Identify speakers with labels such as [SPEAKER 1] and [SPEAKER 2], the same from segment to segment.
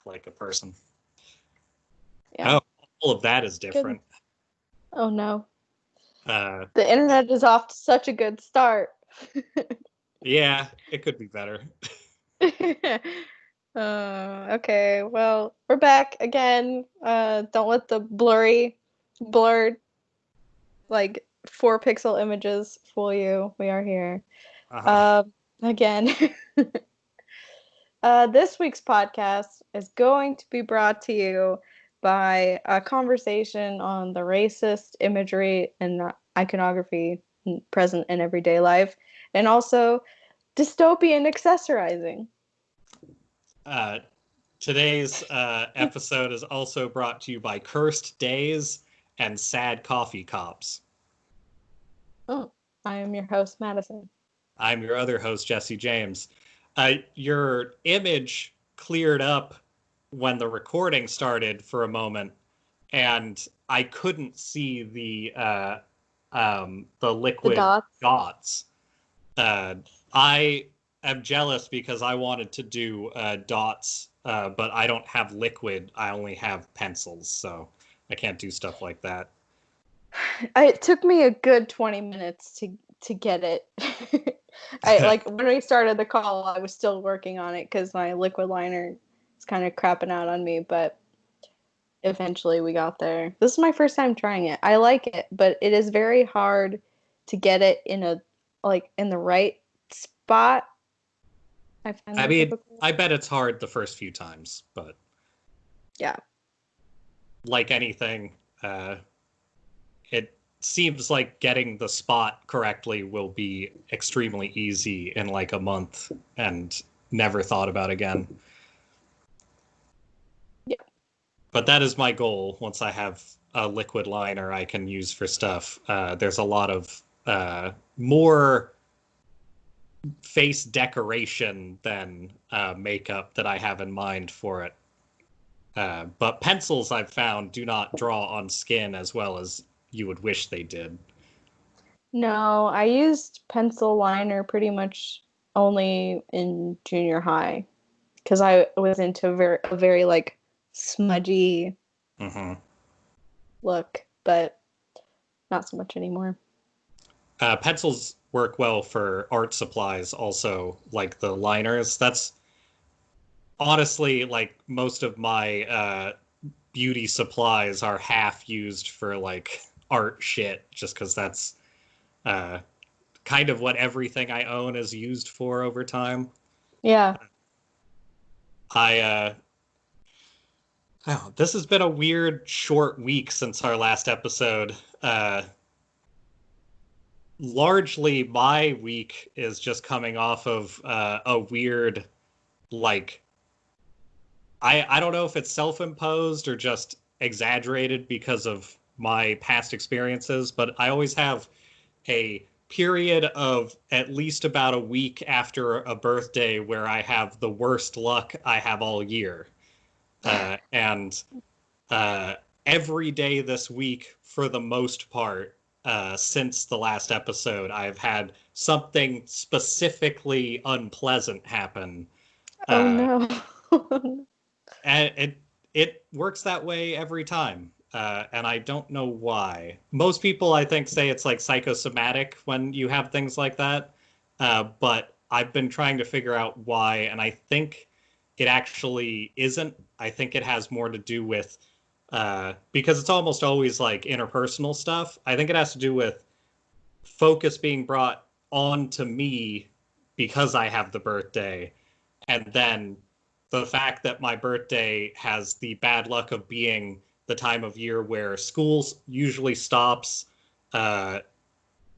[SPEAKER 1] like a person.
[SPEAKER 2] Yeah.
[SPEAKER 1] Oh, all of that is different.
[SPEAKER 2] Oh no.
[SPEAKER 1] Uh,
[SPEAKER 2] The internet is off to such a good start.
[SPEAKER 1] yeah, it could be better.
[SPEAKER 2] Okay, well, we're back again. Don't let the blurred, like 4 pixel images fool you. We are here. Again. This week's podcast is going to be brought to you by a conversation on the racist imagery and iconography present in everyday life, and also dystopian accessorizing.
[SPEAKER 1] Today's episode is also brought to you by Cursed Days and Sad Coffee Cops.
[SPEAKER 2] Oh, I am your host, Madison.
[SPEAKER 1] I'm your other host, Jesse James. Your image cleared up when the recording started for a moment, and I couldn't see the liquid dots. I am jealous because I wanted to do dots, but I don't have liquid. I only have pencils, so I can't do stuff like that.
[SPEAKER 2] It took me a good 20 minutes to get it. When we started the call, I was still working on it because my liquid liner is kind of crapping out on me, but eventually we got there. This is my first time trying it. I like it, but it is very hard to get it in the right spot.
[SPEAKER 1] I mean, I bet it's hard the first few times, but
[SPEAKER 2] yeah,
[SPEAKER 1] like anything, it seems like getting the spot correctly will be extremely easy in like a month and never thought about again.
[SPEAKER 2] Yeah.
[SPEAKER 1] But that is my goal. Once I have a liquid liner I can use for stuff, there's a lot of more face decoration than makeup that I have in mind for it. But pencils, I've found, do not draw on skin as well as you would wish they did.
[SPEAKER 2] No, I used pencil liner pretty much only in junior high because I was into a very like smudgy look, but not so much anymore.
[SPEAKER 1] Pencils work well for art supplies also, like the liners. That's honestly like most of my beauty supplies are half used for like art shit, just because that's kind of what everything I own is used for over time.
[SPEAKER 2] Yeah.
[SPEAKER 1] This has been a weird short week since our last episode. Largely my week is just coming off of a weird, like, I don't know if it's self-imposed or just exaggerated because of my past experiences, but I always have a period of at least about a week after a birthday where I have the worst luck I have all year. And every day this week, for the most part, since the last episode, I've had something specifically unpleasant happen.
[SPEAKER 2] Oh no.
[SPEAKER 1] And it works that way every time. And I don't know why. Most people, I think, say it's like psychosomatic when you have things like that. But I've been trying to figure out why, and I think it actually isn't. I think it has more to do with, because it's almost always like interpersonal stuff. I think it has to do with focus being brought on to me because I have the birthday, and then the fact that my birthday has the bad luck of being the time of year where school usually stops,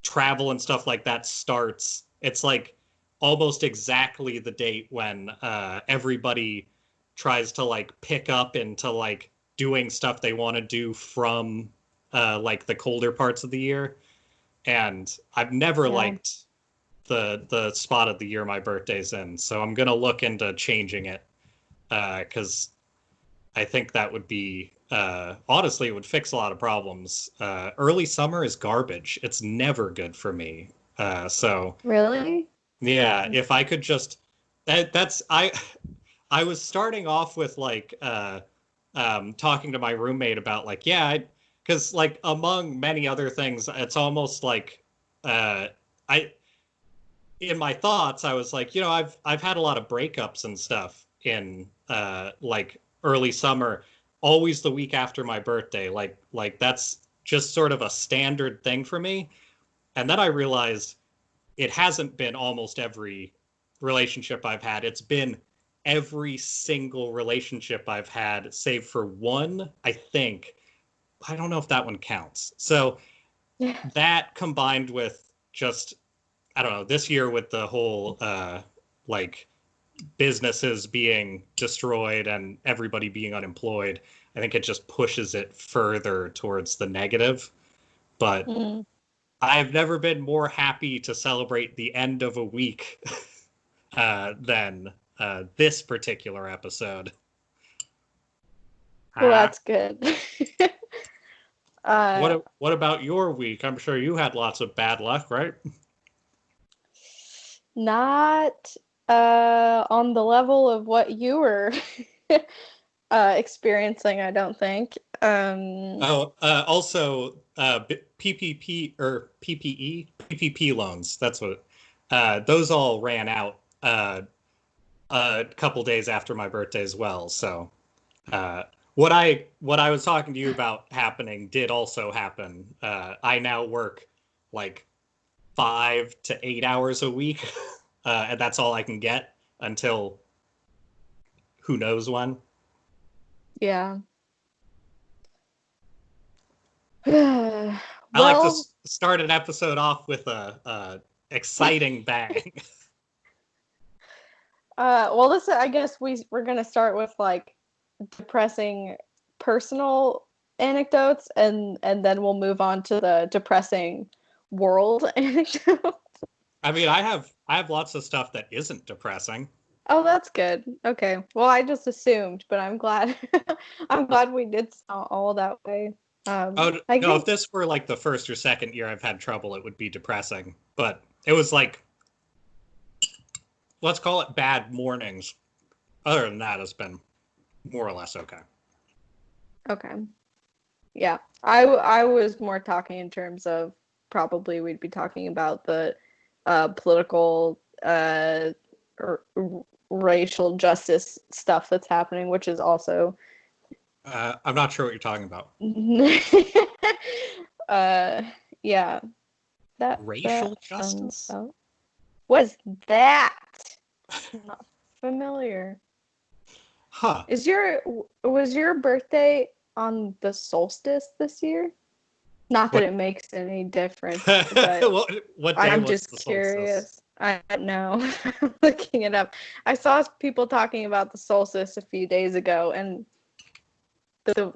[SPEAKER 1] travel and stuff like that starts. It's like almost exactly the date when everybody tries to like pick up into like doing stuff they want to do from like the colder parts of the year. And I've never liked the spot of the year my birthday's in, so I'm gonna look into changing it, because I think that would be honestly, it would fix a lot of problems. Early summer is garbage. It's never good for me. So
[SPEAKER 2] really?
[SPEAKER 1] yeah, if I could just that's I was starting off with like talking to my roommate about like, yeah, because like among many other things, it's almost like I in my thoughts, I was like, I've had a lot of breakups and stuff in like early summer, always the week after my birthday. Like that's just sort of a standard thing for me. And then I realized it hasn't been almost every relationship I've had. It's been every single relationship I've had, save for one, I think. I don't know if that one counts. So that combined with just, I don't know, this year with the whole like businesses being destroyed and everybody being unemployed, I think it just pushes it further towards the negative. But
[SPEAKER 2] Mm.
[SPEAKER 1] I've never been more happy to celebrate the end of a week than this particular episode.
[SPEAKER 2] Well,
[SPEAKER 1] Ah,
[SPEAKER 2] that's good. uh,
[SPEAKER 1] what about your week? I'm sure you had lots of bad luck, right?
[SPEAKER 2] not on the level of what you were experiencing, I don't think.
[SPEAKER 1] Oh, also PPP or PPP loans. That's what. Those all ran out a couple days after my birthday as well. So uh, what I was talking to you about happening did also happen. I now work like 5 to 8 hours a week, and that's all I can get until who knows when.
[SPEAKER 2] Yeah.
[SPEAKER 1] I like to
[SPEAKER 2] Well,
[SPEAKER 1] start an episode off with a exciting bang.
[SPEAKER 2] well, this I guess we're gonna start with like depressing personal anecdotes, and then we'll move on to the depressing world anecdote.
[SPEAKER 1] I mean, I have lots of stuff that isn't depressing.
[SPEAKER 2] Oh, that's good. Okay. Well, I just assumed, but I'm glad. I'm glad we did all that way.
[SPEAKER 1] Oh
[SPEAKER 2] I
[SPEAKER 1] no, if
[SPEAKER 2] think.
[SPEAKER 1] this were like the first or second year I've had trouble, it would be depressing. But it was like, let's call it bad mornings. Other than that, it's been more or less okay.
[SPEAKER 2] Okay. Yeah. I was more talking in terms of probably we'd be talking about the political r- racial justice stuff that's happening, which is also
[SPEAKER 1] I'm not sure what you're talking about.
[SPEAKER 2] uh yeah, that
[SPEAKER 1] Racial
[SPEAKER 2] sounds
[SPEAKER 1] justice?
[SPEAKER 2] about. What's that? Not familiar.
[SPEAKER 1] Huh.
[SPEAKER 2] Was your birthday on the solstice this year? Not that
[SPEAKER 1] What?
[SPEAKER 2] it makes any difference, but
[SPEAKER 1] what day
[SPEAKER 2] I'm
[SPEAKER 1] was
[SPEAKER 2] just
[SPEAKER 1] the solstice?
[SPEAKER 2] curious. I don't know. I'm looking it up. I saw people talking about the solstice a few days ago, and the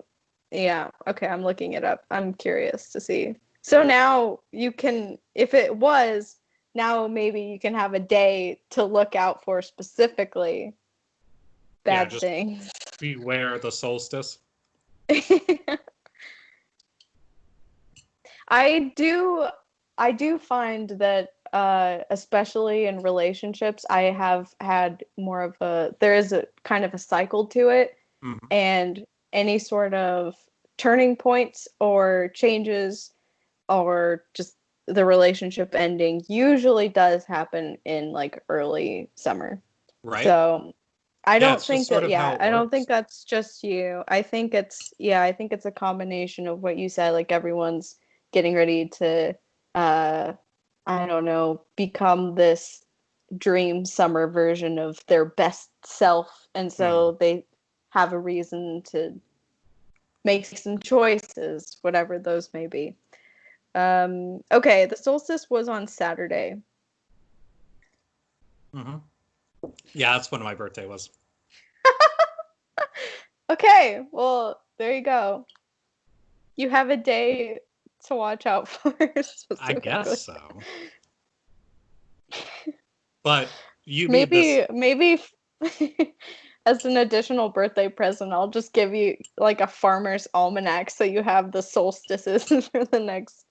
[SPEAKER 2] yeah, okay, I'm looking it up. I'm curious to see. So now you can, if it was, now maybe you can have a day to look out for specifically
[SPEAKER 1] Yeah,
[SPEAKER 2] bad
[SPEAKER 1] just
[SPEAKER 2] things.
[SPEAKER 1] beware the solstice.
[SPEAKER 2] I do find that especially in relationships, I have had more of a there is a kind of a cycle to it,
[SPEAKER 1] Mhm.
[SPEAKER 2] and any sort of turning points or changes or just the relationship ending usually does happen in like early summer.
[SPEAKER 1] Right?
[SPEAKER 2] So I
[SPEAKER 1] Yeah,
[SPEAKER 2] don't
[SPEAKER 1] it's just
[SPEAKER 2] think
[SPEAKER 1] sort
[SPEAKER 2] that,
[SPEAKER 1] of how
[SPEAKER 2] yeah,
[SPEAKER 1] it
[SPEAKER 2] I don't think
[SPEAKER 1] works.
[SPEAKER 2] that's just you. I think it's, yeah, I think it's a combination of what you said, like everyone's getting ready to, uh, I don't know, become this dream summer version of their best self. And
[SPEAKER 1] Hmm.
[SPEAKER 2] so they have a reason to make some choices, whatever those may be. Okay, the solstice was on Saturday.
[SPEAKER 1] Hmm. Yeah, that's when my birthday was.
[SPEAKER 2] Okay, well, there you go. You have a day to watch out for
[SPEAKER 1] I guess
[SPEAKER 2] specifically.
[SPEAKER 1] so. But you mean this?
[SPEAKER 2] Maybe as an additional birthday present, I'll just give you like a farmer's almanac so you have the solstices for the next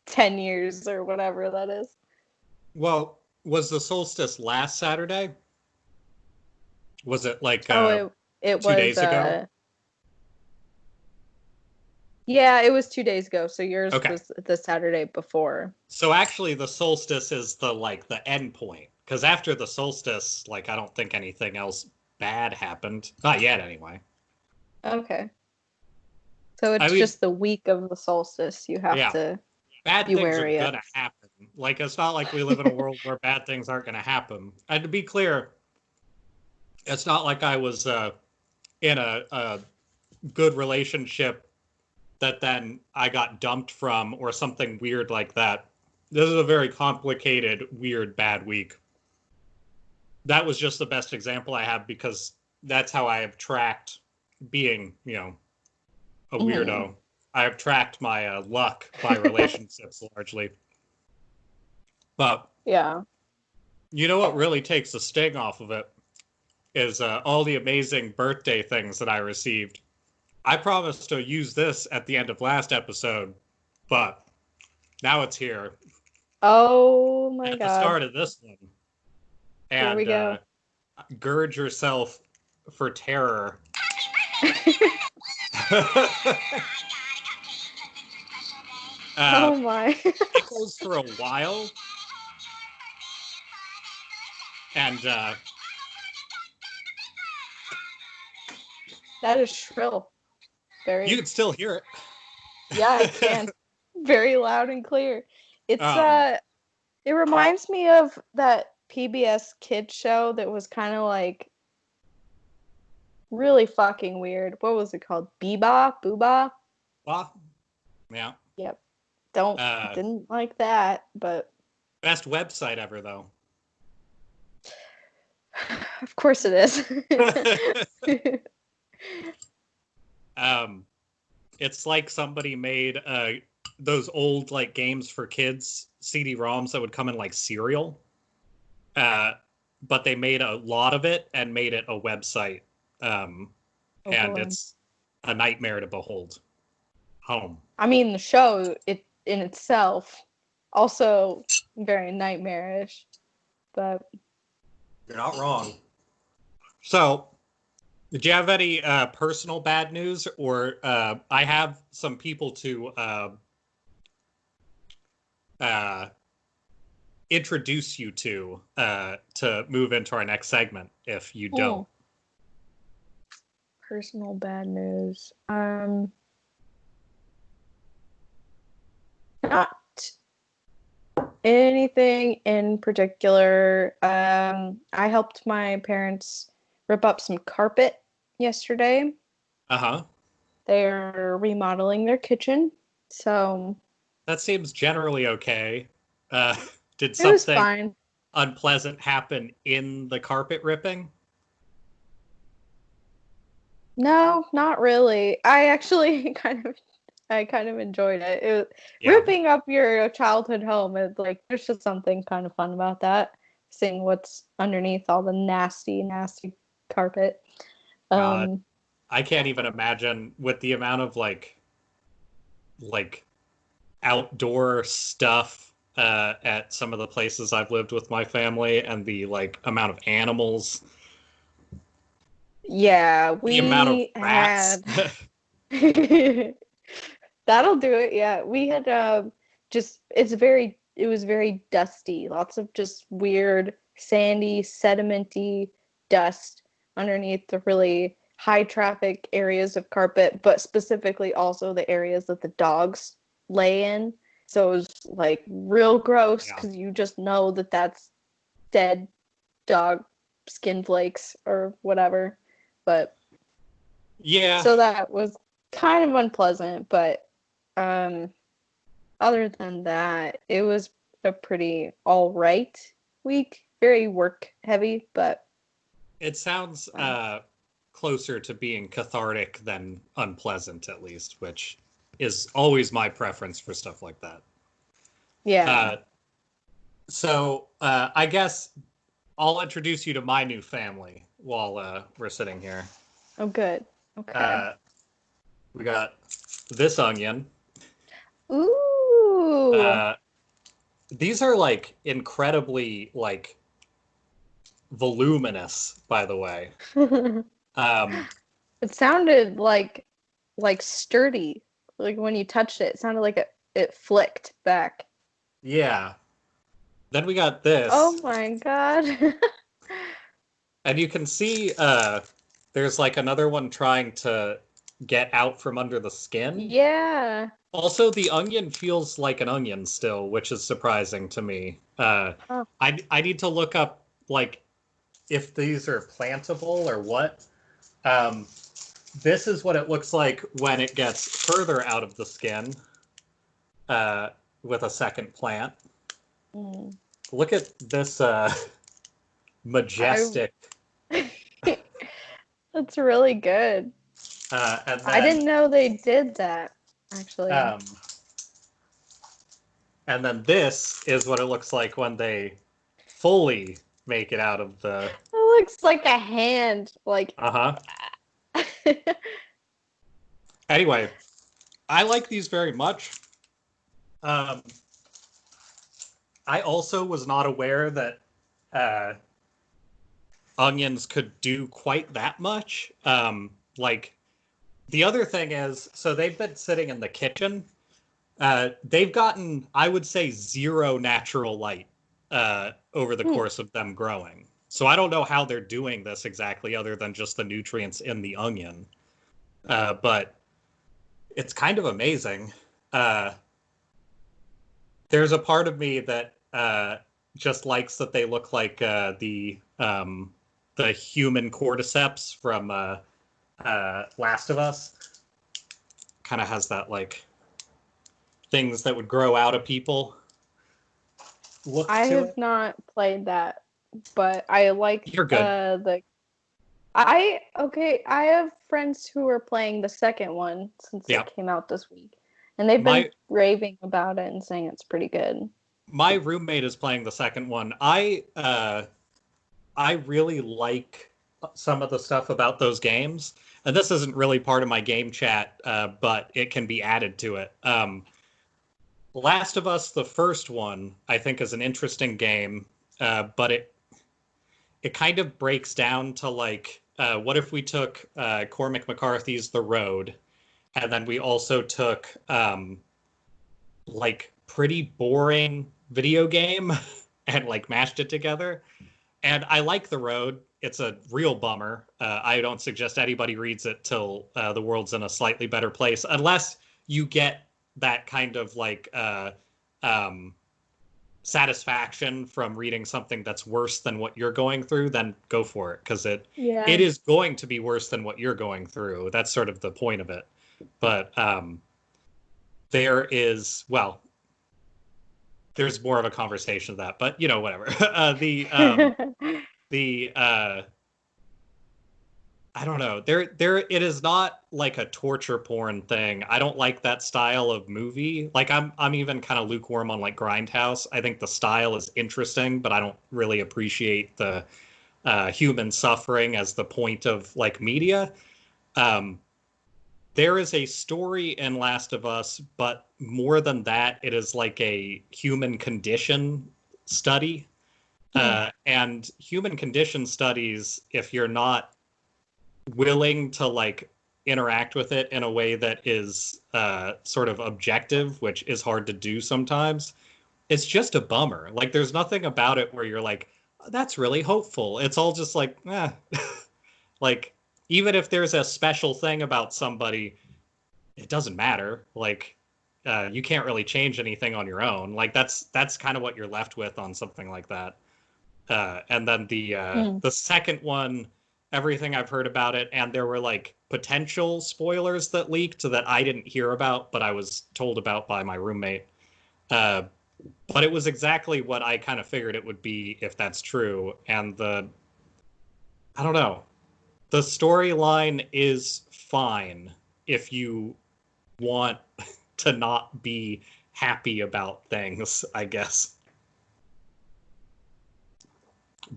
[SPEAKER 2] 10 years or whatever that is.
[SPEAKER 1] Well, was the solstice last Saturday? Was it like
[SPEAKER 2] it
[SPEAKER 1] 2 days
[SPEAKER 2] was
[SPEAKER 1] ago?
[SPEAKER 2] yeah, it was 2 days ago. So yours
[SPEAKER 1] Okay.
[SPEAKER 2] was the Saturday before.
[SPEAKER 1] So actually the solstice is the end point. Because after the solstice, like I don't think anything else bad happened. Not yet anyway.
[SPEAKER 2] Okay. So
[SPEAKER 1] I
[SPEAKER 2] it's
[SPEAKER 1] mean,
[SPEAKER 2] just the week of the solstice you have
[SPEAKER 1] yeah,
[SPEAKER 2] to
[SPEAKER 1] bad
[SPEAKER 2] be
[SPEAKER 1] things are
[SPEAKER 2] wary of.
[SPEAKER 1] gonna happen. Like it's not like we live in a world where bad things aren't gonna happen. And to be clear, it's not like I was in a good relationship that then I got dumped from or something weird like that. This is a very complicated, weird, bad week. That was just the best example I have because that's how I have tracked being, a
[SPEAKER 2] Mhm.
[SPEAKER 1] weirdo. I have tracked my luck by relationships largely. But
[SPEAKER 2] Yeah.
[SPEAKER 1] you know what really takes the sting off of it is all the amazing birthday things that I received. I promised to use this at the end of last episode, but now it's here
[SPEAKER 2] Oh my
[SPEAKER 1] at the
[SPEAKER 2] God.
[SPEAKER 1] start of this one.
[SPEAKER 2] Here we
[SPEAKER 1] And
[SPEAKER 2] go.
[SPEAKER 1] gird yourself for terror. uh,
[SPEAKER 2] Oh my.
[SPEAKER 1] it goes for a while, and
[SPEAKER 2] That is shrill.
[SPEAKER 1] you
[SPEAKER 2] Very,
[SPEAKER 1] can still hear
[SPEAKER 2] yeah, I
[SPEAKER 1] it.
[SPEAKER 2] can. Very loud and clear. It's
[SPEAKER 1] um,
[SPEAKER 2] it reminds me of that PBS kids show that was kind of like really fucking weird. What was it called? Bebop? Booba?
[SPEAKER 1] well, yeah.
[SPEAKER 2] Yep.
[SPEAKER 1] Uh,
[SPEAKER 2] Didn't like that, but
[SPEAKER 1] best website ever, though.
[SPEAKER 2] of course it is.
[SPEAKER 1] um, it's like somebody made those old like games for kids CD-ROMs that would come in like cereal. Uh, but they made a lot of it and made it a website. Um,
[SPEAKER 2] Oh
[SPEAKER 1] and
[SPEAKER 2] boy.
[SPEAKER 1] it's a nightmare to behold. Home.
[SPEAKER 2] I mean, the show it in itself also very nightmarish, but
[SPEAKER 1] You're not wrong. So, did you have any personal bad news, or I have some people uh, introduce you to move into our next segment if you don't.
[SPEAKER 2] personal bad news. Not anything in particular. I helped my parents rip up some carpet yesterday.
[SPEAKER 1] Uh huh.
[SPEAKER 2] They're remodeling their kitchen, so
[SPEAKER 1] That seems generally okay. Uh, did
[SPEAKER 2] it was
[SPEAKER 1] something
[SPEAKER 2] fine.
[SPEAKER 1] unpleasant happen in the carpet ripping?
[SPEAKER 2] No, not really. I actually I kind of enjoyed it.
[SPEAKER 1] Yeah.
[SPEAKER 2] Ripping up your childhood home is like there's just something kind of fun about that. Seeing what's underneath all the nasty, nasty carpet.
[SPEAKER 1] God,
[SPEAKER 2] Um,
[SPEAKER 1] I can't even imagine with the amount of like outdoor stuff at some of the places I've lived with my family and the like amount of animals,
[SPEAKER 2] yeah,
[SPEAKER 1] the amount of
[SPEAKER 2] we
[SPEAKER 1] rats.
[SPEAKER 2] had that'll do it. Yeah, we had just it was very dusty. Lots of just weird sandy, sedimenty dust underneath the really high traffic areas of carpet, but specifically also the areas that the dogs lay in. So it was like real gross
[SPEAKER 1] Yeah.
[SPEAKER 2] because you just know that that's dead dog skin flakes or whatever. But
[SPEAKER 1] Yeah.
[SPEAKER 2] so that was kind of unpleasant, but um, other than that, it was a pretty all right week. Very work heavy, but
[SPEAKER 1] It sounds
[SPEAKER 2] fine.
[SPEAKER 1] closer to being cathartic than unpleasant, at least, which is always my preference for stuff like that.
[SPEAKER 2] Yeah.
[SPEAKER 1] Uh, so I guess I'll introduce you to my new family while we're sitting here.
[SPEAKER 2] Oh, good. Okay.
[SPEAKER 1] Uh, we got this onion.
[SPEAKER 2] Ooh.
[SPEAKER 1] Uh, these are like incredibly like voluminous, by the way. Um,
[SPEAKER 2] It sounded like sturdy. Like when you touched it, it sounded like it flicked back.
[SPEAKER 1] yeah. Then we got this,
[SPEAKER 2] Oh my god.
[SPEAKER 1] and you can see there's like another one trying to get out from under the skin.
[SPEAKER 2] Yeah.
[SPEAKER 1] Also, the onion feels like an onion still, which is surprising to me.
[SPEAKER 2] Oh.
[SPEAKER 1] I need to look up like if these are plantable or what. Um, this is what it looks like when it gets further out of the skin uh, with a second plant.
[SPEAKER 2] Mm.
[SPEAKER 1] Look at this
[SPEAKER 2] I
[SPEAKER 1] majestic.
[SPEAKER 2] That's really good.
[SPEAKER 1] And
[SPEAKER 2] I
[SPEAKER 1] then
[SPEAKER 2] didn't know they did that, actually.
[SPEAKER 1] um, and then this is what it looks like when they fully make it out of the.
[SPEAKER 2] It looks like a hand. Like,
[SPEAKER 1] Uh-huh. Anyway, I like these very much. Um, I also was not aware that uh, onions could do quite that much. Like the other thing is, so they've been sitting in the kitchen. They've gotten, I would say, zero natural light over the course of them growing. So I don't know how they're doing this exactly, other than just the nutrients in the onion. But it's kind of amazing. There's a part of me that just likes that they look like the human cordyceps from Last of Us. Kind of has that like things that would grow out of people. Look
[SPEAKER 2] I
[SPEAKER 1] to
[SPEAKER 2] have
[SPEAKER 1] it.
[SPEAKER 2] not played that, but I like
[SPEAKER 1] You're good.
[SPEAKER 2] the I have friends who are playing the second one since
[SPEAKER 1] Yeah.
[SPEAKER 2] it came out this week. And they've been raving about it and saying it's pretty good.
[SPEAKER 1] My roommate is playing the second one. I really like some of the stuff about those games. And this isn't really part of my game chat, but it can be added to it. Last of Us, the first one, I think is an interesting game, but it kind of breaks down to like, what if we took Cormac McCarthy's The Road, and then we also took like pretty boring video game and like mashed it together. And I like The Road. It's a real bummer. I don't suggest anybody reads it till the world's in a slightly better place, unless you get that kind of like satisfaction from reading something that's worse than what you're going through. Then go for it, because it is going to be worse than what you're going through. That's sort of the point of it. But there is, well, there's more of a conversation of that, but you know, whatever. The I don't know. There it is not like a torture porn thing. I don't like that style of movie. Like I'm even kind of lukewarm on like Grindhouse. I think the style is interesting, but I don't really appreciate the human suffering as the point of like media. There is a story in Last of Us, but more than that, it is like a human condition study. And human condition studies, if you're not willing to like interact with it in a way that is sort of objective, which is hard to do sometimes, it's just a bummer. Like there's nothing about it where you're like, that's really hopeful. It's all just like, like even if there's a special thing about somebody, it doesn't matter. Like you can't really change anything on your own. Like that's kind of what you're left with on something like that. And then the second one, everything I've heard about it, and there were like potential spoilers that leaked that I didn't hear about, but I was told about by my roommate. But it was exactly what I kind of figured it would be if that's true. And I don't know, the storyline is fine if you want to not be happy about things, I guess.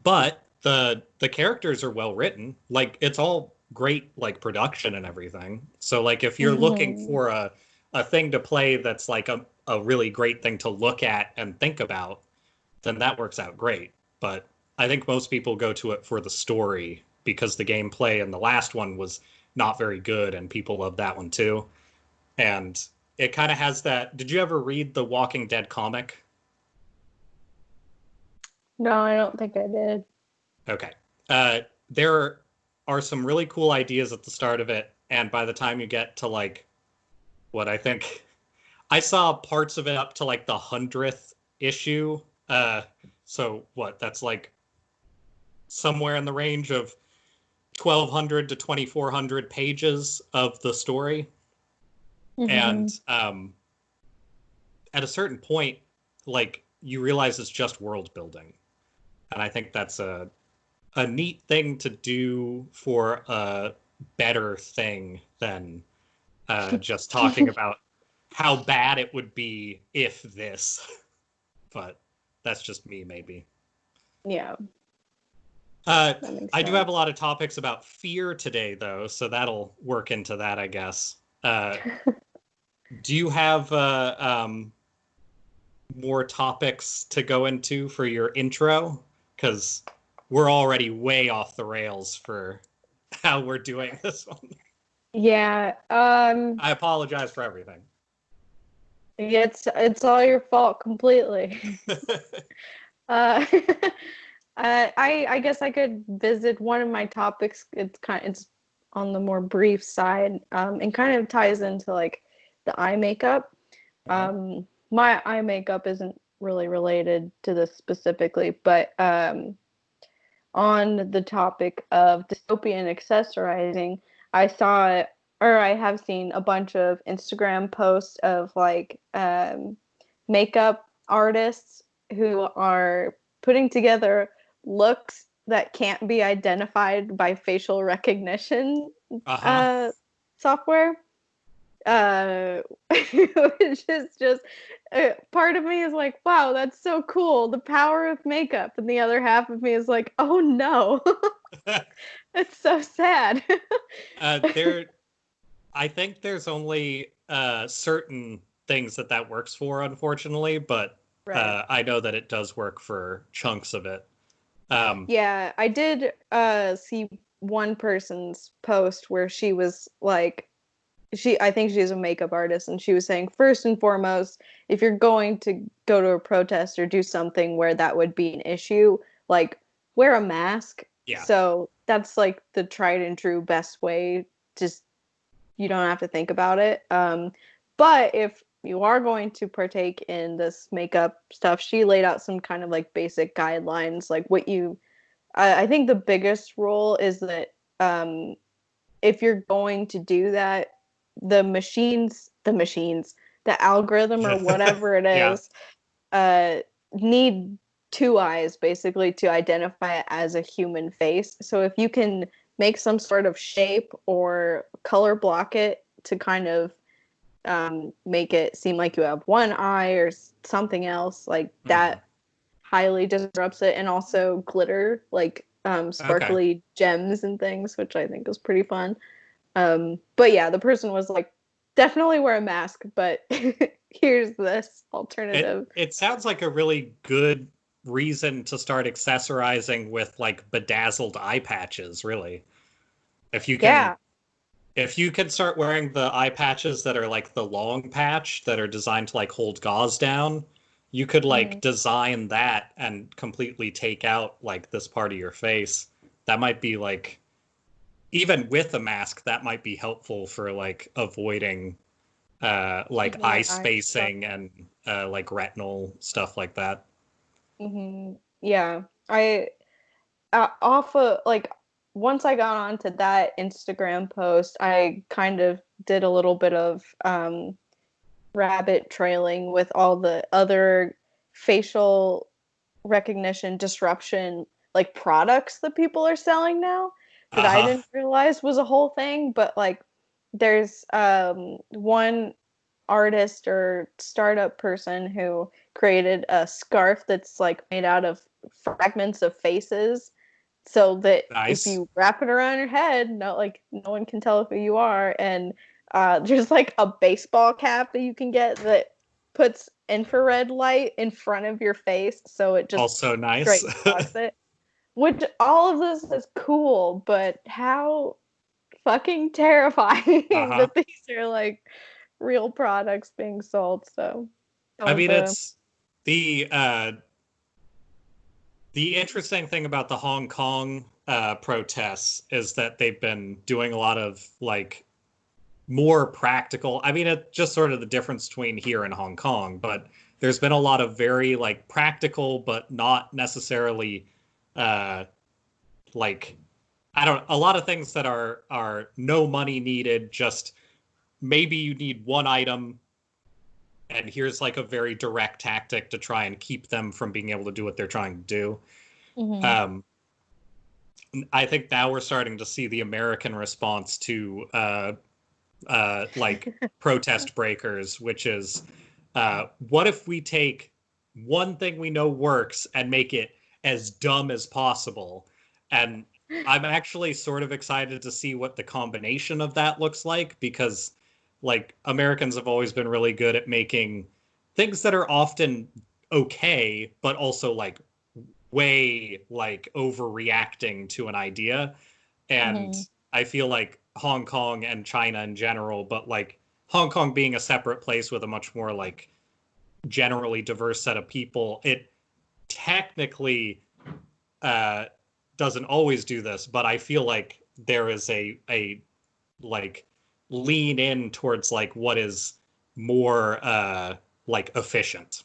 [SPEAKER 1] But the characters are well written. Like it's all great like production and everything. So like if you're looking for a thing to play that's like a really great thing to look at and think about, then that works out great. But I think most people go to it for the story because the gameplay in the last one was not very good, and people love that one too. And it kind of has that. Did you ever read the Walking Dead comic?
[SPEAKER 2] No, I don't think I did.
[SPEAKER 1] Okay. There are some really cool ideas at the start of it, and by the time you get to like what I think I saw parts of it up to like the 100th issue. So what? That's like somewhere in the range of 1,200 to 2,400 pages of the story. And at a certain point, like you realize it's just world building, and I think that's a neat thing to do for a better thing than just talking about how bad it would be if this. But that's just me, maybe.
[SPEAKER 2] Yeah.
[SPEAKER 1] I do have a lot of topics about fear today, though, so that'll work into that, I guess. Do you have more topics to go into for your intro? Because we're already way off the rails for how we're doing this one.
[SPEAKER 2] Yeah.
[SPEAKER 1] I apologize for everything.
[SPEAKER 2] Yeah, it's all your fault completely. I guess I could visit one of my topics. It's on the more brief side, and kind of ties into like the eye makeup. My eye makeup isn't really related to this specifically, but on the topic of dystopian accessorizing, I saw or I have seen a bunch of Instagram posts of like makeup artists who are putting together looks that can't be identified by facial recognition software. Which is just part of me is like, wow, that's so cool, the power of makeup, and the other half of me is like, oh no. It's so sad.
[SPEAKER 1] I think there's only certain things that works for, unfortunately, but
[SPEAKER 2] Right.
[SPEAKER 1] I know that it does work for chunks of it.
[SPEAKER 2] Yeah, I did see one person's post where she was like, I think she's a makeup artist, and she was saying, first and foremost, if you're going to go to a protest or do something where that would be an issue, like wear a mask.
[SPEAKER 1] Yeah.
[SPEAKER 2] So that's like the tried and true best way. Just you don't have to think about it. But if you are going to partake in this makeup stuff, she laid out some kind of like basic guidelines, like what you. I think the biggest rule is that if you're going to do that, the algorithm or whatever it is, need two eyes basically to identify it as a human face. So if you can make some sort of shape or color block it to kind of make it seem like you have one eye or something else, like that highly disrupts it. And also glitter, like sparkly gems and things, which I think is pretty fun. But yeah, the person was like, definitely wear a mask, but here's this alternative.
[SPEAKER 1] It sounds like a really good reason to start accessorizing with like bedazzled eye patches, really. If you can start wearing the eye patches that are like the long patch that are designed to like hold gauze down, you could like design that and completely take out like this part of your face. That might be like, even with a mask, that might be helpful for like avoiding like eye spacing and like retinal stuff like that.
[SPEAKER 2] Yeah, I off of like once I got onto that Instagram post, I kind of did a little bit of rabbit trailing with all the other facial recognition disruption like products that people are selling now that I didn't realize was a whole thing. But like there's one artist or startup person who created a scarf that's like made out of fragments of faces, so that if you wrap it around your head, no one can tell who you are. And there's like a baseball cap that you can get that puts infrared light in front of your face, so it just
[SPEAKER 1] also nice.
[SPEAKER 2] straight blocks it. which all of this is cool, but how fucking terrifying
[SPEAKER 1] Uh-huh.
[SPEAKER 2] that these are like real products being sold. So that
[SPEAKER 1] I
[SPEAKER 2] was
[SPEAKER 1] mean,
[SPEAKER 2] a
[SPEAKER 1] it's the interesting thing about the Hong Kong protests is that they've been doing a lot of like more practical. I mean, it's just sort of the difference between here and Hong Kong, but there's been a lot of very like practical, but not necessarily uh, like I don't a lot of things that are no money needed. Just maybe you need one item, and here's like a very direct tactic to try and keep them from being able to do what they're trying to do.
[SPEAKER 2] Mhm.
[SPEAKER 1] Um, I think now we're starting to see the American response to like protest breakers, which is what if we take one thing we know works and make it as dumb as possible? And I'm actually sort of excited to see what the combination of that looks like because like Americans have always been really good at making things that are often okay, but also like way like overreacting to an idea. And
[SPEAKER 2] Mhm.
[SPEAKER 1] I feel like Hong Kong and China in general, but like Hong Kong being a separate place with a much more like generally diverse set of people, it technically uh, doesn't always do this, but I feel like there is a like lean in towards like what is more like efficient.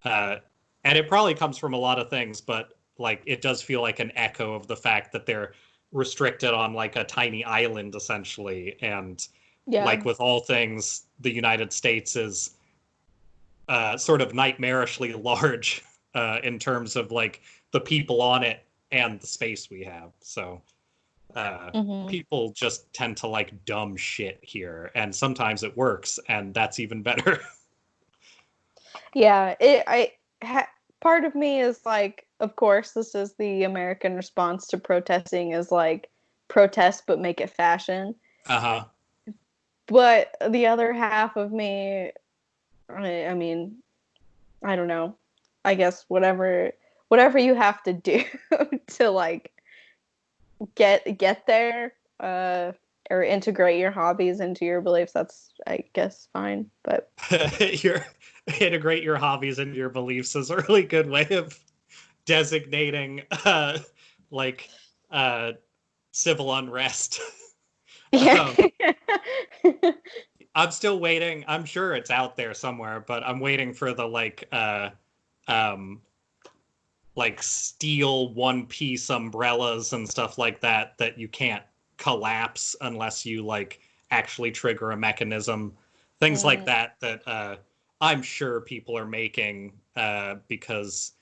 [SPEAKER 1] Uh, and it probably comes from a lot of things, but like it does feel like an echo of the fact that they're restricted on like a tiny island essentially. And
[SPEAKER 2] Yeah.
[SPEAKER 1] like with all things, the United States is sort of nightmarishly large in terms of like the people on it and the space we have. So uh,
[SPEAKER 2] Mhm.
[SPEAKER 1] people just tend to like dumb shit here, and sometimes it works, and that's even better.
[SPEAKER 2] Yeah, part of me is like, of course, this is the American response to protesting is like protest but make it fashion.
[SPEAKER 1] Uh-huh.
[SPEAKER 2] But the other half of me, I mean, I don't know. I guess whatever you have to do to like get there, or integrate your hobbies into your beliefs, that's I guess fine. But
[SPEAKER 1] your integrate your hobbies into your beliefs is a really good way of designating like uh civil unrest.
[SPEAKER 2] yeah.
[SPEAKER 1] um I'm still waiting. I'm sure it's out there somewhere, but I'm waiting for the um like steel one piece umbrellas and stuff like that that you can't collapse unless you like actually trigger a mechanism. Things like
[SPEAKER 2] Mm,
[SPEAKER 1] that that I'm sure people are making because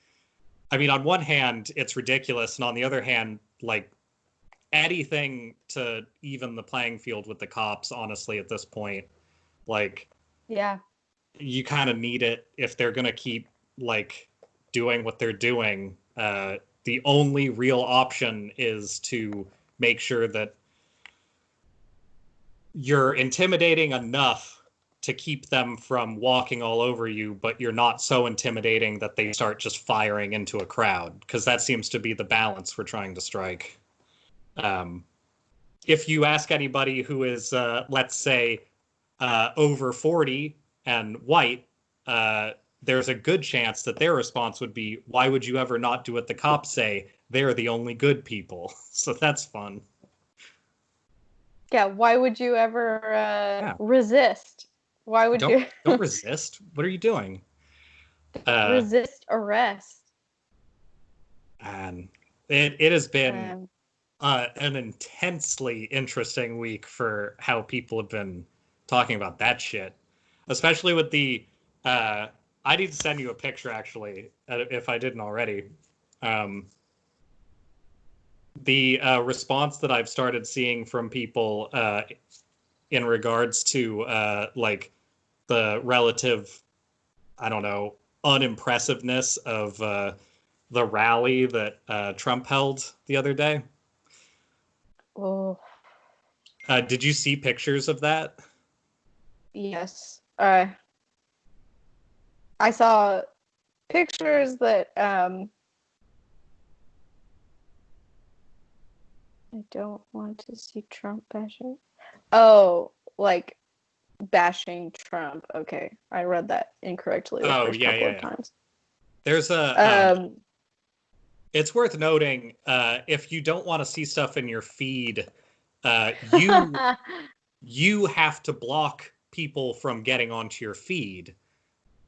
[SPEAKER 1] I mean on one hand it's ridiculous and on the other hand like anything to even the playing field with the cops honestly at this point like
[SPEAKER 2] yeah.
[SPEAKER 1] you kind of need it if they're going to keep like doing what they're doing. The only real option is to make sure that you're intimidating enough to keep them from walking all over you, but you're not so intimidating that they start just firing into a crowd, because that seems to be the balance we're trying to strike. Um, if you ask anybody who is, let's say, over 40 and white, uh, there's a good chance that their response would be, why would you ever not do what the cops say? They're the only good people. So that's fun.
[SPEAKER 2] Yeah, why would you ever
[SPEAKER 1] Yeah.
[SPEAKER 2] resist? Why would
[SPEAKER 1] Don't
[SPEAKER 2] you
[SPEAKER 1] don't resist. What are you doing? Uh,
[SPEAKER 2] resist arrest?
[SPEAKER 1] and it has been
[SPEAKER 2] Um,
[SPEAKER 1] an intensely interesting week for how people have been talking about that shit, especially with the. Uh, I need to send you a picture actually, if I didn't already. Um, the response that I've started seeing from people in regards to like the relative, I don't know, unimpressiveness of the rally that Trump held the other day.
[SPEAKER 2] oh,
[SPEAKER 1] Did you see pictures of that?
[SPEAKER 2] yes. I saw pictures that I don't want to see Trump bashing. Oh, like bashing Trump. Okay, I read that incorrectly the
[SPEAKER 1] Oh,
[SPEAKER 2] first
[SPEAKER 1] yeah,
[SPEAKER 2] couple
[SPEAKER 1] yeah,
[SPEAKER 2] of
[SPEAKER 1] yeah.
[SPEAKER 2] times.
[SPEAKER 1] There's
[SPEAKER 2] Um,
[SPEAKER 1] it's worth noting, if you don't want to see stuff in your feed, you you have to block people from getting onto your feed.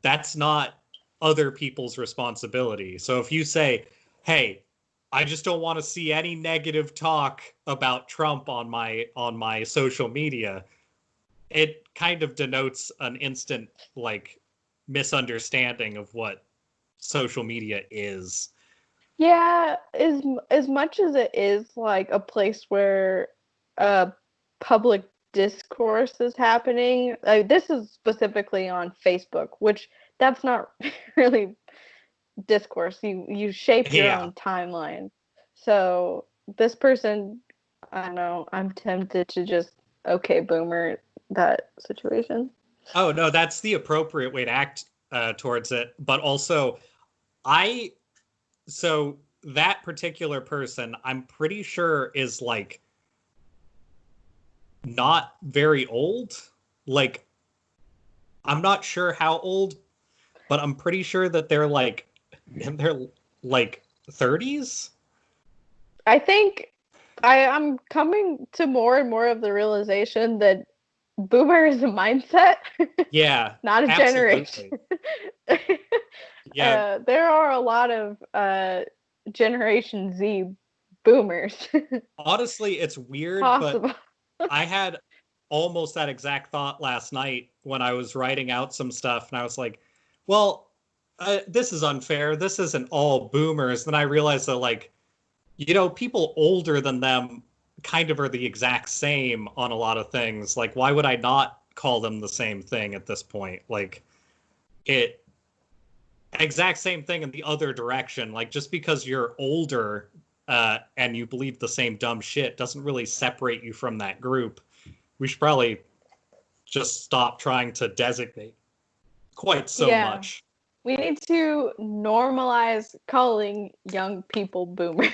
[SPEAKER 1] That's not other people's responsibility. So if you say, "Hey, I just don't want to see any negative talk about Trump on my social media," it kind of denotes an instant like misunderstanding of what social media is.
[SPEAKER 2] yeah, as much as it is like a place where public discourse is happening, this is specifically on Facebook, which that's not really discourse. You shape your
[SPEAKER 1] Yeah.
[SPEAKER 2] own timeline. So this person, I don't know, I'm tempted to just okay boomer that situation.
[SPEAKER 1] Oh no, that's the appropriate way to act towards it. But also, I so that particular person, I'm pretty sure is like not very old. Like, I'm not sure how old, but I'm pretty sure that they're like in their like 30s.
[SPEAKER 2] I think I'm coming to more and more of the realization that boomer is a mindset,
[SPEAKER 1] Yeah,
[SPEAKER 2] not a generation.
[SPEAKER 1] absolutely. Yeah,
[SPEAKER 2] There are a lot of Generation Z boomers.
[SPEAKER 1] honestly, it's weird, but
[SPEAKER 2] Possible.
[SPEAKER 1] I had almost that exact thought last night when I was writing out some stuff, and I was like, well, this is unfair. This isn't all boomers. Then I realized that, like, people older than them kind of are the exact same on a lot of things. Like, why would I not call them the same thing at this point? Like, it exact same thing in the other direction. Like, just because you're older and you believe the same dumb shit doesn't really separate you from that group. We should probably just stop trying to designate quite so
[SPEAKER 2] Yeah.
[SPEAKER 1] much.
[SPEAKER 2] We need to normalize calling young people boomers.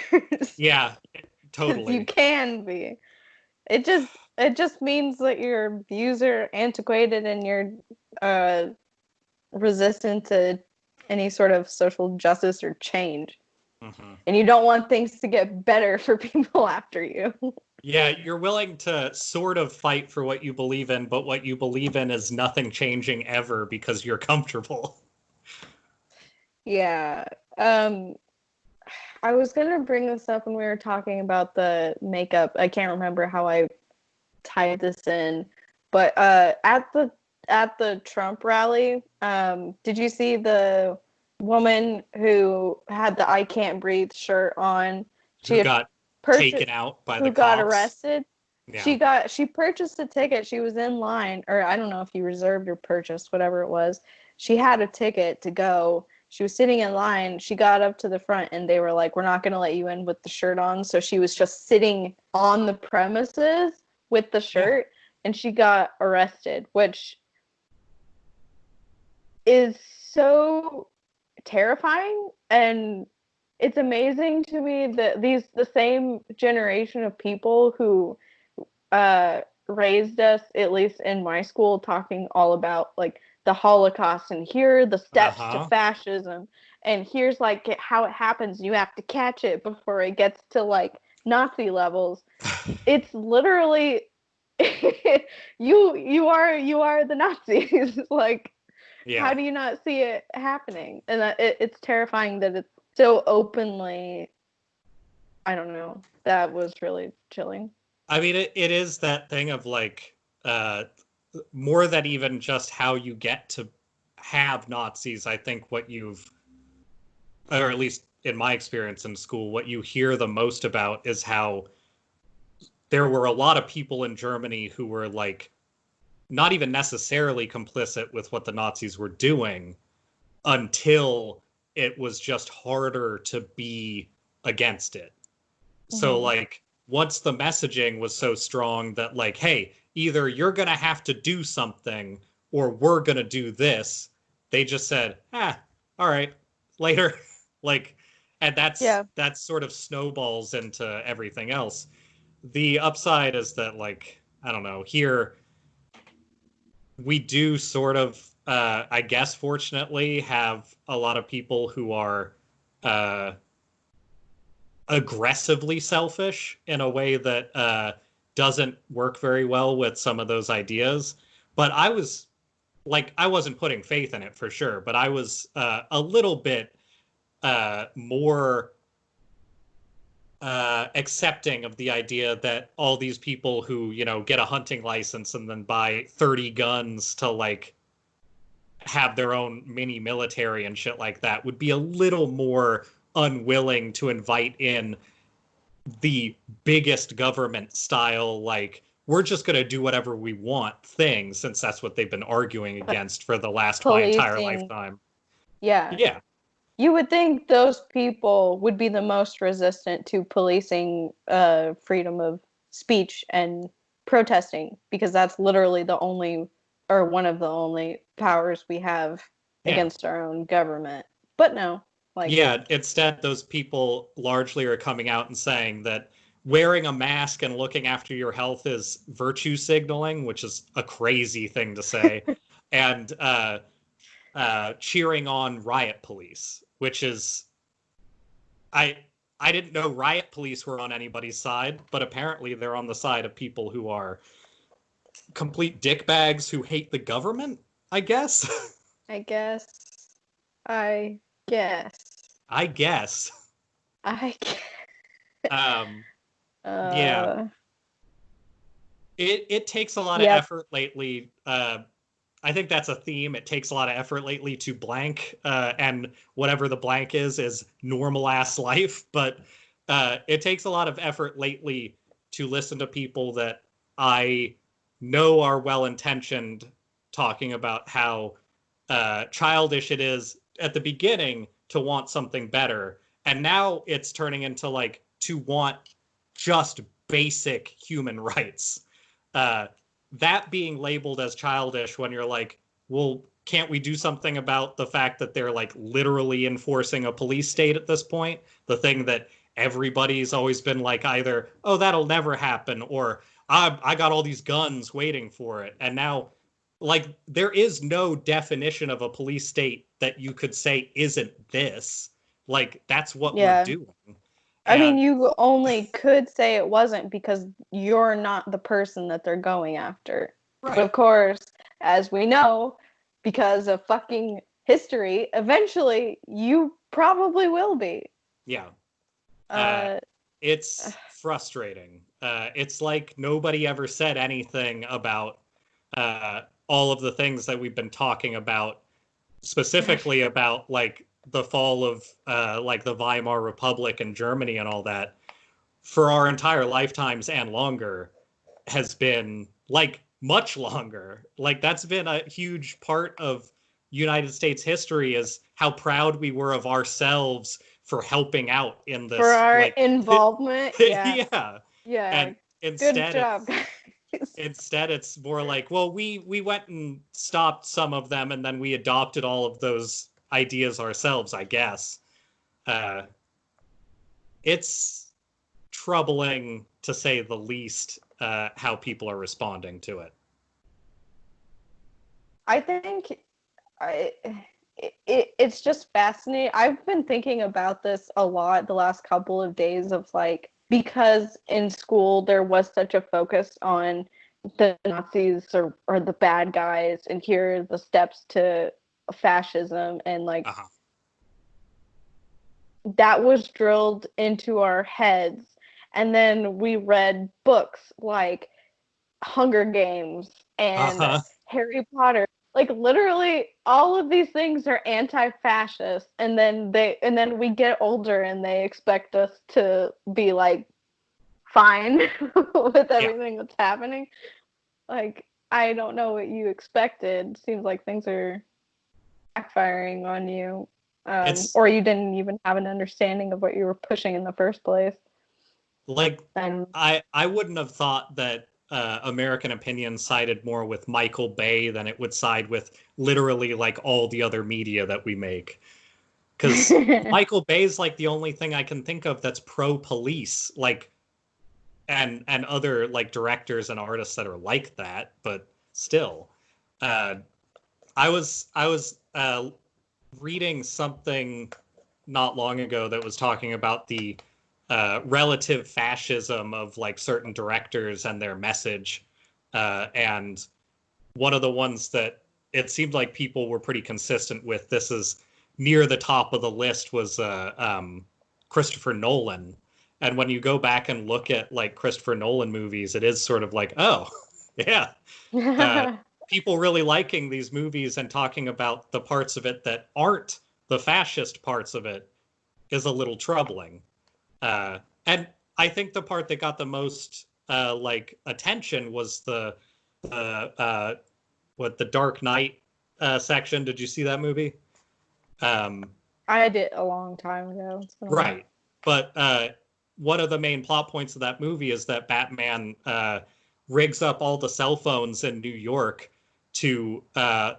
[SPEAKER 1] Yeah,
[SPEAKER 2] Because you
[SPEAKER 1] totally.
[SPEAKER 2] can be. It just means that your views are antiquated and you're uh resistant to any sort of social justice or change.
[SPEAKER 1] Hmm.
[SPEAKER 2] And you don't want things to get better for people after you.
[SPEAKER 1] Yeah, you're willing to sort of fight for what you believe in, but what you believe in is nothing changing ever because you're comfortable.
[SPEAKER 2] Yeah. Um I was gonna bring this up when we were talking about the makeup. I can't remember how I tied this in, but at the Trump rally, did you see the woman who had the "I can't breathe" shirt on? She
[SPEAKER 1] Who
[SPEAKER 2] had
[SPEAKER 1] got
[SPEAKER 2] purchased,
[SPEAKER 1] taken out by the
[SPEAKER 2] who got
[SPEAKER 1] cops.
[SPEAKER 2] arrested.
[SPEAKER 1] Yeah.
[SPEAKER 2] She purchased a ticket. She was in line, or I don't know if you reserved or purchased, whatever it was. She had a ticket to go. She was sitting in line. She got up to the front and they were like, "We're not going to let you in with the shirt on." So she was just sitting on the premises with the
[SPEAKER 1] Yeah.
[SPEAKER 2] shirt and she got arrested, which is so terrifying. And it's amazing to me that the same generation of people who raised us, at least in my school, talking all about like the Holocaust and here are the steps to
[SPEAKER 1] Uh-huh.
[SPEAKER 2] fascism, and here's like how it happens. You have to catch it before it gets to like Nazi levels. It's literally you are the Nazis. Like, how
[SPEAKER 1] Yeah.
[SPEAKER 2] do you not see it happening? And it's terrifying that it's so openly. I don't know. That was really chilling.
[SPEAKER 1] I mean, it is that thing of like, uh, more than even just how you get to have Nazis. I think what you've, or at least in my experience in school, what you hear the most about is how there were a lot of people in Germany who were like not even necessarily complicit with what the Nazis were doing until it was just harder to be against it. So
[SPEAKER 2] Mm-hmm.
[SPEAKER 1] like once the messaging was so strong that like, hey, either you're gonna have to do something or we're gonna do this, they just said, all right, later. Like, and
[SPEAKER 2] Yeah.
[SPEAKER 1] that's sort of snowballs into everything else. the upside is that, like, I don't know, here we do sort of, I guess, fortunately, have a lot of people who are uh, aggressively selfish in a way that doesn't work very well with some of those ideas. But I was like, I wasn't putting faith in it for sure, but I was a little bit more accepting of the idea that all these people who, you know, get a hunting license and then buy 30 guns to like have their own mini military and shit like that would be a little more unwilling to invite in the biggest government style, like, we're just going to do whatever we want thing, since that's what they've been arguing against for the last my entire
[SPEAKER 2] Policing.
[SPEAKER 1] lifetime.
[SPEAKER 2] Yeah.
[SPEAKER 1] Yeah.
[SPEAKER 2] You would think those people would be the most resistant to policing freedom of speech and protesting, because that's literally the only, or one of the only powers we have
[SPEAKER 1] Yeah.
[SPEAKER 2] against our own government. But no, like,
[SPEAKER 1] Yeah, instead, those people largely are coming out and saying that wearing a mask and looking after your health is virtue signaling, which is a crazy thing to say, and cheering on riot police, which is I I didn't know riot police were on anybody's side, but apparently they're on the side of people who are complete dickbags who hate the government, I guess.
[SPEAKER 2] I guess, I guess,
[SPEAKER 1] I guess.
[SPEAKER 2] I guess.
[SPEAKER 1] Um, yeah,
[SPEAKER 2] Uh,
[SPEAKER 1] it takes a lot of
[SPEAKER 2] yep.
[SPEAKER 1] effort lately. I think that's a theme. It takes a lot of effort lately to blank, and whatever the blank is normal ass life. But it takes a lot of effort lately to listen to people that I know are well intentioned, talking about how childish it is at the beginning to want something better, and now it's turning into like to want just basic human rights. Uh, that being labeled as childish when you're like, well, can't we do something about the fact that they're like literally enforcing a police state at this point? The thing that everybody's always been like, either, oh, that'll never happen, or I got all these guns waiting for it. And now, like, there is no definition of a police state that you could say isn't this. Like, that's what we're
[SPEAKER 2] Yeah.
[SPEAKER 1] doing.
[SPEAKER 2] I mean,
[SPEAKER 1] And
[SPEAKER 2] you only could say it wasn't because you're not the person that they're going after. But
[SPEAKER 1] right.
[SPEAKER 2] of course, as we know, because of fucking history, eventually you probably will be.
[SPEAKER 1] Yeah. Uh,
[SPEAKER 2] Uh,
[SPEAKER 1] it's frustrating. It's like nobody ever said anything about all of the things that we've been talking about, specifically about like the fall of like the Weimar Republic and Germany and all that, for our entire lifetimes and longer, has been like much longer. Like that's been a huge part of United States history, is how proud we were of ourselves for helping out in
[SPEAKER 2] for
[SPEAKER 1] this,
[SPEAKER 2] our
[SPEAKER 1] like
[SPEAKER 2] involvement, yeah.
[SPEAKER 1] yeah.
[SPEAKER 2] Yeah.
[SPEAKER 1] And
[SPEAKER 2] Good
[SPEAKER 1] instead
[SPEAKER 2] job,
[SPEAKER 1] it's
[SPEAKER 2] guys.
[SPEAKER 1] instead it's more like, well, we went and stopped some of them and then we adopted all of those ideas ourselves, I guess. uh it's troubling to say the least, how people are responding to it.
[SPEAKER 2] I think I it's just fascinating. I've been thinking about this a lot the last couple of days, of like, because in school there was such a focus on the Nazis, or the bad guys, and here are the steps to fascism, and like
[SPEAKER 1] Uh-huh.
[SPEAKER 2] that was drilled into our heads. And then we read books like Hunger Games and
[SPEAKER 1] Uh-huh.
[SPEAKER 2] Harry Potter. Like literally all of these things are anti-fascist, and then we get older and they expect us to be like fine with
[SPEAKER 1] Yeah.
[SPEAKER 2] everything that's happening. Like, I don't know what you expected. Seems like things are backfiring on you.
[SPEAKER 1] It's
[SPEAKER 2] Or you didn't even have an understanding of what you were pushing in the first place.
[SPEAKER 1] like,
[SPEAKER 2] And
[SPEAKER 1] I wouldn't have thought that American Opinion sided more with Michael Bay than it would side with literally like all the other media that we make. Because Michael Bay's like the only thing I can think of that's pro police. Like and other like directors and artists that are like that, but still. Uh, I was reading something not long ago that was talking about the relative fascism of like certain directors and their message, and one of the ones that it seemed like people were pretty consistent with. This is near the top of the list was Christopher Nolan. And when you go back and look at like Christopher Nolan movies, it is sort of like, oh, yeah, uh, people really liking these movies and talking about the parts of it that aren't the fascist parts of it is a little troubling. And I think the part that got the most like attention was the the Dark Knight section. Did you see that movie? Um,
[SPEAKER 2] I did a long time ago. It's been a while.
[SPEAKER 1] right, but one of the main plot points of that movie is that Batman rigs up all the cell phones in New York to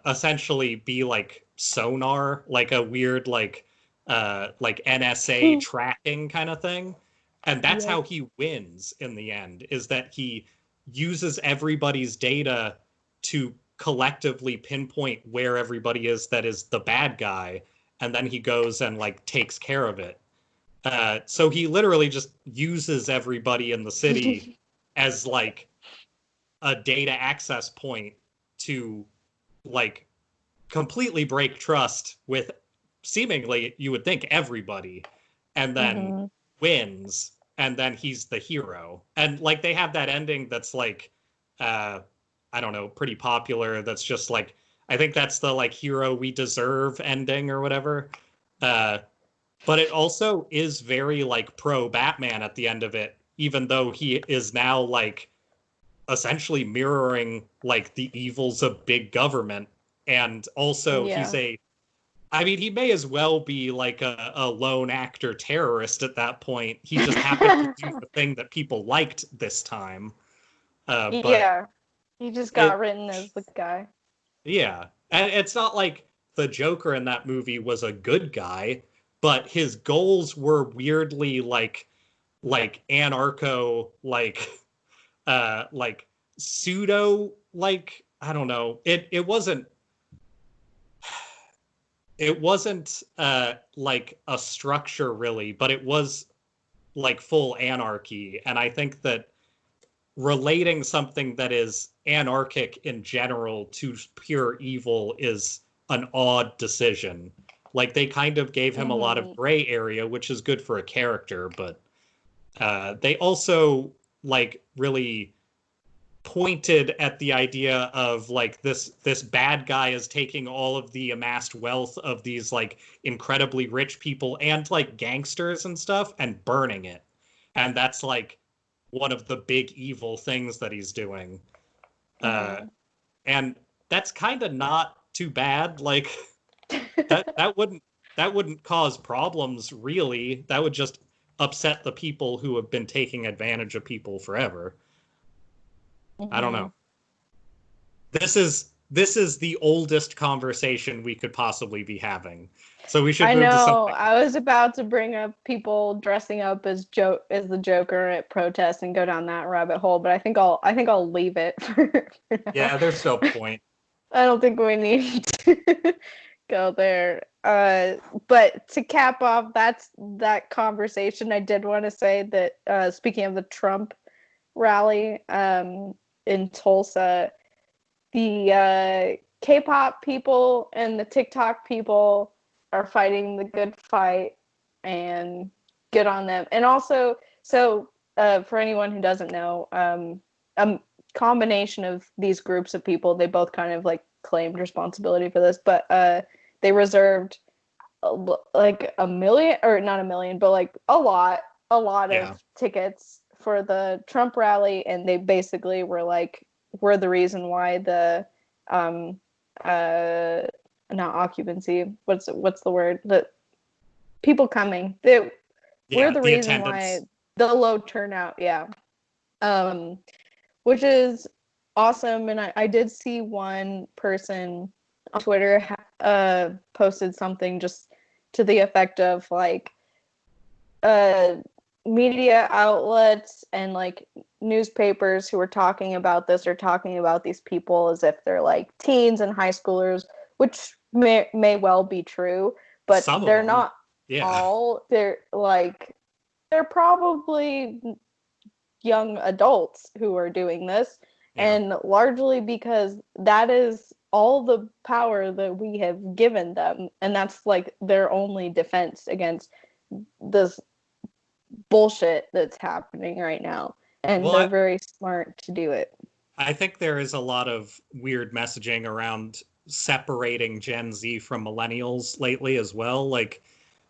[SPEAKER 1] essentially be like sonar, like a weird like NSA tracking kind of thing. And that's how he wins in the end, is that he uses everybody's data to collectively pinpoint where everybody is that is the bad guy, and then he goes and like takes care of it. So he literally just uses everybody in the city as like a data access point to like completely break trust with seemingly, you would think, everybody, and then wins, and then he's the hero. And like they have that ending that's like I don't know, pretty popular, that's just like, I think that's the like hero we deserve ending or whatever. But it also is very like pro Batman at the end of it, even though he is now like essentially mirroring like the evils of big government. And also he's a, I mean, he may as well be like a lone actor terrorist at that point. He just happened to do the thing that people liked this time. But
[SPEAKER 2] he just got
[SPEAKER 1] it,
[SPEAKER 2] written as the guy.
[SPEAKER 1] yeah. And it's not like the Joker in that movie was a good guy, but his goals were weirdly like anarcho, like pseudo, like I don't know. It wasn't like a structure really, but it was like full anarchy. And I think that relating something that is anarchic in general to pure evil is an odd decision. Like they kind of gave him a lot of gray area, which is good for a character, but they also like really pointed at the idea of like this bad guy is taking all of the amassed wealth of these like incredibly rich people and like gangsters and stuff and burning it. And that's like one of the big evil things that he's doing. And that's kind of not too bad. Like that wouldn't cause problems really. That would just upset the people who have been taking advantage of people forever. I don't know. This is the oldest conversation we could possibly be having. So we should move to something.
[SPEAKER 2] I was about to bring up people dressing up as the Joker at protests and go down that rabbit hole, but I think I'll leave it for now.
[SPEAKER 1] Yeah, there's no point.
[SPEAKER 2] I don't think we need to go there. But to cap off that conversation, I did want to say that speaking of the Trump rally in Tulsa, the K-pop people and the TikTok people are fighting the good fight, and good on them. And also, so for anyone who doesn't know, a combination of these groups of people, they both kind of like claimed responsibility for this, but they reserved like a million, or not a million, but like a lot of tickets for the Trump rally, and they basically were the reason why the not occupancy, what's the word, the people coming, we're the reason why the low turnout, which is awesome. And I did see one person on Twitter posted something just to the effect of like media outlets and like newspapers who are talking about this are talking about these people as if they're like teens and high schoolers, which may well be true, but
[SPEAKER 1] Some of
[SPEAKER 2] they're
[SPEAKER 1] them.
[SPEAKER 2] not
[SPEAKER 1] Yeah.
[SPEAKER 2] all. They're probably young adults who are doing this,
[SPEAKER 1] Yeah.
[SPEAKER 2] and largely because that is all the power that we have given them, and that's like their only defense against this bullshit that's happening right now, and
[SPEAKER 1] Well,
[SPEAKER 2] they're very smart to do it.
[SPEAKER 1] I think there is a lot of weird messaging around separating Gen Z from millennials lately as well. Like,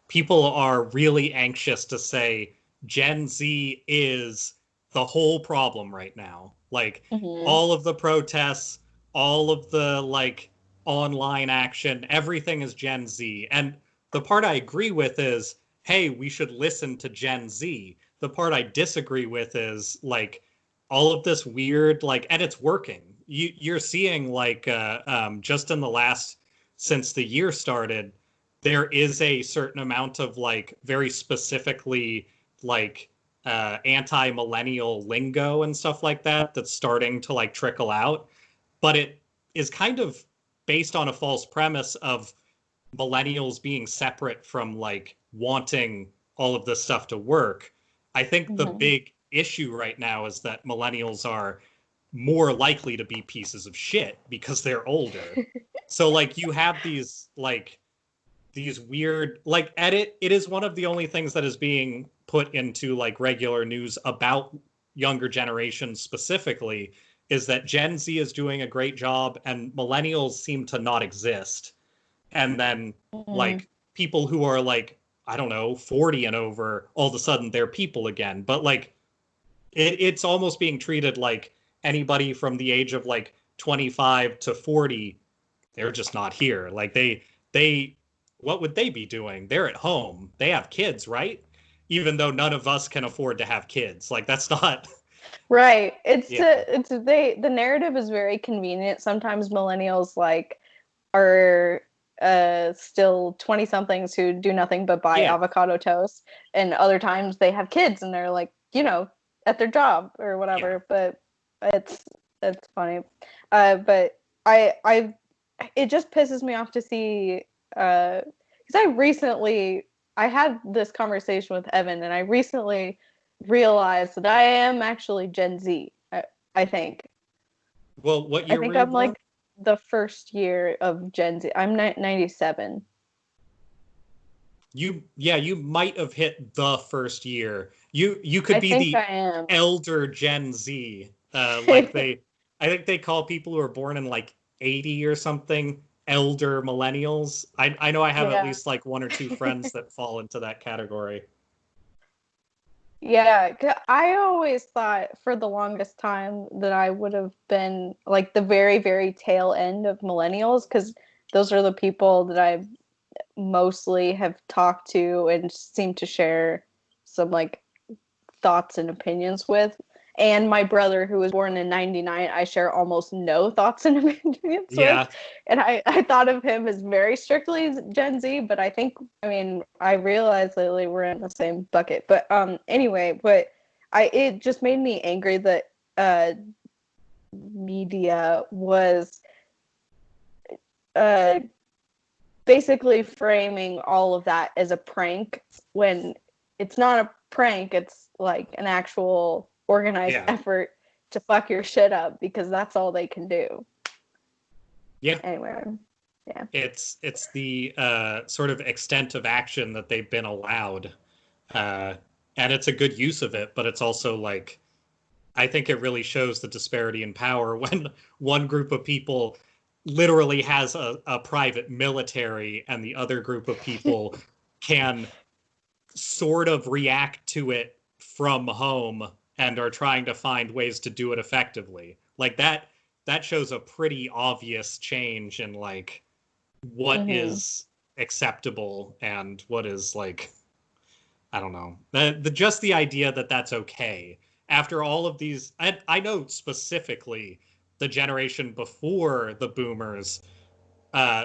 [SPEAKER 1] people are really anxious to say Gen Z is the whole problem right now. Like,
[SPEAKER 2] Mm-hmm.
[SPEAKER 1] all of the protests, all of the like online action, everything is Gen Z. And the part I agree with is, hey, we should listen to Gen Z. The part I disagree with is like all of this weird like, and it's working. You're seeing like just in the last, since the year started, there is a certain amount of like very specifically like anti-millennial lingo and stuff like that that's starting to like trickle out, but it is kind of based on a false premise of millennials being separate from like wanting all of this stuff to work. I think the
[SPEAKER 2] Mm-hmm.
[SPEAKER 1] big issue right now is that millennials are more likely to be pieces of shit because they're older. So like you have these weird like edit it is one of the only things that is being put into like regular news about younger generations specifically is that Gen Z is doing a great job and millennials seem to not exist, and then
[SPEAKER 2] Mm-hmm.
[SPEAKER 1] like people who are like, I don't know, 40 and over, all of a sudden they're people again. But like it's almost being treated like anybody from the age of like 25 to 40, they're just not here. Like they what would they be doing? They're at home. They have kids, right? Even though none of us can afford to have kids. Like that's not
[SPEAKER 2] Right.
[SPEAKER 1] yeah.
[SPEAKER 2] The narrative is very convenient. Sometimes millennials like are still 20 somethings who do nothing but buy
[SPEAKER 1] Yeah.
[SPEAKER 2] avocado toast, and other times they have kids and they're like, at their job or
[SPEAKER 1] Yeah.
[SPEAKER 2] whatever. But it's it's funny. But I it just pisses me off to see because I had this conversation with Evan, and I recently realized that I am actually Gen Z. I think.
[SPEAKER 1] Well, what
[SPEAKER 2] I
[SPEAKER 1] year were
[SPEAKER 2] think
[SPEAKER 1] you
[SPEAKER 2] I'm
[SPEAKER 1] born?
[SPEAKER 2] like the first year of Gen Z. I'm 97.
[SPEAKER 1] You might have hit the first year. You could
[SPEAKER 2] I
[SPEAKER 1] be
[SPEAKER 2] think
[SPEAKER 1] the
[SPEAKER 2] I am.
[SPEAKER 1] elder Gen Z. Like they I think they call people who are born in like 80 or something elder millennials. I know I have at
[SPEAKER 2] Yeah.
[SPEAKER 1] least like one or two friends that fall into that category.
[SPEAKER 2] Yeah, I always thought for the longest time that I would have been like the very, very tail end of millennials, because those are the people that I mostly have talked to and seem to share some like thoughts and opinions with. And my brother, who was born in 99, I share almost no thoughts and opinions with.
[SPEAKER 1] Yeah.
[SPEAKER 2] And I thought of him as very strictly Gen Z, but I realized lately we're in the same bucket. But anyway, it just made me angry that uh, media was uh, basically framing all of that as a prank when it's not a prank. It's like an actual organized
[SPEAKER 1] Yeah.
[SPEAKER 2] effort to fuck your shit up because that's all they can do.
[SPEAKER 1] Yeah.
[SPEAKER 2] Anyway, yeah.
[SPEAKER 1] It's the sort of extent of action that they've been allowed. Uh and it's a good use of it, but it's also like I think it really shows the disparity in power when one group of people literally has a private military and the other group of people can sort of react to it from home and are trying to find ways to do it effectively. Like that shows a pretty obvious change in like what
[SPEAKER 2] Mm-hmm.
[SPEAKER 1] is acceptable and what is like I don't know. The just the idea that that's okay after all of these. I know specifically the generation before the boomers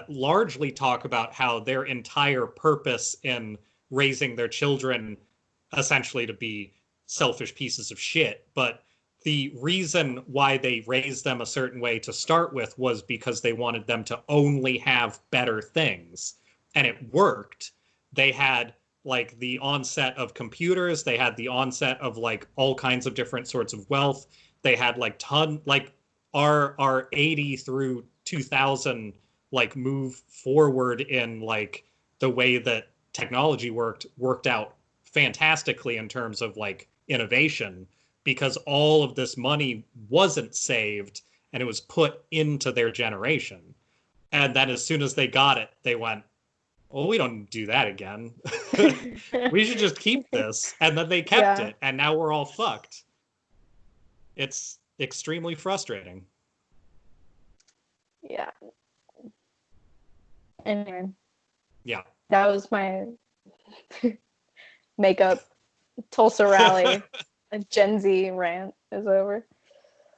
[SPEAKER 1] largely talk about how their entire purpose in raising their children essentially to be selfish pieces of shit. But the reason why they raised them a certain way to start with was because they wanted them to only have better things. And it worked. They had like the onset of computers, they had the onset of like all kinds of different sorts of wealth. They had like our 80 through 2000 like move forward in like the way that technology worked out fantastically in terms of like innovation, because all of this money wasn't saved and it was put into their generation. And then as soon as they got it, they went, well, we don't do that again. We should just keep this. And then they kept it, and now we're all fucked. It's extremely frustrating.
[SPEAKER 2] Yeah. Anyway.
[SPEAKER 1] Yeah.
[SPEAKER 2] That was my makeup Tulsa rally. A Gen Z rant is over.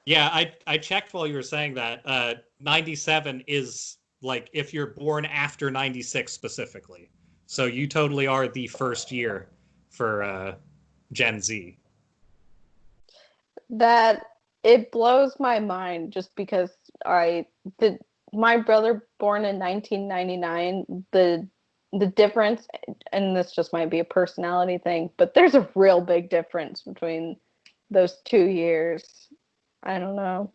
[SPEAKER 1] Yeah, I checked while you were saying that. 97 is like if you're born after 96 specifically. So you totally are the first year for Gen Z.
[SPEAKER 2] That it blows my mind just because my brother born in 1999, the difference, and this just might be a personality thing, but there's a real big difference between those 2 years. I don't know.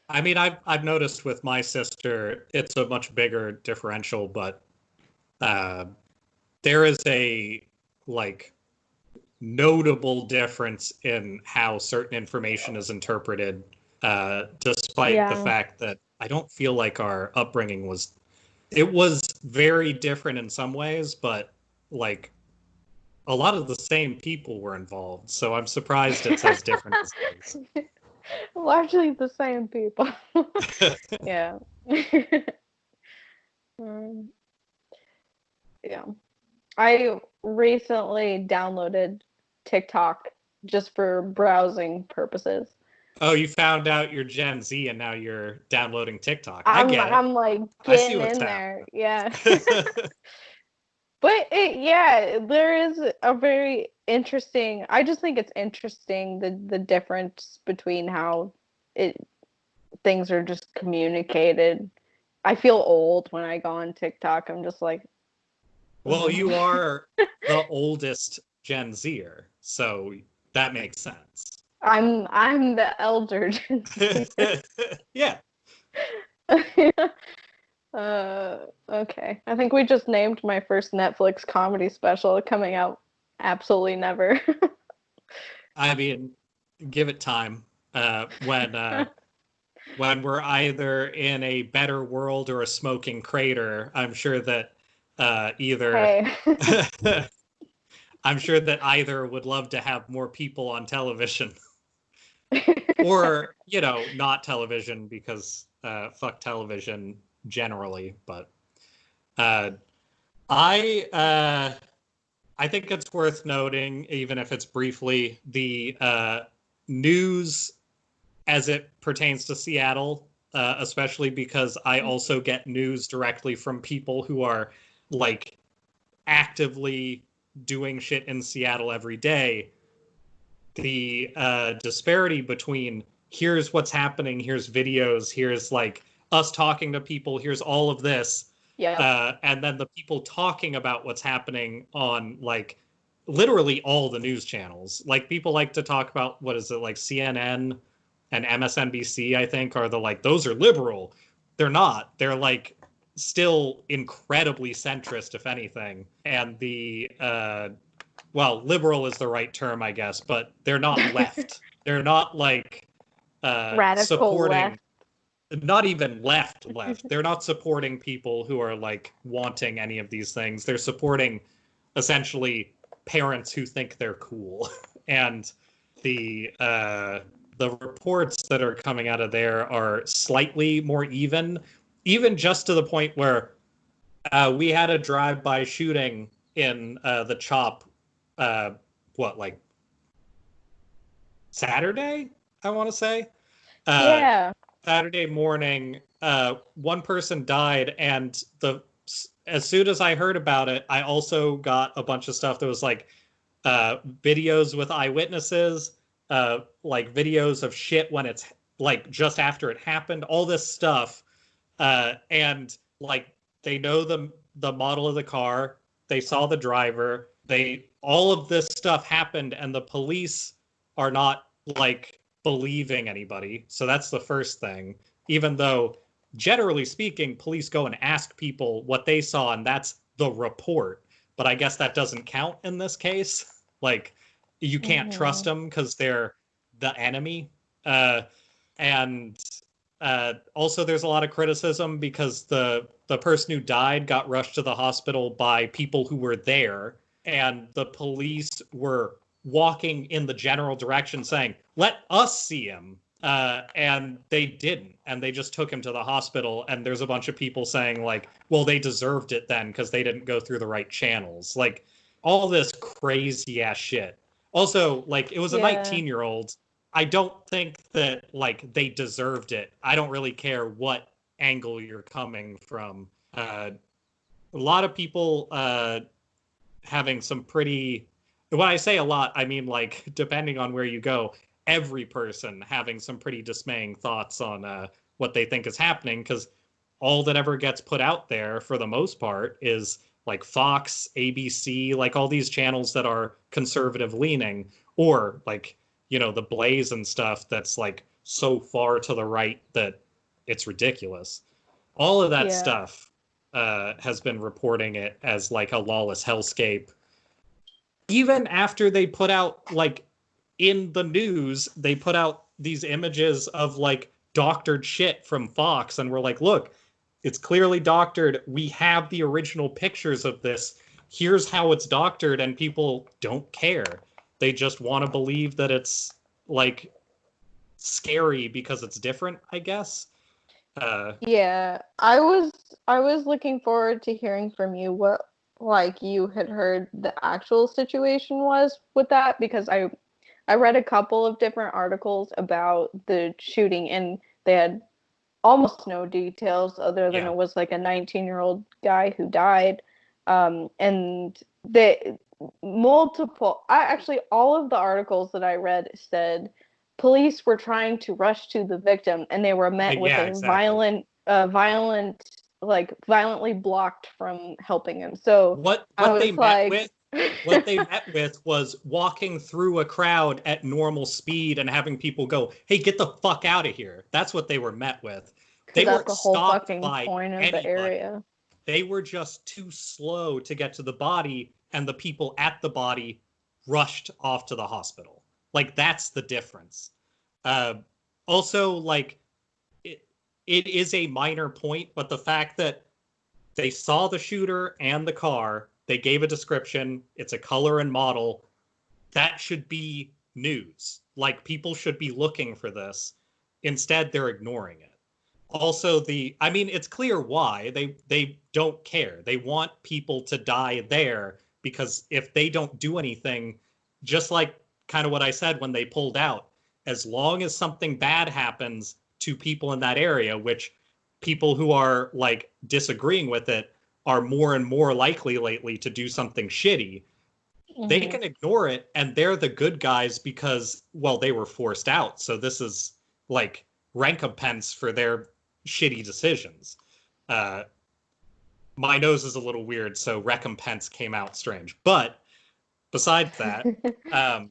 [SPEAKER 1] I mean, I've noticed with my sister, it's a much bigger differential, but there is a like notable difference in how certain information is interpreted, despite the fact that I don't feel like our upbringing was very different in some ways, but like a lot of the same people were involved. So I'm surprised it's as different as it is.
[SPEAKER 2] Largely the same people. Yeah. Yeah. I recently downloaded TikTok just for browsing purposes.
[SPEAKER 1] Oh, you found out you're Gen Z and now you're downloading TikTok. I get it.
[SPEAKER 2] I'm like getting in there. Yeah. But there is a very interesting. I just think it's interesting the difference between how things are just communicated. I feel old when I go on TikTok. I'm just like,
[SPEAKER 1] well, you are the oldest Gen Zer, so that makes sense.
[SPEAKER 2] I'm the elder Gen Zer.
[SPEAKER 1] Yeah.
[SPEAKER 2] Okay. I think we just named my first Netflix comedy special, coming out absolutely never.
[SPEAKER 1] I mean, give it time. When we're either in a better world or a smoking crater, I'm sure that either I'm sure that either would love to have more people on television. Or, not television, because fuck television generally, but I think it's worth noting, even if it's briefly, the news as it pertains to Seattle, especially because I also get news directly from people who are like actively doing shit in Seattle every day. The disparity between here's what's happening, here's videos, here's like us talking to people, here's all of this, and then the people talking about what's happening on like literally all the news channels. Like people like to talk about, what is it, like CNN and MSNBC, I think, are the like, those are liberal. They're not. They're like still incredibly centrist, if anything. And the well, liberal is the right term, I guess, but they're not left. They're not like
[SPEAKER 2] radical
[SPEAKER 1] supporting
[SPEAKER 2] left.
[SPEAKER 1] Not even left. They're not supporting people who are like wanting any of these things. They're supporting essentially parents who think they're cool. And the reports that are coming out of there are slightly more even just to the point where we had a drive-by shooting in the CHOP, like Saturday, I want to say. Saturday morning, one person died, and as soon as I heard about it, I also got a bunch of stuff that was like, videos with eyewitnesses, like videos of shit when it's like just after it happened, all this stuff. And like they know the model of the car, they saw the driver, they all of this stuff happened, and the police are not like believing anybody. So that's the first thing. Even though generally speaking, police go and ask people what they saw, and that's the report. But I guess that doesn't count in this case. Like, you can't trust
[SPEAKER 2] Mm-hmm.
[SPEAKER 1] them because they're the enemy. And also, there's a lot of criticism because the person who died got rushed to the hospital by people who were there, and the police were walking in the general direction saying, "Let us see him." And they didn't, and they just took him to the hospital. And there's a bunch of people saying like, well, they deserved it then because they didn't go through the right channels. Like all this crazy ass shit. Also, like it was a
[SPEAKER 2] Yeah.
[SPEAKER 1] 19-year-old. I don't think that like they deserved it. I don't really care what angle you're coming from. A lot of people having some pretty, when I say a lot, I mean like depending on where you go, every person having some pretty dismaying thoughts on what they think is happening, because all that ever gets put out there for the most part is like Fox, ABC, like all these channels that are conservative leaning, or like, you know, the Blaze and stuff that's like so far to the right that it's ridiculous. All of that
[SPEAKER 2] Yeah.
[SPEAKER 1] stuff has been reporting it as like a lawless hellscape. Even after they put out like in the news, they put out these images of like doctored shit from Fox, and we're like, look, it's clearly doctored. We have the original pictures of this. Here's how it's doctored, and people don't care. They just want to believe that it's like scary because it's different, I guess. Uh,
[SPEAKER 2] Yeah. I was looking forward to hearing from you what like you had heard the actual situation was with that, because I read a couple of different articles about the shooting, and they had almost no details other than
[SPEAKER 1] yeah,
[SPEAKER 2] it was like a 19-year-old guy who died. And they multiple I actually all of the articles that I read said police were trying to rush to the victim, and they were met with
[SPEAKER 1] yeah,
[SPEAKER 2] a
[SPEAKER 1] exactly.
[SPEAKER 2] violently blocked from helping him. So
[SPEAKER 1] What
[SPEAKER 2] I
[SPEAKER 1] what they
[SPEAKER 2] was
[SPEAKER 1] met
[SPEAKER 2] like
[SPEAKER 1] with what they met with was walking through a crowd at normal speed and having people go, "Hey, get the fuck out of here." That's what they were met with.
[SPEAKER 2] because
[SPEAKER 1] They
[SPEAKER 2] that's
[SPEAKER 1] weren't
[SPEAKER 2] the whole
[SPEAKER 1] stopped
[SPEAKER 2] fucking
[SPEAKER 1] by
[SPEAKER 2] point of the
[SPEAKER 1] anybody.
[SPEAKER 2] area.
[SPEAKER 1] They were just too slow to get to the body, and the people at the body rushed off to the hospital. Like that's the difference. Uh, Also, like it, it is a minor point, but the fact that they saw the shooter and the car, they gave a description, it's a color and model, that should be news. Like people should be looking for this. Instead, they're ignoring it. Also, I mean, it's clear why they don't care. They want people to die there because if they don't do anything, just like kind of what I said when they pulled out, as long as something bad happens to people in that area, which people who are like disagreeing with it are more and more likely lately to do something shitty, they
[SPEAKER 2] Hmm.
[SPEAKER 1] can ignore it and they're the good guys because, well, they were forced out. So this is like recompense for their shitty decisions. Uh, my nose is a little weird, so recompense came out strange. But besides that, um,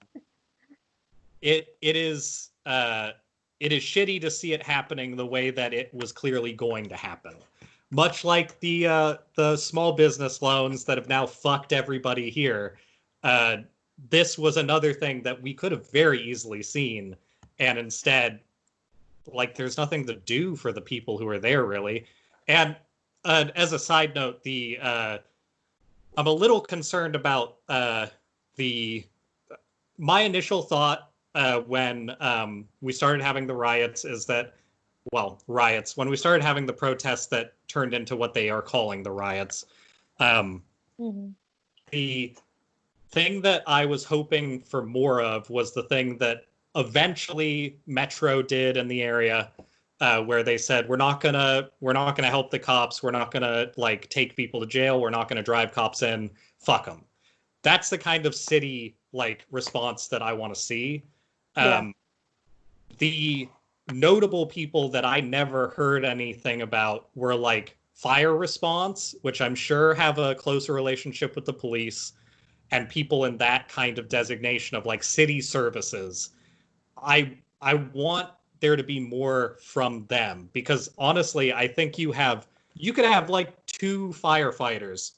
[SPEAKER 1] it is shitty to see it happening the way that it was clearly going to happen. Much like the small business loans that have now fucked everybody here, uh, this was another thing that we could have very easily seen, and instead, like, there's nothing to do for the people who are there really. And as a side note, the I'm a little concerned about the my initial thought when we started having the riots is that, well, riots, when we started having the protests that turned into what they are calling the riots, um,
[SPEAKER 2] Hmm.
[SPEAKER 1] the thing that I was hoping for more of was the thing that eventually Metro did in the area, where they said we're not gonna help the cops, we're not gonna like take people to jail, we're not gonna drive cops in, fuck them. that's the kind of city like response that I want to see.
[SPEAKER 2] Yeah.
[SPEAKER 1] The notable people that I never heard anything about were like fire response, which I'm sure have a closer relationship with the police, and people in that kind of designation of like city services. I want there to be more from them because honestly, I think you could have like two firefighters.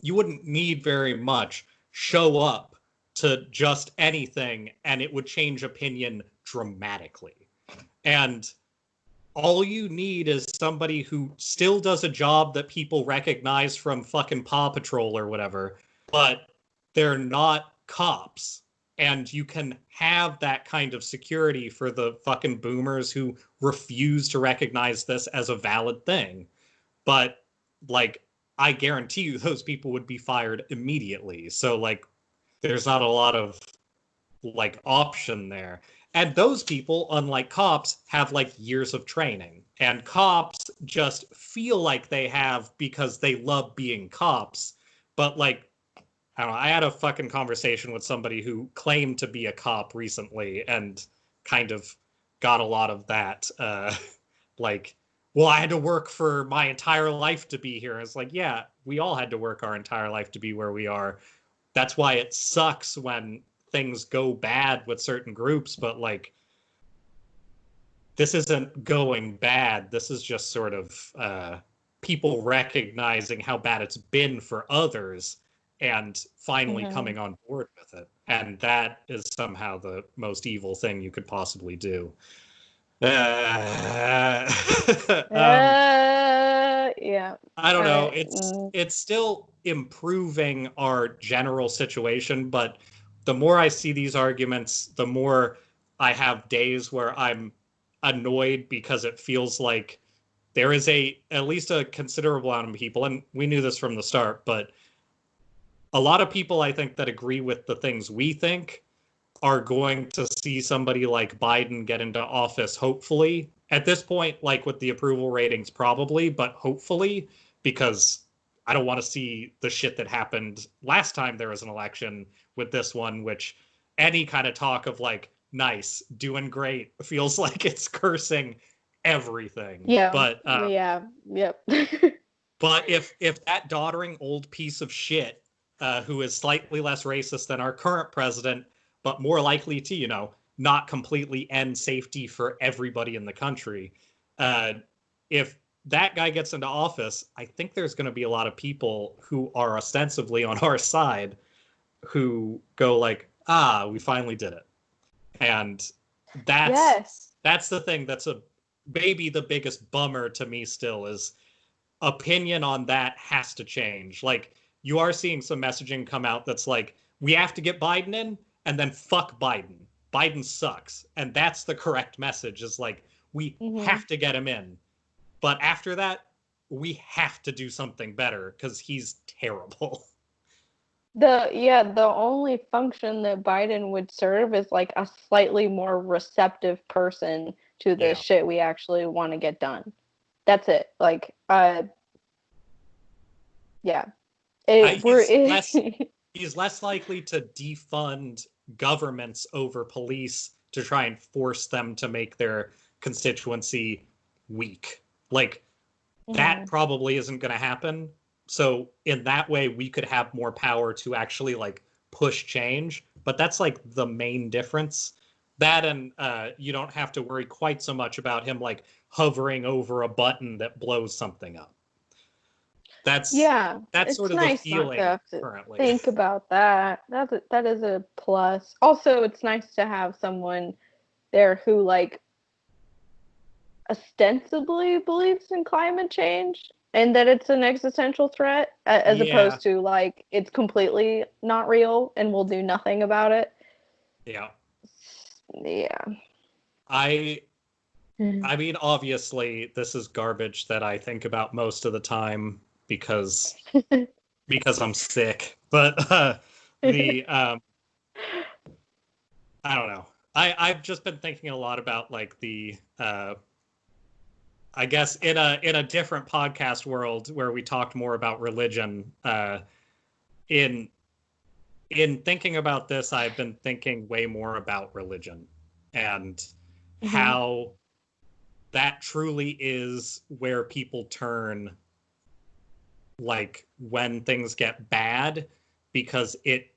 [SPEAKER 1] You wouldn't need very much show up to just anything and it would change opinion dramatically. And all you need is somebody who still does a job that people recognize from fucking Paw Patrol or whatever, but they're not cops. And you can have that kind of security for the fucking boomers who refuse to recognize this as a valid thing. But, like, I guarantee you those people would be fired immediately. So, like, there's not a lot of like option there. And those people, unlike cops, have like years of training. And cops just feel like they have because they love being cops. But like, I don't know, I had a fucking conversation with somebody who claimed to be a cop recently and kind of got a lot of that. Like, well, I had to work for my entire life to be here. It's like, yeah, we all had to work our entire life to be where we are. That's why it sucks when things go bad with certain groups, but like this isn't going bad. This is just sort of people recognizing how bad it's been for others and finally coming on board with it. And that is somehow the most evil thing you could possibly do.
[SPEAKER 2] Yeah.
[SPEAKER 1] I don't know. It's still improving our general situation, but the more I see these arguments, the more I have days where I'm annoyed because it feels like there is at least a considerable amount of people, and we knew this from the start, but a lot of people I think that agree with the things we think are going to see somebody like Biden get into office, hopefully. At this point, like with the approval ratings, probably, but hopefully, because I don't want to see the shit that happened last time there was an election with this one, which any kind of talk of like, nice, doing great, feels like it's cursing everything.
[SPEAKER 2] Yeah.
[SPEAKER 1] But
[SPEAKER 2] Yeah. Yep.
[SPEAKER 1] but if that doddering old piece of shit, who is slightly less racist than our current president, but more likely to, not completely end safety for everybody in the country, if that guy gets into office, I think there's going to be a lot of people who are ostensibly on our side who go like, we finally did it. And that's the thing that's maybe the biggest bummer to me still is opinion on that has to change. Like, you are seeing some messaging come out that's like, we have to get Biden in, and then fuck Biden. Biden sucks. And that's the correct message, is like, we have to get him in. But after that, we have to do something better because he's terrible.
[SPEAKER 2] The only function that Biden would serve is like a slightly more receptive person to the shit we actually want to get done. That's it. Like, yeah.
[SPEAKER 1] He's less likely to defund governments over police to try and force them to make their constituency weak. Like, that probably isn't going to happen. So in that way, we could have more power to actually like push change. But that's like the main difference. That and you don't have to worry quite so much about him like hovering over a button that blows something up. That's sort of the feeling
[SPEAKER 2] not to
[SPEAKER 1] currently.
[SPEAKER 2] Think about that. That is a plus. Also, it's nice to have someone there who like ostensibly believes in climate change and that it's an existential threat, as opposed to like it's completely not real and we'll do nothing about it.
[SPEAKER 1] Yeah.
[SPEAKER 2] I
[SPEAKER 1] mean, obviously, this is garbage that I think about most of the time because I'm sick. But I don't know. I've just been thinking a lot about like the I guess in a different podcast world where we talked more about religion, in in thinking about this, I've been thinking way more about religion and
[SPEAKER 2] Mm-hmm.
[SPEAKER 1] how that truly is where people turn, like when things get bad, because it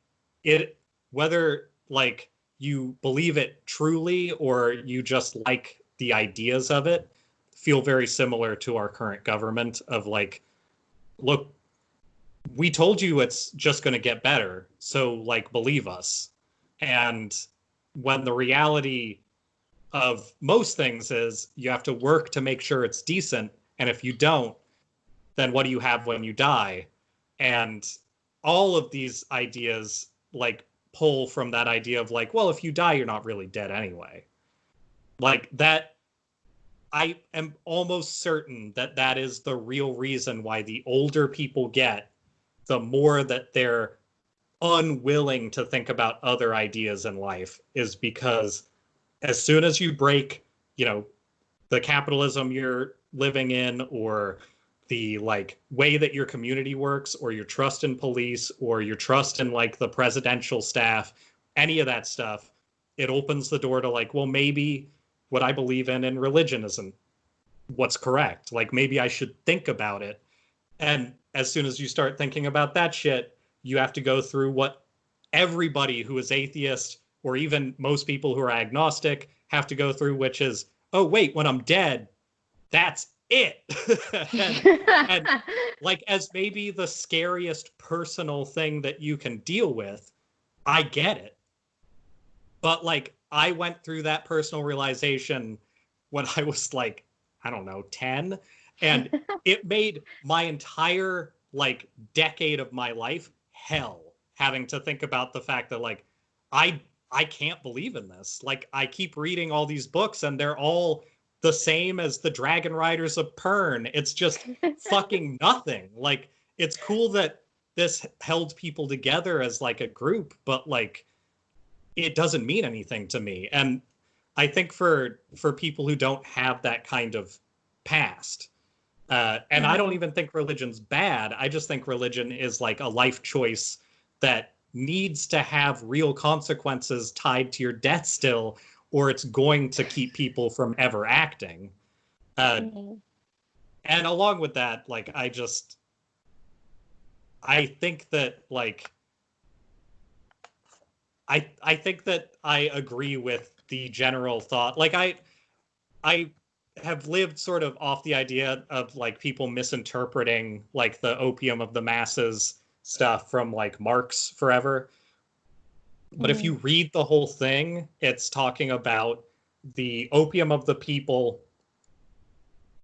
[SPEAKER 1] whether like you believe it truly or you just like the ideas of it, feel very similar to our current government of like, look, we told you it's just going to get better, so like believe us. And when the reality of most things is you have to work to make sure it's decent, and if you don't, then what do you have when you die? And all of these ideas like pull from that idea of like, well, if you die, you're not really dead anyway. Like that, I am almost certain that that is the real reason why the older people get, the more that they're unwilling to think about other ideas in life, is because as soon as you break, you know, the capitalism you're living in, or the like way that your community works, or your trust in police, or your trust in like the presidential staff, any of that stuff, it opens the door to like, well, maybe what I believe in religion isn't what's correct. Like maybe I should think about it. And as soon as you start thinking about that shit, you have to go through what everybody who is atheist, or even most people who are agnostic, have to go through, which is, oh, wait, when I'm dead, that's it. and, and like, as maybe the scariest personal thing that you can deal with, I get it. But like, I went through that personal realization when I was like, I don't know, 10. And it made my entire like decade of my life hell, having to think about the fact that like I I can't believe in this. Like I keep reading all these books and they're all the same as the Dragon Riders of Pern. It's just fucking nothing. Like it's cool that this held people together as like a group, but like it doesn't mean anything to me. And I think for people who don't have that kind of past, and I don't
[SPEAKER 2] Mhm.
[SPEAKER 1] even think religion's bad. I just think religion is like a life choice that needs to have real consequences tied to your death still, or it's going to keep people from ever acting. Uh,
[SPEAKER 2] Mhm.
[SPEAKER 1] and along with that, like I think that like I think that I agree with the general thought. Like I have lived sort of off the idea of like people misinterpreting like the opium of the masses stuff from like Marx forever. But if
[SPEAKER 2] Mhm.
[SPEAKER 1] you read the whole thing, it's talking about the opium of the people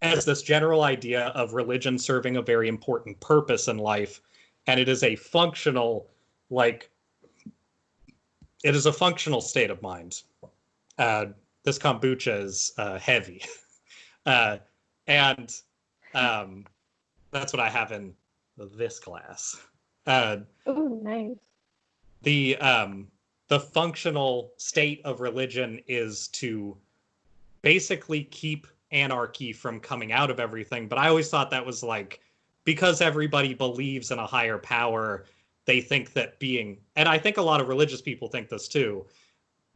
[SPEAKER 1] as this general idea of religion serving a very important purpose in life. And it is a functional, like, it is a functional state of mind. Uh, this kombucha is heavy. Uh, and um, that's what I have in this class. Uh,
[SPEAKER 2] Oh, nice.
[SPEAKER 1] the um, the functional state of religion is to basically keep anarchy from coming out of everything. But I always thought that was like, because everybody believes in a higher power, they think that being, and I think a lot of religious people think this too,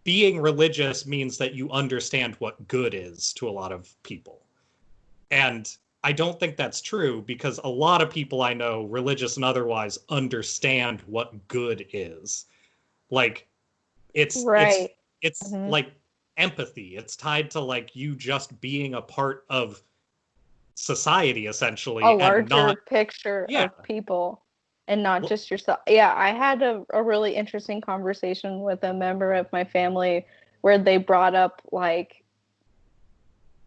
[SPEAKER 1] being religious means that you understand what good is to a lot of people. And I don't think that's true, because a lot of people I know, religious and otherwise, understand what good is. Like it's it's
[SPEAKER 2] Right.
[SPEAKER 1] it's
[SPEAKER 2] Mhm.
[SPEAKER 1] like empathy. It's tied to like you just being a part of society
[SPEAKER 2] A
[SPEAKER 1] essentially, and
[SPEAKER 2] larger
[SPEAKER 1] not,
[SPEAKER 2] picture
[SPEAKER 1] yeah.
[SPEAKER 2] of people and not just yourself. Yeah, I had a really interesting conversation with a member of my family where they brought up like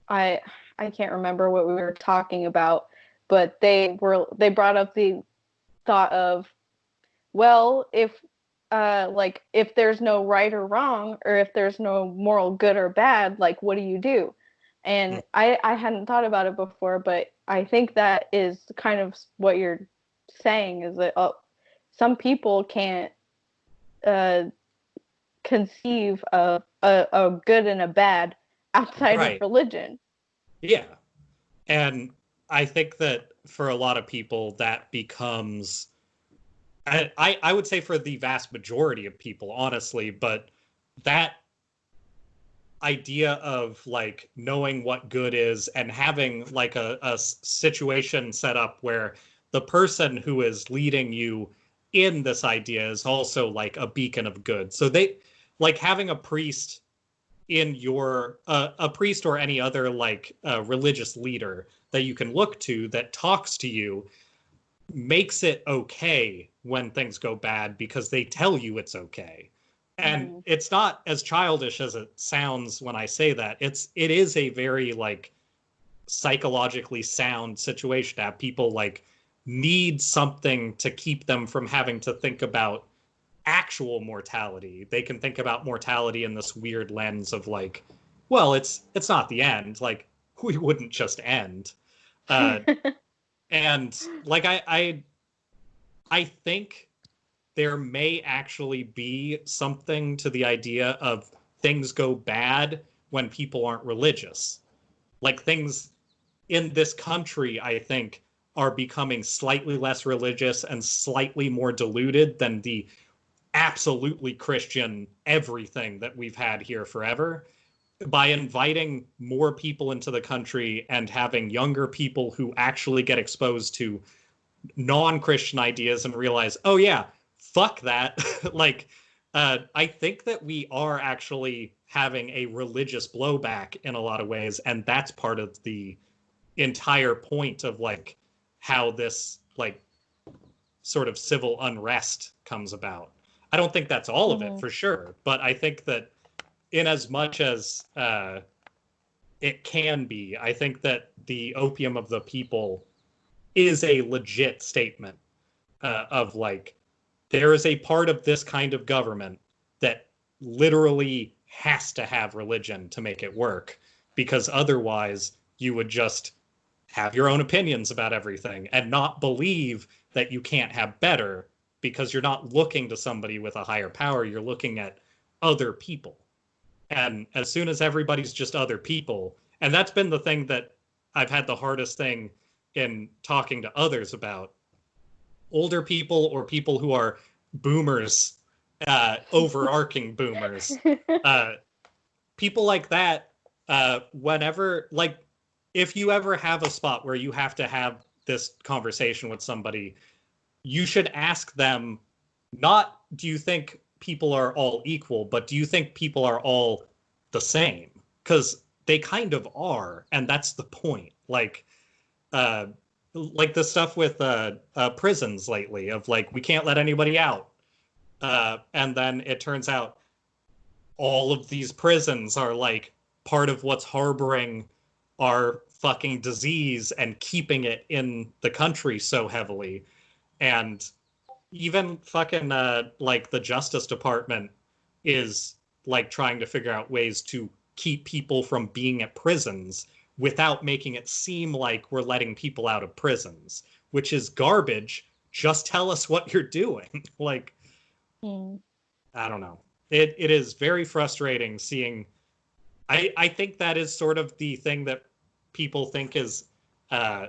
[SPEAKER 2] I I can't remember what we were talking about, but they brought up the thought of, well, if like if there's no right or wrong, or if there's no moral good or bad, like what do you do?
[SPEAKER 1] Mm,
[SPEAKER 2] And I hadn't thought about it before, but I think that is kind of what you're saying, is that some people can't uh, conceive of a good and a bad outside of
[SPEAKER 1] right.
[SPEAKER 2] religion.
[SPEAKER 1] Yeah. And I think that for a lot of people that becomes I would say for the vast majority of people, honestly, but that idea of like knowing what good is and having like a situation set up where the person who is leading you in this idea is also like a beacon of good. So they like having a priest in your a priest or any other like religious leader that you can look to that talks to you makes it okay when things go bad because they tell you it's okay. And it's not as childish as it sounds when I say that. It is a very like psychologically sound situation to have people like need something to keep them from having to think about actual mortality. They can think about mortality in this weird lens of like, well, it's not the end. Like we wouldn't just end. Uh, and like I think there may actually be something to the idea of things go bad when people aren't religious. Like things in this country, I think, are becoming slightly less religious and slightly more diluted than the absolutely Christian everything that we've had here forever. By inviting more people into the country and having younger people who actually get exposed to non-Christian ideas and realize, oh yeah, fuck that. Like, I think that we are actually having a religious blowback in a lot of ways, and that's part of the entire point of like how this like sort of civil unrest comes about. I don't think that's all of it for sure, but I think that in as much as it can be, I think that the opium of the people is a legit statement of like there is a part of this kind of government that literally has to have religion to make it work because otherwise you would just have your own opinions about everything and not believe that you can't have better because you're not looking to somebody with a higher power, you're looking at other people. And as soon as everybody's just other people, and that's been the thing that I've had the hardest thing in talking to others about older people or people who are boomers, overarching boomers, uh, people like that, whenever, like, if you ever have a spot where you have to have this conversation with somebody, you should ask them, not do you think people are all equal, but do you think people are all the same? Because they kind of are, and that's the point. Uh, like the stuff with prisons lately of like we can't let anybody out, and then it turns out all of these prisons are like part of what's harboring our fucking disease and keeping it in the country so heavily. And even fucking like the Justice Department is like trying to figure out ways to keep people from being at prisons without making it seem like we're letting people out of prisons, which is garbage. Just tell us what you're doing. Like, I don't know. It is very frustrating seeing. I think that is sort of the thing that people think is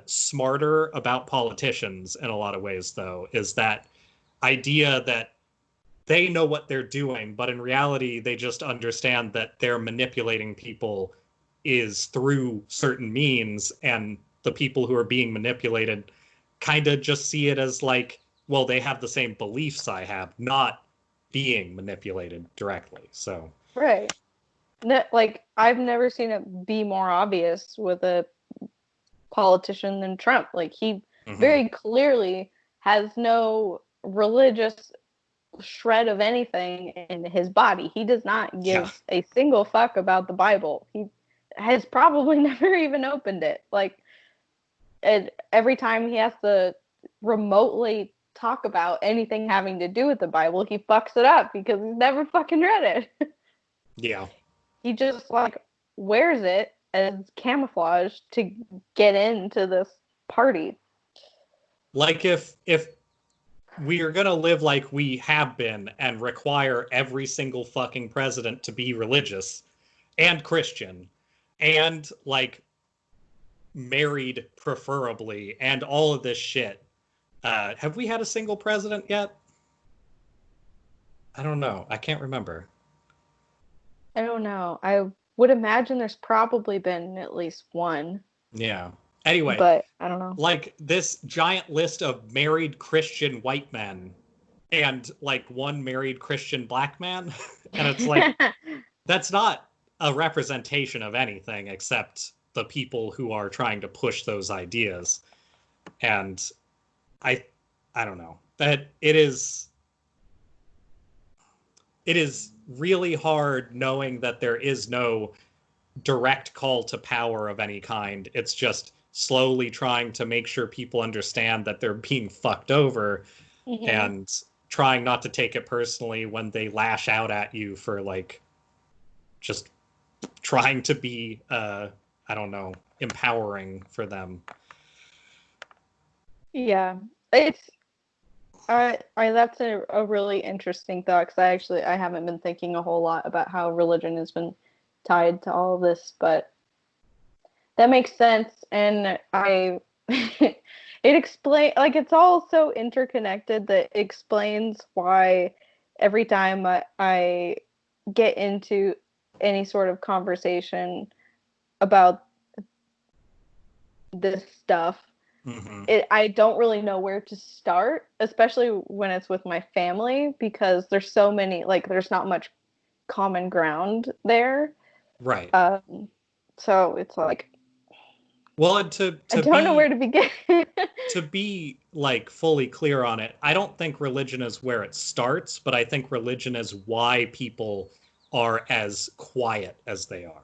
[SPEAKER 1] smarter about politicians in a lot of ways, though, is that idea that they know what they're doing, but in reality, they just understand that they're manipulating people is through certain means, and the people who are being manipulated kind of just see it as like, well, they have the same beliefs I have, not being manipulated directly. So,
[SPEAKER 2] Right. Like, I've never seen it be more obvious with a politician than Trump. Like, he very clearly has no religious shred of anything in his body. He does not give a single fuck about the Bible. He has probably never even opened it. Like, and every time he has to remotely talk about anything having to do with the Bible, he fucks it up because he's never fucking read it.
[SPEAKER 1] Yeah.
[SPEAKER 2] He just like wears it as camouflage to get into this party.
[SPEAKER 1] Like if we are going to live like we have been and require every single fucking president to be religious and Christian and like married preferably and all of this shit. Have we had a single president yet? I don't know. I can't remember.
[SPEAKER 2] I don't know. I would imagine there's probably been at least one,
[SPEAKER 1] Yeah. Anyway,
[SPEAKER 2] but I don't know.
[SPEAKER 1] like this giant list of married Christian white men and like one married Christian black man. And it's like, that's not a representation of anything except the people who are trying to push those ideas. And I I don't know. That it is really hard knowing that there is no direct call to power of any kind. It's just slowly trying to make sure people understand that they're being fucked over
[SPEAKER 2] Hmm.
[SPEAKER 1] and trying not to take it personally when they lash out at you for like just trying to be I don't know, empowering for them.
[SPEAKER 2] Yeah, it's I that's a really interesting thought because I haven't been thinking a whole lot about how religion has been tied to all of this, but that makes sense, and I it explain like it's all so interconnected that it explains why every time I get into any sort of conversation about this stuff,
[SPEAKER 1] Mm-hmm.
[SPEAKER 2] I don't really know where to start, especially when it's with my family because there's so many like there's not much common ground there.
[SPEAKER 1] Right.
[SPEAKER 2] Um, so it's like
[SPEAKER 1] Well, and to
[SPEAKER 2] I
[SPEAKER 1] to
[SPEAKER 2] don't know where
[SPEAKER 1] be
[SPEAKER 2] to begin.
[SPEAKER 1] to be like fully clear on it, I don't think religion is where it starts, but I think religion is why people are as quiet as they are.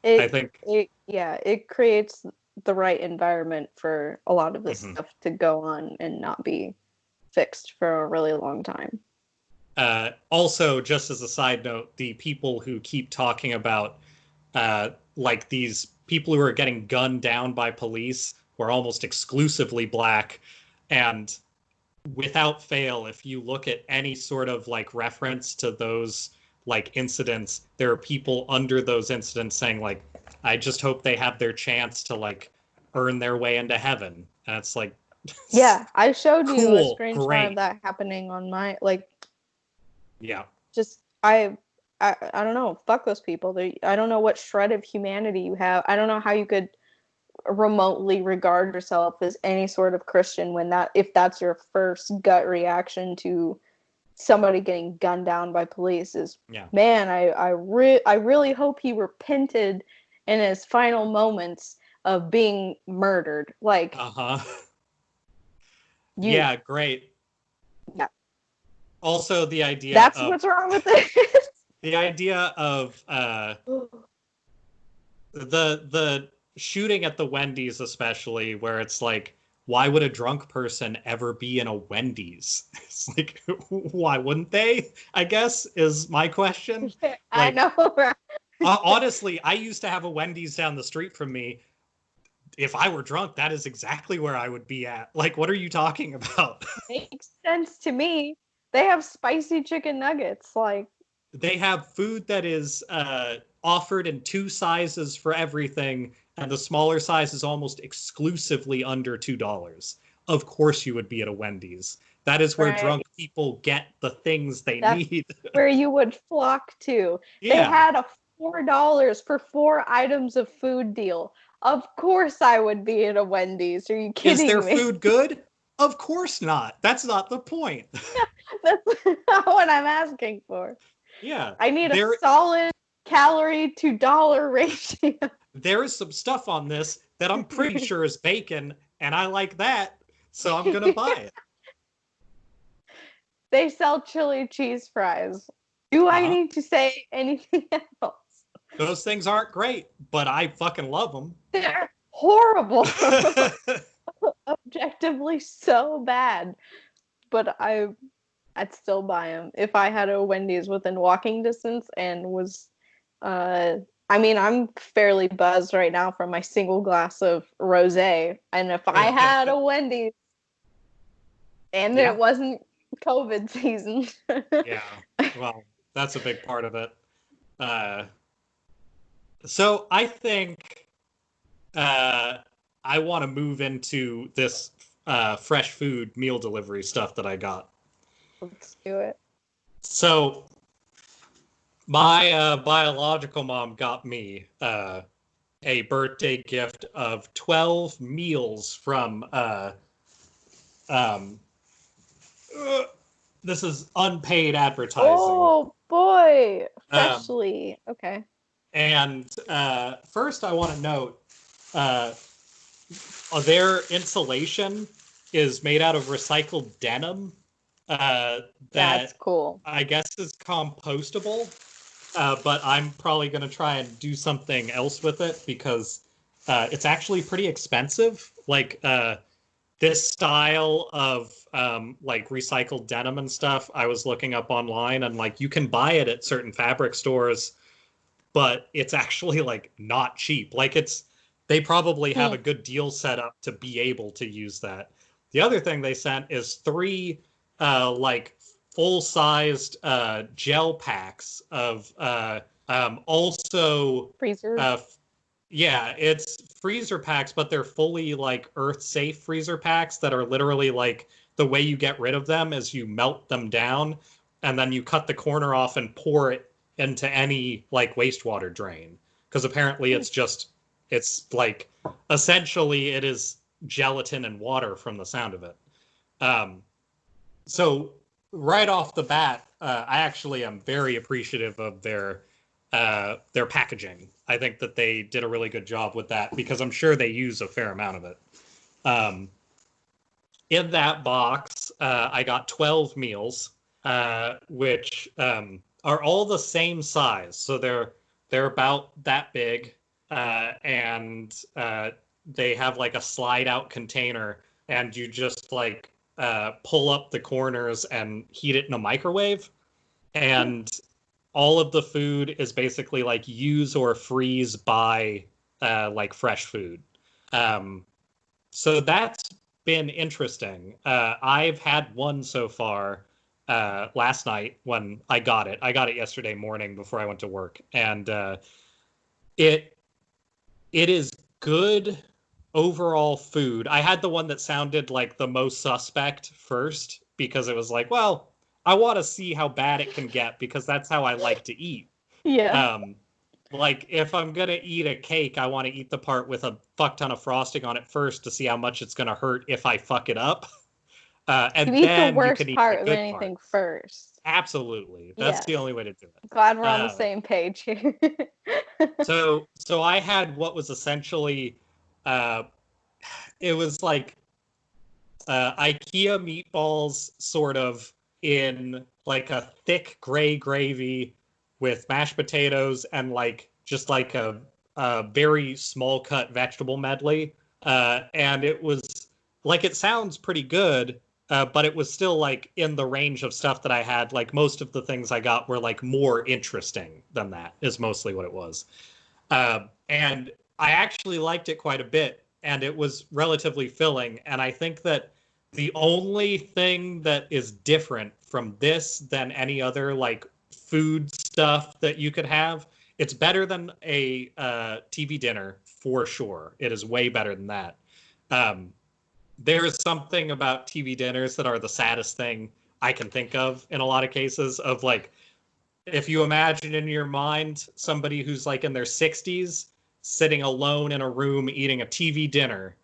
[SPEAKER 1] I
[SPEAKER 2] it
[SPEAKER 1] think
[SPEAKER 2] it yeah, it creates the right environment for a lot of this
[SPEAKER 1] mhm.
[SPEAKER 2] stuff to go on and not be fixed for a really long time.
[SPEAKER 1] Also, just as a side note, the people who keep talking about like these people who are getting gunned down by police were almost exclusively black, and without fail, if you look at any sort of like reference to those like incidents, there are people under those incidents saying like, I just hope they have their chance to like earn their way into heaven. And it's like,
[SPEAKER 2] Yeah, I showed you a
[SPEAKER 1] cool,
[SPEAKER 2] screenshot of
[SPEAKER 1] great.
[SPEAKER 2] that happening on my like
[SPEAKER 1] Yeah.
[SPEAKER 2] just I don't know, fuck those people. I don't know what shred of humanity you have. I don't know how you could remotely regard yourself as any sort of Christian when that if that's your first gut reaction to somebody getting gunned down by police is
[SPEAKER 1] Yeah.
[SPEAKER 2] man, I really hope he repented in his final moments of being murdered. Like
[SPEAKER 1] Uh-huh.
[SPEAKER 2] you
[SPEAKER 1] Yeah, great.
[SPEAKER 2] yeah,
[SPEAKER 1] Also the idea
[SPEAKER 2] that's
[SPEAKER 1] of
[SPEAKER 2] what's wrong with this.
[SPEAKER 1] the idea of the shooting at the Wendy's, especially where it's like, why would a drunk person ever be in a Wendy's? It's like, why wouldn't they? I guess is my question.
[SPEAKER 2] I
[SPEAKER 1] Like,
[SPEAKER 2] know, right?
[SPEAKER 1] honestly, I used to have a Wendy's down the street from me. If I were drunk, that is exactly where I would be at. Like, what are you talking about?
[SPEAKER 2] Makes sense to me. They have spicy chicken nuggets. Like,
[SPEAKER 1] They have food that is offered in two sizes for everything, and the smaller size is almost exclusively under $2. Of course, you would be at a Wendy's. That is where
[SPEAKER 2] right?
[SPEAKER 1] drunk people get the things they
[SPEAKER 2] That's
[SPEAKER 1] need.
[SPEAKER 2] where you would flock to. They
[SPEAKER 1] Yeah.
[SPEAKER 2] had a $4 for 4 items of food deal. Of course, I would be at a Wendy's. Are you
[SPEAKER 1] Is their
[SPEAKER 2] kidding me?
[SPEAKER 1] food good? Of course not. That's not the point.
[SPEAKER 2] That's not what I'm asking for.
[SPEAKER 1] Yeah.
[SPEAKER 2] I need a
[SPEAKER 1] There
[SPEAKER 2] solid calorie to dollar ratio.
[SPEAKER 1] there is some stuff on this that I'm pretty sure is bacon, and I like that, so I'm gonna buy it.
[SPEAKER 2] They sell chili cheese fries. Do I
[SPEAKER 1] Uh-huh.
[SPEAKER 2] need to say anything else?
[SPEAKER 1] Those things aren't great, but I fucking love them.
[SPEAKER 2] They're horrible. Objectively so bad. But I'd still buy them if I had a Wendy's within walking distance and was uh I mean, I'm fairly buzzed right now from my single glass of rosé, and if I had a Wendy's and it
[SPEAKER 1] Yeah.
[SPEAKER 2] wasn't COVID season,
[SPEAKER 1] Yeah. Well, that's a big part of it. Uh, so I think uh, I want to move into this fresh food meal delivery stuff that I got.
[SPEAKER 2] let's do it.
[SPEAKER 1] So my biological mom got me a birthday gift of 12 meals from um, this is unpaid advertising.
[SPEAKER 2] Oh boy,
[SPEAKER 1] Um,
[SPEAKER 2] freshly. Okay.
[SPEAKER 1] and first, I want to note uh, their insulation is made out of recycled denim uh,
[SPEAKER 2] That's
[SPEAKER 1] that
[SPEAKER 2] cool.
[SPEAKER 1] I guess is compostable. But I'm probably going to try and do something else with it because it's actually pretty expensive. Like this style of like recycled denim and stuff, I was looking up online and like you can buy it at certain fabric stores, but it's actually like not cheap. Like they probably have
[SPEAKER 2] Hmm.
[SPEAKER 1] a good deal set up to be able to use that. The other thing they sent is three like full-sized gel packs of also
[SPEAKER 2] Freezer.
[SPEAKER 1] uh, yeah, it's freezer packs, but they're fully like earth safe freezer packs that are literally like the way you get rid of them is you melt them down and then you cut the corner off and pour it into any like wastewater drain. Because apparently
[SPEAKER 2] Hmm.
[SPEAKER 1] it's like essentially it is gelatin and water from the sound of it. Um, so right off the bat, I actually am very appreciative of their packaging. I think that they did a really good job with that because I'm sure they use a fair amount of it. Um, in that box, I got 12 meals, which are all the same size. So they're about that big, and they have like a slide out container, and you just like pull up the corners and heat it in a microwave. And all of the food is basically like use or freeze by like fresh food. Um, so that's been interesting. I've had one so far last night when I got it. I got it yesterday morning before I went to work, and it it is good overall food. I had the one that sounded like the most suspect first because it was like, well, I want to see how bad it can get because that's how I like to eat.
[SPEAKER 2] Yeah.
[SPEAKER 1] Um, like if I'm gonna eat a cake, I want to eat the part with a fuck ton of frosting on it first to see how much it's gonna hurt if I fuck it up.
[SPEAKER 2] You
[SPEAKER 1] And
[SPEAKER 2] eat the
[SPEAKER 1] then you can
[SPEAKER 2] worst
[SPEAKER 1] eat the
[SPEAKER 2] part of
[SPEAKER 1] good part.
[SPEAKER 2] anything first.
[SPEAKER 1] Absolutely. That's the
[SPEAKER 2] Yes.
[SPEAKER 1] only way to do it.
[SPEAKER 2] Glad we're on the
[SPEAKER 1] Uh,
[SPEAKER 2] same page here.
[SPEAKER 1] so I had what was essentially uh, it was like IKEA meatballs sort of in like a thick gray gravy with mashed potatoes and like just like a very small cut vegetable medley. And it was like it sounds pretty good, but it was still like in the range of stuff that I had. Like most of the things I got were like more interesting than that, is mostly what it was. And I actually liked it quite a bit, and it was relatively filling. And I think that the only thing that is different from this than any other like food stuff that you could have, it's better than a TV dinner for sure. It is way better than that. Um, there is something about TV dinners that are the saddest thing I can think of in a lot of cases of like if you imagine in your mind somebody who's like in their 60s sitting alone in a room eating a TV dinner,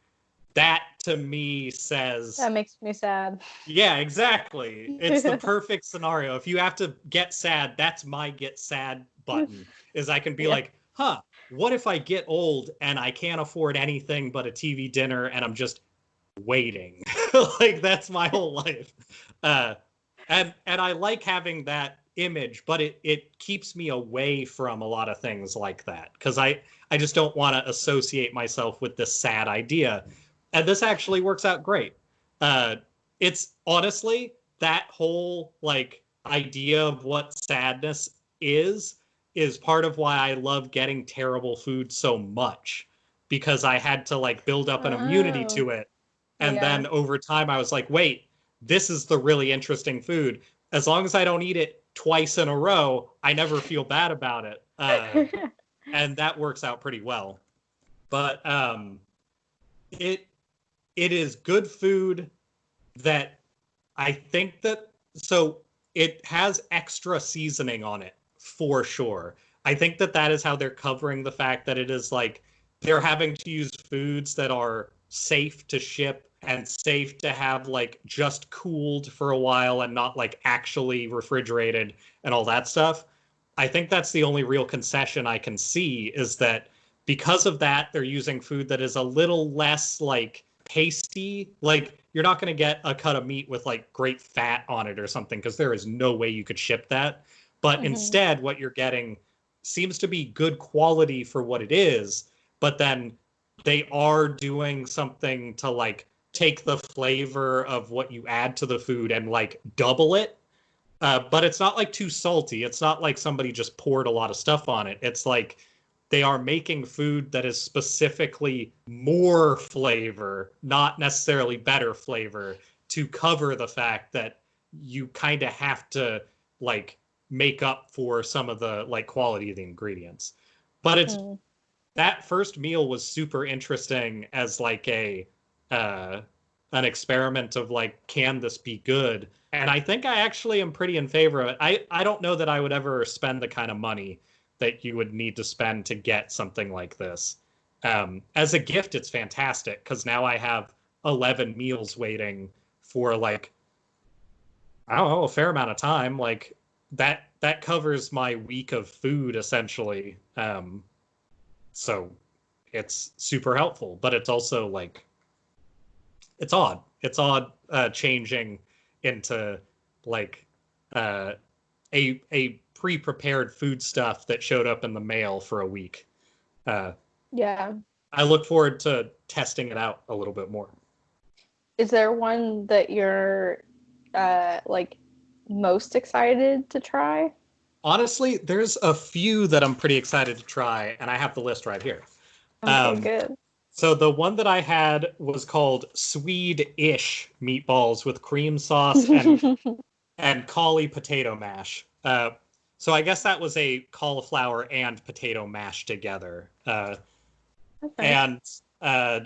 [SPEAKER 1] that to me says,
[SPEAKER 2] That makes me sad.
[SPEAKER 1] yeah, exactly. It's the perfect scenario. If you have to get sad, that's my get sad button. Is I can be
[SPEAKER 2] Yeah.
[SPEAKER 1] like, huh, what if I get old and I can't afford anything but a TV dinner and I'm just waiting? Like that's my whole life. Uh, and I like having that image, but it keeps me away from a lot of things like that because I just don't want to associate myself with this sad idea. And this actually works out great. Uh, it's honestly that whole like idea of what sadness is part of why I love getting terrible food so much because I had to like build up an immunity
[SPEAKER 2] Oh,
[SPEAKER 1] to it. And
[SPEAKER 2] yeah.
[SPEAKER 1] then over time I was like, wait, this is the really interesting food. As long as I don't eat it twice in a row, I never feel bad about it. And that works out pretty well. But it it is good food that I think that so it has extra seasoning on it for sure. I think that that is how they're covering the fact that it is like they're having to use foods that are safe to ship and safe to have like just cooled for a while and not like actually refrigerated and all that stuff. I think that's the only real concession I can see is that because of that, they're using food that is a little less like pasty. Like you're not going to get a cut of meat with like great fat on it or something because there is no way you could ship that. But instead, what you're getting seems to be good quality for what it is, but then they are doing something to like take the flavor of what you add to the food and like double it. But it's not like too salty. It's not like somebody just poured a lot of stuff on it. It's like they are making food that is specifically more flavor, not necessarily better flavor, to cover the fact that you kind of have to like make up for some of the like quality of the ingredients. But it's that first meal was super interesting as like a uh an experiment of like, can this be good? And I think I actually am pretty in favor of it. I don't know that I would ever spend the kind of money that you would need to spend to get something like this. As a gift, it's fantastic because now I have 11 meals waiting for like, I don't know, a fair amount of time. Like that covers my week of food essentially. So it's super helpful, but it's also like it's odd. It's odd changing into like uh, a pre-prepared food stuff that showed up in the mail for a week. Uh,
[SPEAKER 2] Yeah.
[SPEAKER 1] I look forward to testing it out a little bit more.
[SPEAKER 2] Is there one that you're like most excited to try?
[SPEAKER 1] Honestly, there's a few that I'm pretty excited to try, and I have the list right here.
[SPEAKER 2] Okay,
[SPEAKER 1] Um,
[SPEAKER 2] good.
[SPEAKER 1] so the one that I had was called swede-ish meatballs with cream sauce and cauli potato mash. So I guess that was a cauliflower and potato mash together.
[SPEAKER 2] Okay.
[SPEAKER 1] And uh,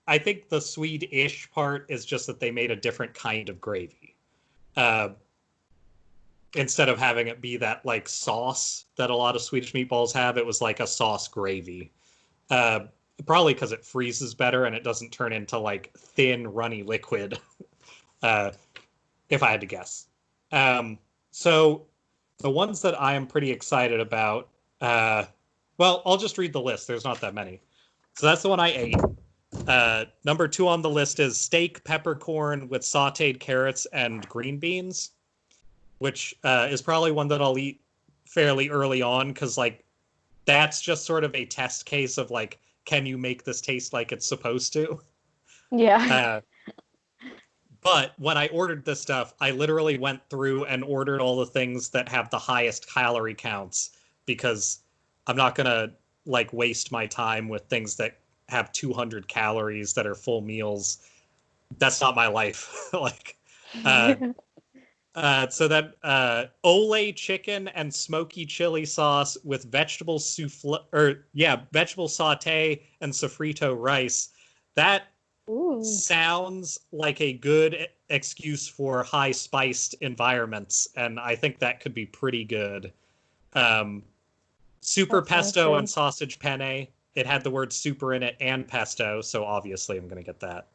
[SPEAKER 1] I think the Swede-ish part is just that they made a different kind of gravy. Uh, Instead of having it be that like sauce that a lot of Swedish meatballs have, it was like a sauce gravy. Uh, Probably because it freezes better and it doesn't turn into like thin, runny liquid. uh, if I had to guess. So the ones that I am pretty excited about, well, I'll just read the list. There's not that many. So that's the one I ate. Number 2 on the list is steak peppercorn with sauteed carrots and green beans, which is probably one that I'll eat fairly early on because like that's just sort of a test case of like, can you make this taste like it's supposed to?
[SPEAKER 2] Yeah.
[SPEAKER 1] Uh, But when I ordered this stuff, I literally went through and ordered all the things that have the highest calorie counts because I'm not going to like waste my time with things that have 200 calories that are full meals. That's not my life. like, uh, so that ole chicken and smoky chili sauce with vegetable souffle, or yeah, vegetable saute and sofrito rice. That
[SPEAKER 2] Ooh,
[SPEAKER 1] sounds like a good excuse for high spiced environments, and I think that could be pretty good. Um, Super
[SPEAKER 2] that sounds
[SPEAKER 1] pesto and
[SPEAKER 2] good.
[SPEAKER 1] sausage penne. It had the word super in it and pesto, so obviously I'm going to get that.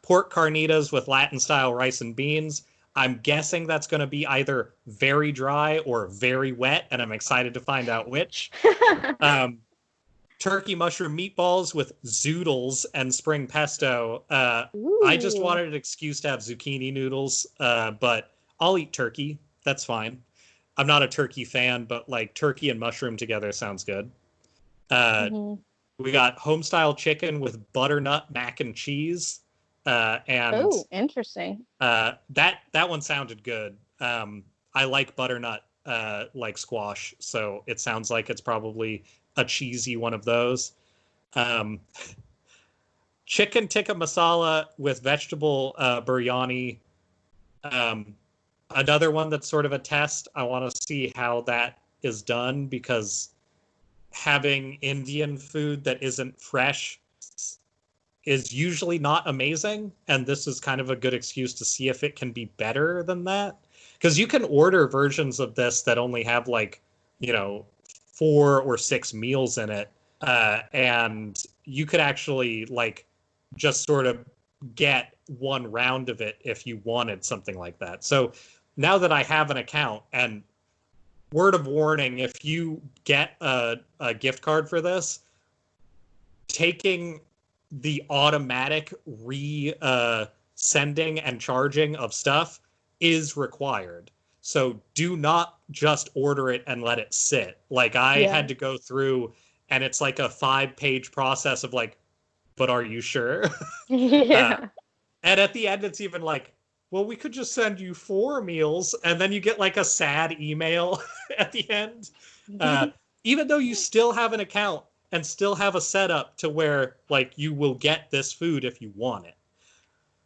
[SPEAKER 1] Pork carnitas with Latin style rice and beans. I'm guessing that's going to be either very dry or very wet, and I'm excited to find out which. Um, Turkey mushroom meatballs with zoodles and spring pesto. I just
[SPEAKER 2] Ooh,
[SPEAKER 1] wanted an excuse to have zucchini noodles, but I'll eat turkey. That's fine. I'm not a turkey fan, but like turkey and mushroom together sounds good. Uh,
[SPEAKER 2] hmm.
[SPEAKER 1] we got homestyle chicken with butternut mac and cheese, and
[SPEAKER 2] Oh, interesting.
[SPEAKER 1] that one sounded good. I like butternut like squash, so it sounds like it's probably a cheesy one of those. Um, Chicken tikka masala with vegetable biryani. Um, Another one that's sort of a test. I want to see how that is done because having Indian food that isn't fresh is usually not amazing, and this is kind of a good excuse to see if it can be better than that. because you can order versions of this that only have like, 4 or 6 meals in it, and you could actually like just sort of get one round of it if you wanted something like that. So now that I have an account, and word of warning, if you get a gift card for this, taking the automatic sending and charging of stuff is required. So do not just order it and let it sit. Like I had to go through, and it's like a 5-page process of like, but are you sure?
[SPEAKER 2] Yeah.
[SPEAKER 1] And at the end, it's even like, well, we could just send you 4 meals. And then you get like a sad email at the end. Even though you still have an account and still have a setup to where like you will get this food if you want it.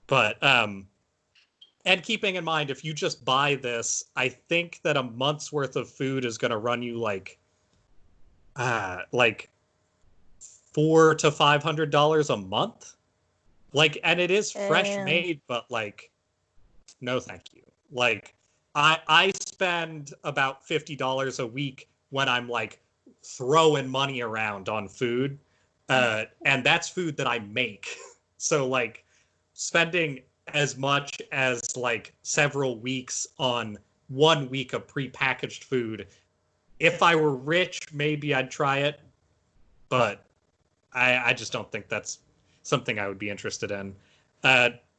[SPEAKER 1] But, and keeping in mind, if you just buy this, I think that a month's worth of food is going to run you like $400 to $500 a month. Like, and it is fresh made, but like, no, thank you. Like, I spend about $50 a week when I'm like throwing money around on food, and that's food that I make. So like, spending as much as like several weeks on 1 week of prepackaged food. If I were rich, maybe I'd try it, but I just don't think that's something I would be interested in.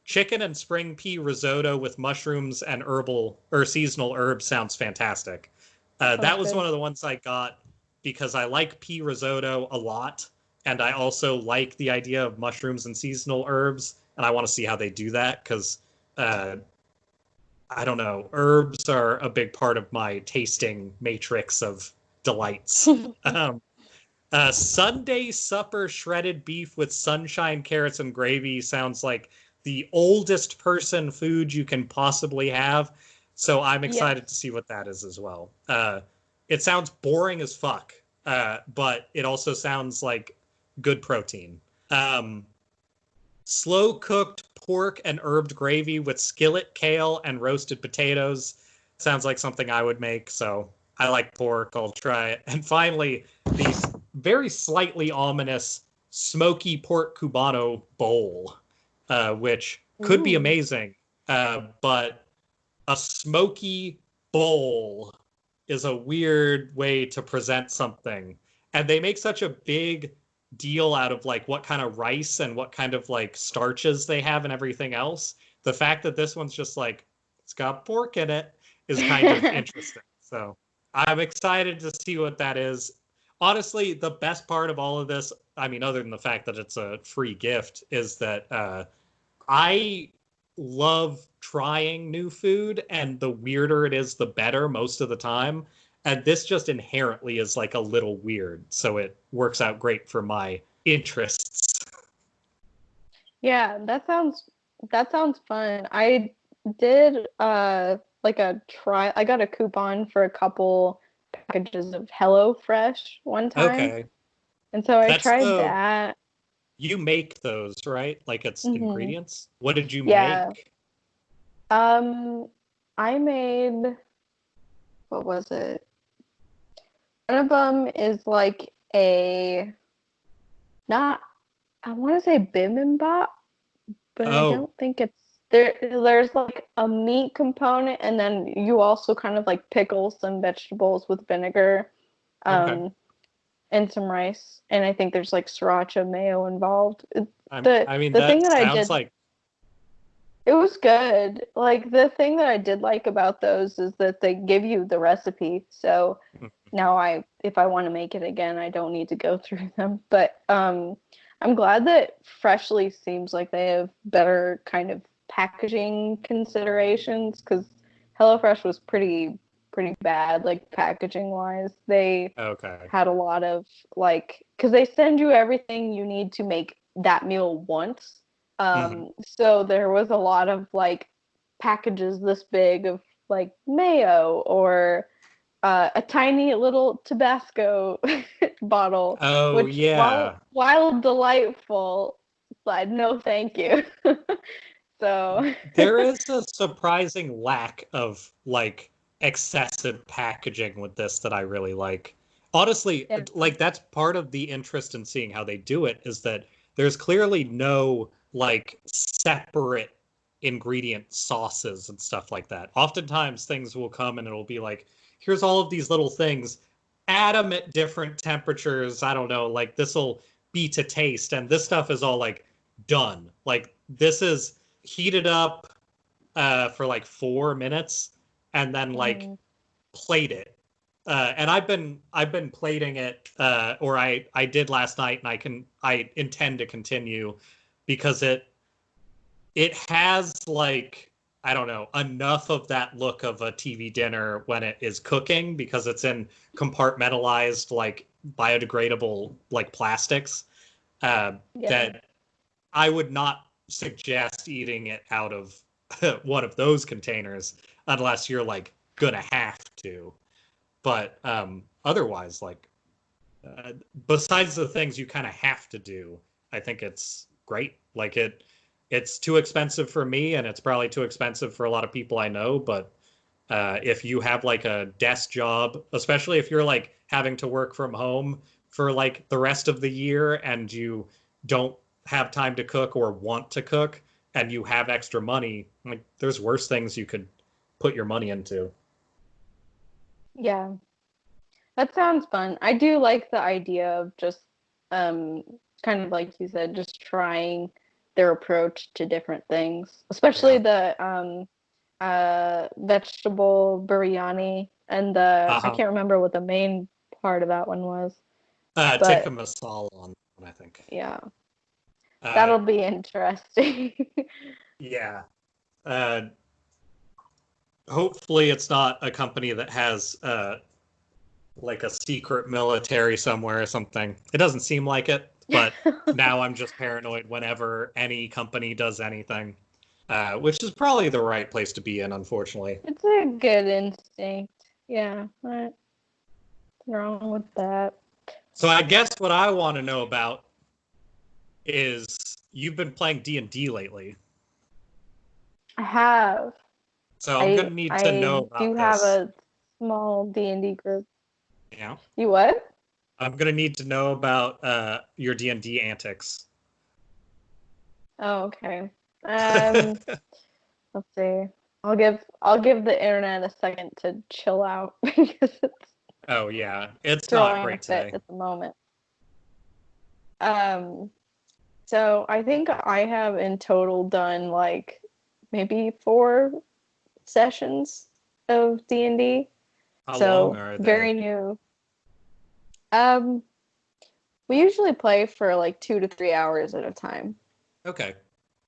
[SPEAKER 1] Chicken and spring pea risotto with mushrooms and herbal or seasonal herbs sounds fantastic. That was one of the ones I got because I like pea risotto a lot, and I also like the idea of mushrooms and seasonal herbs, and I want to see how they do that because I don't know, herbs are a big part of my tasting matrix of delights. Sunday supper shredded beef with sunshine, carrots, and gravy sounds like the oldest person food you can possibly have. So I'm excited to see what that is as well. It sounds boring as fuck, but it also sounds like good protein. Slow cooked pork and herbed gravy with skillet kale and roasted potatoes sounds like something I would make. So I like pork. I'll try it. And finally, these very slightly ominous smoky pork cubano bowl, which could be amazing. But a smoky bowl is a weird way to present something. And they make such a big deal out of like what kind of rice and what kind of like starches they have and everything else. The fact that this one's just like, it's got pork in it is kind of interesting. So I'm excited to see what that is. Honestly, the best part of all of this, I mean, other than the fact that it's a free gift, is that I love trying new food, and the weirder it is, the better most of the time. And this just inherently is like a little weird, so it works out great for my interests.
[SPEAKER 2] Yeah, that sounds fun. I did like a try. I got a coupon for a couple packages of HelloFresh one time,
[SPEAKER 1] Okay.
[SPEAKER 2] and so I
[SPEAKER 1] That's
[SPEAKER 2] tried that.
[SPEAKER 1] you make those, right? Like it's ingredients? What did you
[SPEAKER 2] Yeah.
[SPEAKER 1] make?
[SPEAKER 2] I made, what was it? One of them is like not, I want to say bibimbap, but I
[SPEAKER 1] Oh,
[SPEAKER 2] don't think it's there's like a meat component, and then you also kind of like pickle some vegetables with vinegar,
[SPEAKER 1] okay.
[SPEAKER 2] and some rice, and I think there's like sriracha mayo involved.
[SPEAKER 1] I mean,
[SPEAKER 2] The thing
[SPEAKER 1] that
[SPEAKER 2] that I
[SPEAKER 1] sounds
[SPEAKER 2] did,
[SPEAKER 1] like
[SPEAKER 2] it was good. Like the thing that I did like about those is that they give you the recipe. So now if I want to make it again, I don't need to go through them. But I'm glad that Freshly seems like they have better kind of packaging considerations, because HelloFresh was pretty bad, like packaging wise. They
[SPEAKER 1] okay.
[SPEAKER 2] had a lot of like, because they send you everything you need to make that meal once. So there was a lot of like packages this big of like mayo, or a tiny little Tabasco bottle,
[SPEAKER 1] Oh,
[SPEAKER 2] which
[SPEAKER 1] yeah.
[SPEAKER 2] while delightful, but no thank you. So
[SPEAKER 1] There is a surprising lack of like excessive packaging with this that I really like. Honestly,
[SPEAKER 2] yeah.
[SPEAKER 1] like that's part of the interest in seeing how they do it is that there's clearly no like separate ingredient sauces and stuff like that. Oftentimes things will come and it'll be like, here's all of these little things, add them at different temperatures. I don't know, like this will be to taste. And this stuff is all like done. Like this is heated up for like 4 minutes and then like
[SPEAKER 2] Mhm.
[SPEAKER 1] plate it. And I've been plating it, or I did last night, and I intend to continue because it has like I don't know enough of that look of a TV dinner when it is cooking because it's in compartmentalized like biodegradable like plastics
[SPEAKER 2] Yeah.
[SPEAKER 1] that I would not suggest eating it out of one of those containers unless you're like gonna have to. But otherwise, like besides the things you kind of have to do, I think it's great. Like it's too expensive for me, and it's probably too expensive for a lot of people I know. But if you have like a desk job, especially if you're like having to work from home for like the rest of the year and you don't have time to cook or want to cook and you have extra money, like there's worse things you could put your money into.
[SPEAKER 2] Yeah. That sounds fun. I do like the idea of just um kind of like you said, just trying their approach to different things. Especially
[SPEAKER 1] Yeah.
[SPEAKER 2] the vegetable biryani and the I
[SPEAKER 1] Uh-huh.
[SPEAKER 2] can't remember what the main part of that one was.
[SPEAKER 1] Tikka
[SPEAKER 2] But
[SPEAKER 1] masala on I think.
[SPEAKER 2] yeah,
[SPEAKER 1] Uh,
[SPEAKER 2] that'll be interesting.
[SPEAKER 1] yeah. Uh, hopefully it's not a company that has like a secret military somewhere or something. It doesn't seem like it, but now I'm just paranoid whenever any company does anything, which is probably the right place to be in, unfortunately.
[SPEAKER 2] It's a good instinct. Yeah, what's wrong with that?
[SPEAKER 1] So I guess what I want to know about is you've been playing D&D lately.
[SPEAKER 2] I have.
[SPEAKER 1] So I'm going
[SPEAKER 2] I
[SPEAKER 1] to need to know
[SPEAKER 2] I do
[SPEAKER 1] about
[SPEAKER 2] have
[SPEAKER 1] this.
[SPEAKER 2] a small D&D group.
[SPEAKER 1] Yeah.
[SPEAKER 2] You what?
[SPEAKER 1] I'm going to need to know about your D&D antics.
[SPEAKER 2] Oh, okay. Um, let's see. I'll give the internet a second to chill out because it's
[SPEAKER 1] Oh yeah, it's not
[SPEAKER 2] throwing a
[SPEAKER 1] great
[SPEAKER 2] fit
[SPEAKER 1] today.
[SPEAKER 2] at the moment. Um, so I think I have in total done like maybe 4 sessions of D&D.
[SPEAKER 1] How long
[SPEAKER 2] So
[SPEAKER 1] are they?
[SPEAKER 2] very new. Um, we usually play for like 2 to 3 hours at a time.
[SPEAKER 1] Okay.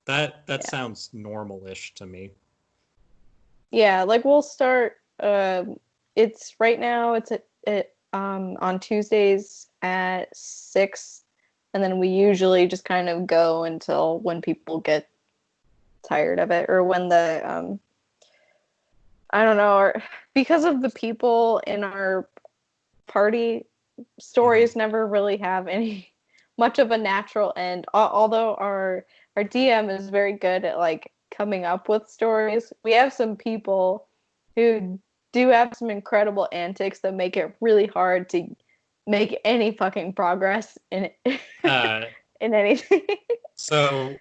[SPEAKER 1] That
[SPEAKER 2] Yeah.
[SPEAKER 1] sounds normal-ish to me.
[SPEAKER 2] Yeah, like we'll start it's right now it's on Tuesdays at 6, and then we usually just kind of go until when people get tired of it, or when the I don't know, or because of the people in our party,
[SPEAKER 1] Hmm.
[SPEAKER 2] stories never really have any much of a natural end. Although our DM is very good at like coming up with stories. We have some people who do have some incredible antics that make it really hard to make any fucking progress in
[SPEAKER 1] Uh,
[SPEAKER 2] in anything.
[SPEAKER 1] so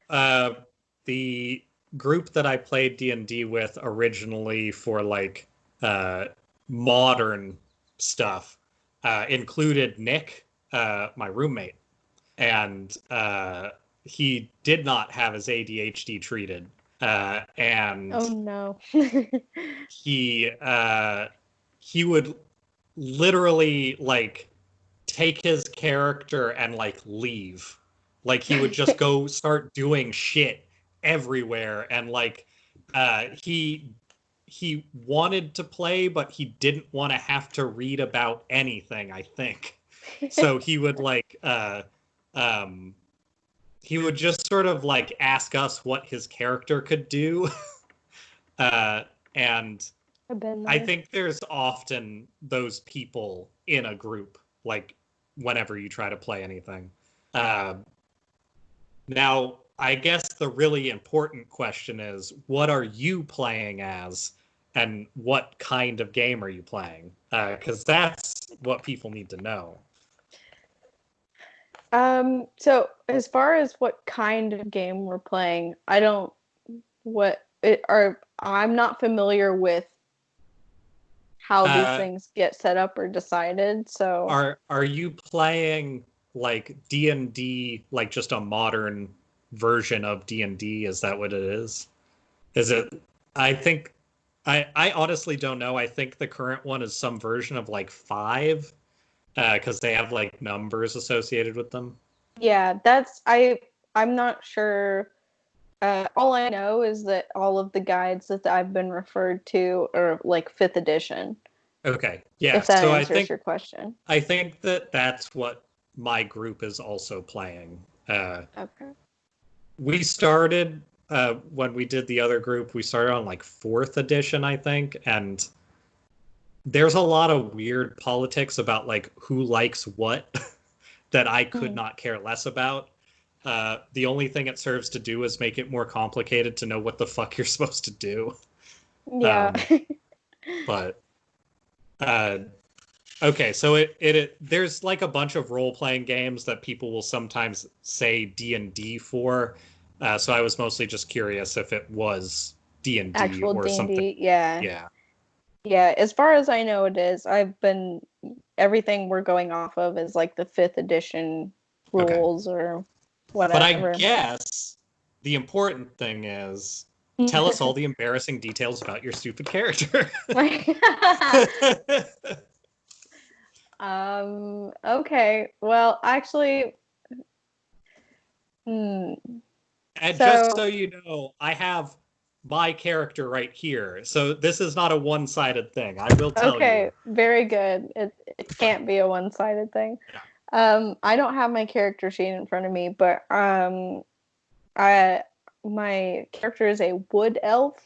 [SPEAKER 1] the group that I played D&D with originally for like uh, modern stuff included Nick, my roommate, and he did not have his ADHD treated,
[SPEAKER 2] Oh
[SPEAKER 1] and
[SPEAKER 2] no.
[SPEAKER 1] he he would literally like take his character and like leave. Like he would just go start doing shit everywhere and like he wanted to play but he didn't want to have to read about anything, I think. So um he would just sort of like ask us what his character could do. And
[SPEAKER 2] I've been
[SPEAKER 1] I
[SPEAKER 2] there.
[SPEAKER 1] think there's often those people in a group, like whenever you try to play anything. Uh, now, I guess the really important question is, what are you playing as, and what kind of game are you playing? Because that's what people need to know.
[SPEAKER 2] So as far as what kind of game we're playing, I don't what it are I'm not familiar with how these
[SPEAKER 1] Uh,
[SPEAKER 2] things get set up or decided. So
[SPEAKER 1] are you playing like D&D, like just a modern version of D&D? Is that what it is? Is it? I think I honestly don't know. I think the current one is some version of like five, because they have like numbers associated with them.
[SPEAKER 2] yeah, I'm not sure. All I know is that all of the guides that I've been referred to are like fifth edition,
[SPEAKER 1] Okay, yeah.
[SPEAKER 2] if that
[SPEAKER 1] So
[SPEAKER 2] answers your question.
[SPEAKER 1] I think that that's what my group is also playing.
[SPEAKER 2] Okay.
[SPEAKER 1] We started when we did the other group. We started on like fourth edition, I think, and there's a lot of weird politics about like who likes what that I could
[SPEAKER 2] Mm.
[SPEAKER 1] not care less about. The only thing it serves to do is make it more complicated to know what the fuck you're supposed to do.
[SPEAKER 2] Yeah.
[SPEAKER 1] Um, but uh, okay, so it there's like a bunch of role playing games that people will sometimes say D&D for. So I was mostly just curious if it was D&D
[SPEAKER 2] Actual
[SPEAKER 1] or something.
[SPEAKER 2] D&D. Yeah.
[SPEAKER 1] Yeah.
[SPEAKER 2] Yeah, as far as I know it is. Everything we're going off of is like the fifth edition
[SPEAKER 1] Okay.
[SPEAKER 2] rules or
[SPEAKER 1] But I
[SPEAKER 2] whatever.
[SPEAKER 1] guess the important thing is tell us all the embarrassing details about your stupid character.
[SPEAKER 2] Okay. Well, actually, hmm.
[SPEAKER 1] And just so
[SPEAKER 2] So,
[SPEAKER 1] you know, I have my character right here. So this is not a one-sided thing. I will tell
[SPEAKER 2] okay,
[SPEAKER 1] you.
[SPEAKER 2] very good. It can't be a one-sided thing.
[SPEAKER 1] Yeah.
[SPEAKER 2] I don't have my character sheet in front of me, but I my character is a wood elf.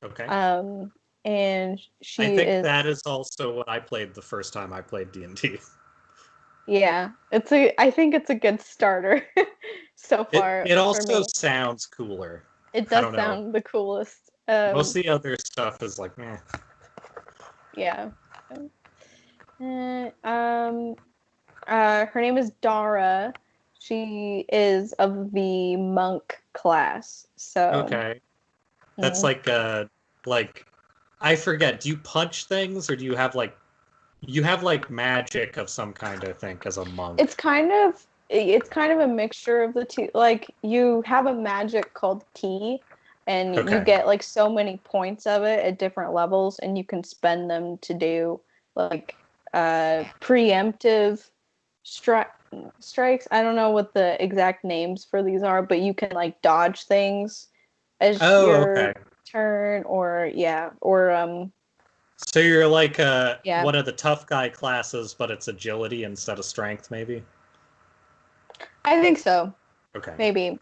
[SPEAKER 1] Okay.
[SPEAKER 2] Um, and
[SPEAKER 1] I
[SPEAKER 2] she
[SPEAKER 1] think
[SPEAKER 2] is,
[SPEAKER 1] that is also what I played the first time I played D&D.
[SPEAKER 2] yeah, I think it's a good starter so far
[SPEAKER 1] It
[SPEAKER 2] for
[SPEAKER 1] also
[SPEAKER 2] me.
[SPEAKER 1] sounds cooler.
[SPEAKER 2] It
[SPEAKER 1] I
[SPEAKER 2] does
[SPEAKER 1] don't know.
[SPEAKER 2] sound the coolest.
[SPEAKER 1] Most of the other stuff is like, eh.
[SPEAKER 2] Yeah. Uh, um, Her name is Dara. She is of the monk class. So,
[SPEAKER 1] Okay. That's
[SPEAKER 2] mm,
[SPEAKER 1] like I forget, do you punch things or do you have like magic of some kind, I think, as a monk.
[SPEAKER 2] it's kind of a mixture of the two. Like you have a magic called ki, and you
[SPEAKER 1] Okay.
[SPEAKER 2] get like so many points of it at different levels, and you can spend them to do like preemptive stri- strikes. I don't know what the exact names for these are, but you can like dodge things as
[SPEAKER 1] Oh, okay.
[SPEAKER 2] your turn, or yeah, or
[SPEAKER 1] So you're like
[SPEAKER 2] yeah.
[SPEAKER 1] one of the tough guy classes, but it's agility instead of strength, maybe?
[SPEAKER 2] I think so.
[SPEAKER 1] Okay.
[SPEAKER 2] Maybe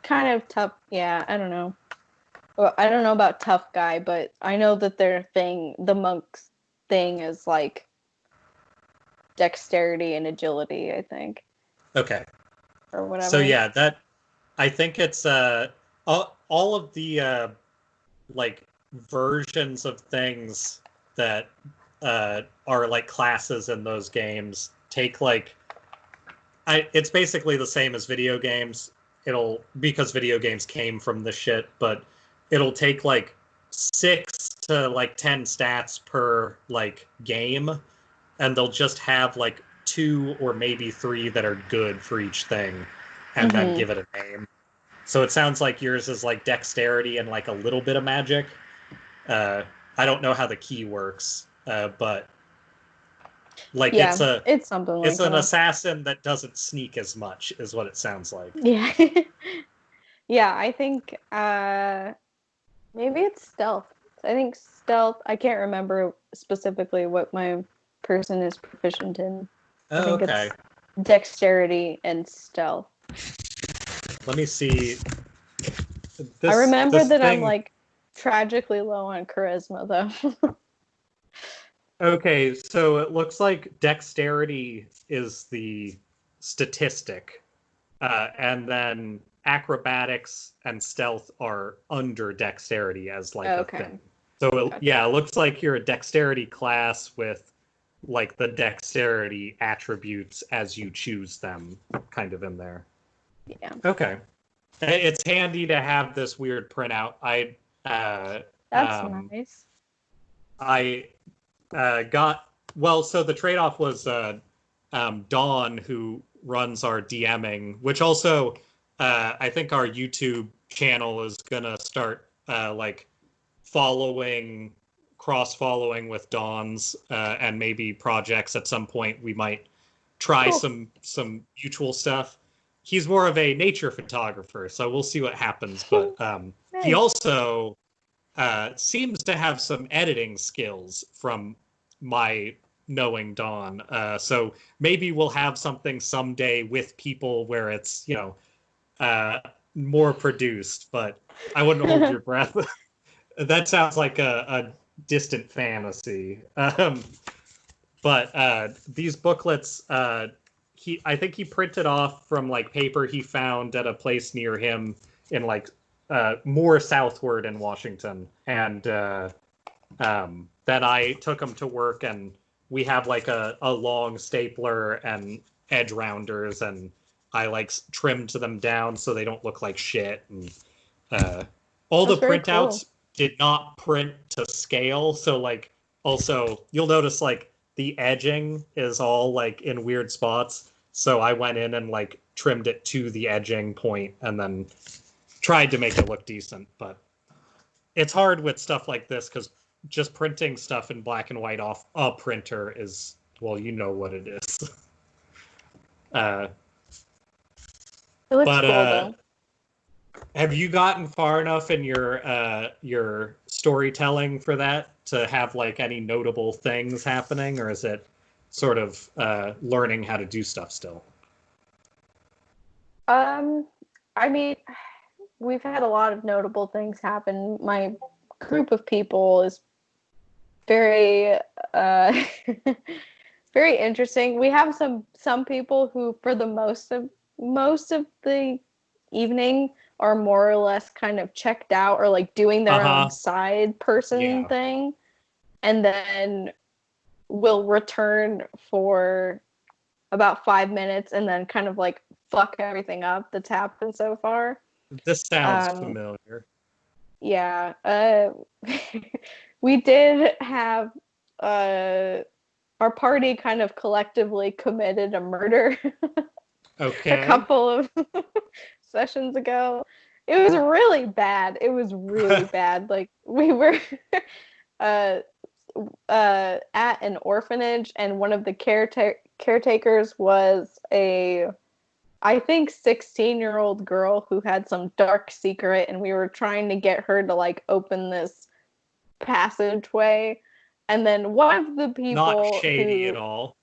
[SPEAKER 2] kind of tough. Yeah, I don't know. Well, I don't know about tough guy, but I know that the monks thing is like dexterity and agility, I think,
[SPEAKER 1] Okay.
[SPEAKER 2] or
[SPEAKER 1] So
[SPEAKER 2] whatever.
[SPEAKER 1] yeah, that I think it's all of the like versions of things that are like classes in those games take like it's basically the same as video games. It'll because video games came from the shit, but it'll take like 6 to 10 stats per like game, and they'll just have like two or maybe three that are good for each thing, and then
[SPEAKER 2] Mm-hmm.
[SPEAKER 1] give it a name. So it sounds like yours is like dexterity and like a little bit of magic. Uh, I don't know how the key works, but like
[SPEAKER 2] Yeah, it's something
[SPEAKER 1] it's
[SPEAKER 2] like
[SPEAKER 1] an
[SPEAKER 2] that.
[SPEAKER 1] assassin that doesn't sneak as much, is what it sounds like.
[SPEAKER 2] Yeah. Yeah, I think maybe it's stealth. I think stealth, I can't remember specifically what my person is proficient in. I
[SPEAKER 1] Oh,
[SPEAKER 2] think
[SPEAKER 1] okay.
[SPEAKER 2] it's dexterity and stealth.
[SPEAKER 1] Let me see.
[SPEAKER 2] I remember
[SPEAKER 1] This
[SPEAKER 2] that I'm
[SPEAKER 1] thing.
[SPEAKER 2] like tragically low on charisma though.
[SPEAKER 1] Okay, so it looks like dexterity is the statistic, and then acrobatics and stealth are under dexterity as like a
[SPEAKER 2] Okay.
[SPEAKER 1] thing. So
[SPEAKER 2] Gotcha.
[SPEAKER 1] it looks like you're a dexterity class with like the dexterity attributes as you choose them kind of in there.
[SPEAKER 2] Yeah.
[SPEAKER 1] Okay. It's handy to have this weird printout.
[SPEAKER 2] That's
[SPEAKER 1] Um,
[SPEAKER 2] nice.
[SPEAKER 1] I got well. So the trade-off was Dawn, who runs our DMing, which also I think our YouTube channel is gonna start like following, cross-following with Dawn's, and maybe projects at some point. We might try
[SPEAKER 2] Cool.
[SPEAKER 1] some mutual stuff. He's more of a nature photographer, so we'll see what happens. But he
[SPEAKER 2] Nice.
[SPEAKER 1] also seems to have some editing skills from my knowing Dawn. So maybe we'll have something someday with people where it's, more produced, but I wouldn't hold your breath. That sounds like a distant fantasy. But these booklets, I think he printed off from like paper he found at a place near him in like more southward in Washington, and then I took them to work, and we have like a long stapler and edge rounders, and I like trimmed them down so they don't look like shit. And all the
[SPEAKER 2] That's very
[SPEAKER 1] printouts
[SPEAKER 2] cool.
[SPEAKER 1] did not print to scale, so like also you'll notice like the edging is all like in weird spots. So I went in and like trimmed it to the edging point and then tried to make it look decent. But it's hard with stuff like this because just printing stuff in black and white off a printer is, well, you know what it is. uh,
[SPEAKER 2] It looks
[SPEAKER 1] but
[SPEAKER 2] cool though.
[SPEAKER 1] have you gotten far enough in your storytelling for that to have like any notable things happening, or is it sort of learning how to do stuff still?
[SPEAKER 2] Um, I mean, we've had a lot of notable things happen. My group of people is very very interesting. We have some people who for the most of the evening are more or less kind of checked out or like doing their own
[SPEAKER 1] Uh-huh.
[SPEAKER 2] side person
[SPEAKER 1] Yeah.
[SPEAKER 2] thing, and then will return for about 5 minutes and then kind of like fuck everything up that's happened so far.
[SPEAKER 1] This sounds
[SPEAKER 2] Um,
[SPEAKER 1] familiar.
[SPEAKER 2] yeah, we did have uh, our party kind of collectively committed a murder a
[SPEAKER 1] Okay.
[SPEAKER 2] couple of sessions ago. It was really bad. It was really bad. Like we were uh, at an orphanage, and one of the caretakers was I think 16-year-old girl who had some dark secret, and we were trying to get her to like open this passageway. And then one of the
[SPEAKER 1] Not
[SPEAKER 2] people
[SPEAKER 1] shady at
[SPEAKER 2] who,
[SPEAKER 1] all.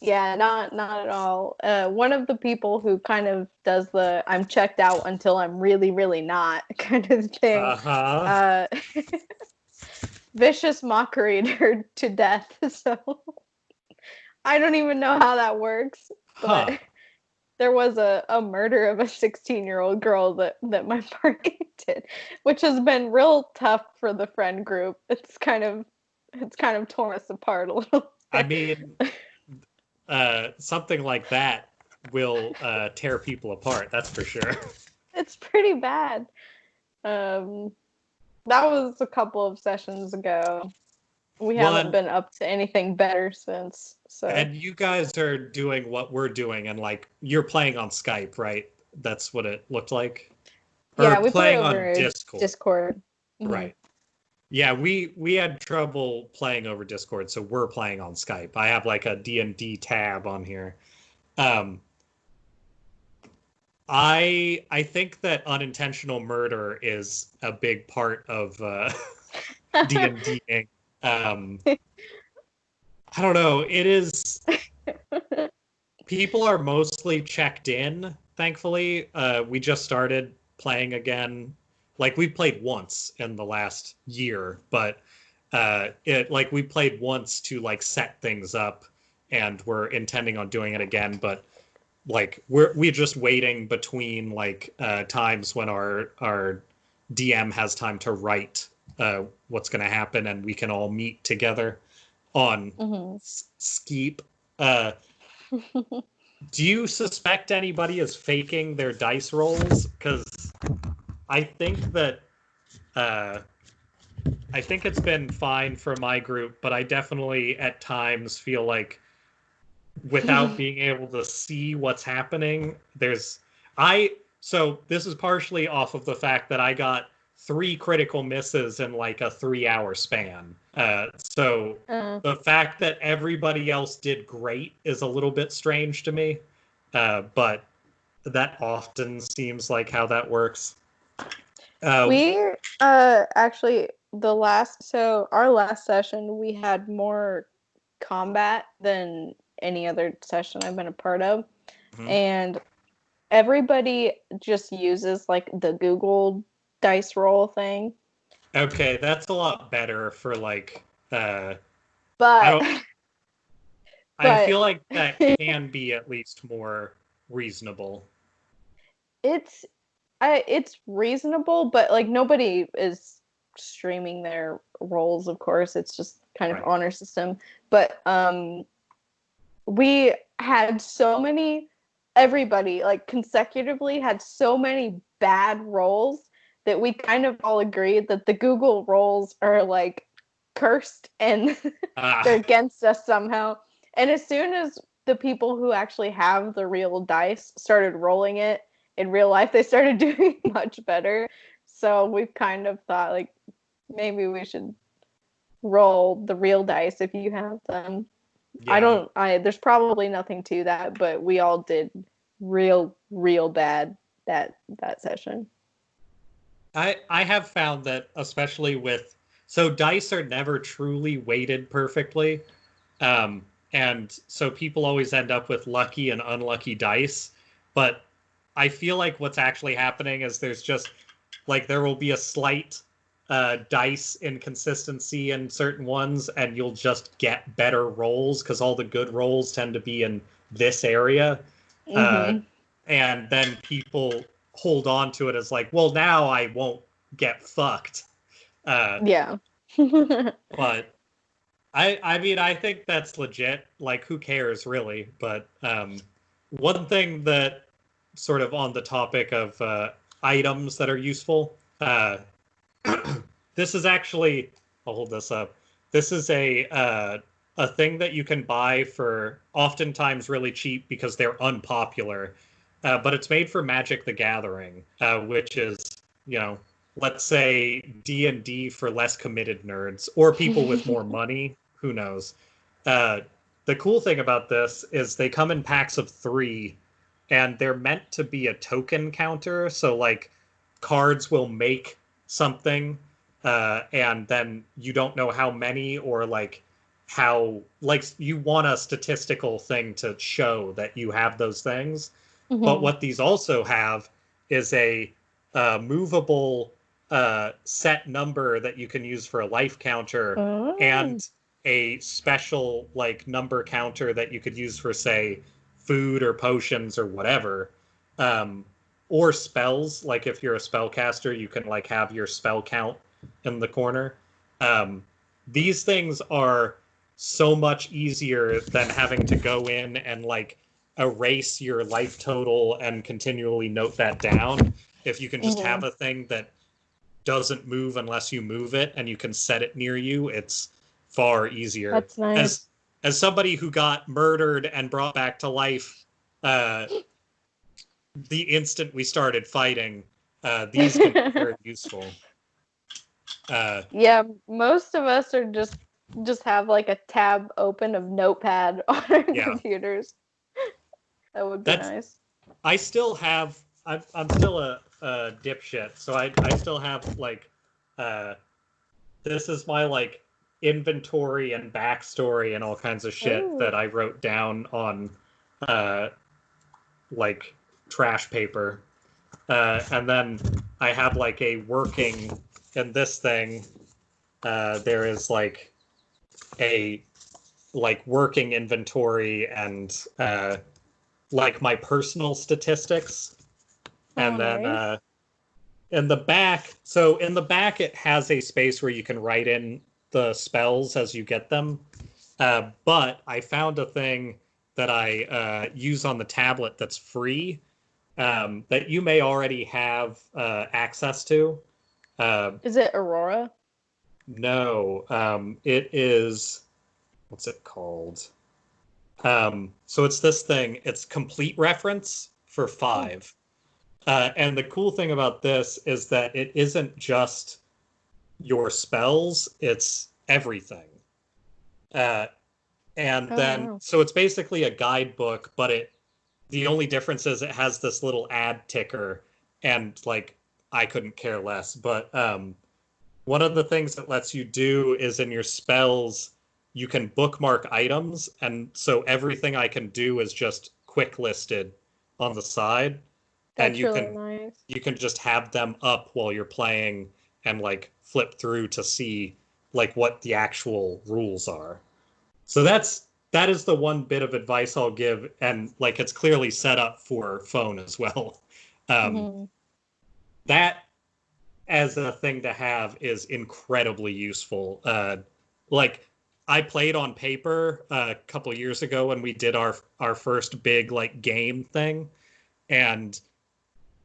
[SPEAKER 2] yeah, not at all. One of the people who kind of does the I'm checked out until I'm really not kind of thing.
[SPEAKER 1] Uh-huh.
[SPEAKER 2] Uh, vicious mockery her to death. So I don't even know how that works, but
[SPEAKER 1] Huh.
[SPEAKER 2] there was a murder of a 16-year-old girl that my party did, which has been real tough for the friend group. It's kind of torn us apart a little
[SPEAKER 1] I
[SPEAKER 2] bit.
[SPEAKER 1] mean, something like that will tear people apart, that's for sure.
[SPEAKER 2] It's pretty bad. Um, that was a couple of sessions ago. We haven't
[SPEAKER 1] One,
[SPEAKER 2] been up to anything better since. So
[SPEAKER 1] and you guys are doing what we're doing, and like you're playing on Skype, right? That's what it looked like. Or
[SPEAKER 2] yeah, we play
[SPEAKER 1] playing on
[SPEAKER 2] over
[SPEAKER 1] Discord.
[SPEAKER 2] Discord. Mm-hmm.
[SPEAKER 1] Right. Yeah, we had trouble playing over Discord, so we're playing on Skype. I have like a D&D tab on here. Um, I think that unintentional murder is a big part of D&D. I don't know. It is. People are mostly checked in. Thankfully, we just started playing again. Like we played once in the last year, but it like we played once to like set things up, and we're intending on doing it again. But like we're just waiting between like times when our DM has time to write what's going to happen, and we can all meet together on Skeep. Do you suspect anybody is faking their dice rolls? Because I think that I think it's been fine for my group, but I definitely at times feel like without being able to see what's happening, so this is partially off of the fact that I got 3 critical misses in like a 3-hour span. So the fact that everybody else did great is a little bit strange to me, but that often seems like how that works.
[SPEAKER 2] We actually our last session we had more combat than any other session I've been a part of, and everybody just uses like the Google dice roll thing.
[SPEAKER 1] Okay, that's a lot better for like
[SPEAKER 2] but
[SPEAKER 1] I feel like that can be at least more reasonable.
[SPEAKER 2] It's reasonable, but like nobody is streaming their rolls, of course. It's just kind of honor system. But we had everybody like consecutively had so many bad rolls that we kind of all agreed that the Google rolls are like cursed and they're against us somehow. And as soon as the people who actually have the real dice started rolling it in real life, they started doing much better. So we've kind of thought like maybe we should roll the real dice if you have them. Yeah. There's probably nothing to that, but we all did real bad that session.
[SPEAKER 1] I have found that especially so dice are never truly weighted perfectly. And so people always end up with lucky and unlucky dice, but I feel like what's actually happening is there's just like there will be a slight dice inconsistency in certain ones, and you'll just get better rolls because all the good rolls tend to be in this area. And then people hold on to it as like, well, now I won't get fucked.
[SPEAKER 2] Yeah.
[SPEAKER 1] But I mean, I think that's legit. Like, who cares, really? But one thing that sort of on the topic of items that are useful, this is actually, I'll hold this up. This is a thing that you can buy for oftentimes really cheap because they're unpopular. But it's made for Magic the Gathering, which is, let's say D&D for less committed nerds or people with more money. Who knows? The cool thing about this is they come in packs of 3, and they're meant to be a token counter. So, like, cards will make something, and then you don't know how many or, like, you want a statistical thing to show that you have those things. But what these also have is a movable set number that you can use for a life counter, and a special like number counter that you could use for, say, food or potions or whatever, or spells. Like if you're a spellcaster, you can like have your spell count in the corner. These things are so much easier than having to go in and like erase your life total and continually note that down. If you can just have a thing that doesn't move unless you move it and you can set it near you, it's far easier.
[SPEAKER 2] That's nice.
[SPEAKER 1] As somebody who got murdered and brought back to life the instant we started fighting, these can be very useful.
[SPEAKER 2] Yeah, most of us are just have like a tab open of Notepad on our computers. That would be nice.
[SPEAKER 1] I'm still a dipshit, so I still have like this is my like inventory and backstory and all kinds of shit that I wrote down on like trash paper, and then I have like a working in this thing. There is like a like working inventory and like my personal statistics. And then
[SPEAKER 2] nice.
[SPEAKER 1] in the back, so in the back, it has a space where you can write in the spells as you get them. But I found a thing that I use on the tablet that's free that you may already have access to.
[SPEAKER 2] Is it Aurora?
[SPEAKER 1] No, it is, what's it called? So it's this thing, it's complete reference for 5. And the cool thing about this is that it isn't just your spells, it's everything. And then,
[SPEAKER 2] Wow.
[SPEAKER 1] so it's basically a guidebook, but the only difference is it has this little ad ticker, and like, I couldn't care less. But one of the things that lets you do is in your spells, you can bookmark items. And so everything I can do is just quick listed on the side. And
[SPEAKER 2] That's really nice.
[SPEAKER 1] you can just have them up while you're playing and like flip through to see like what the actual rules are. So that is the one bit of advice I'll give, and like it's clearly set up for phone as well.
[SPEAKER 2] Mm-hmm.
[SPEAKER 1] That as a thing to have is incredibly useful. Like I played on paper a couple years ago when we did our first big like game thing, and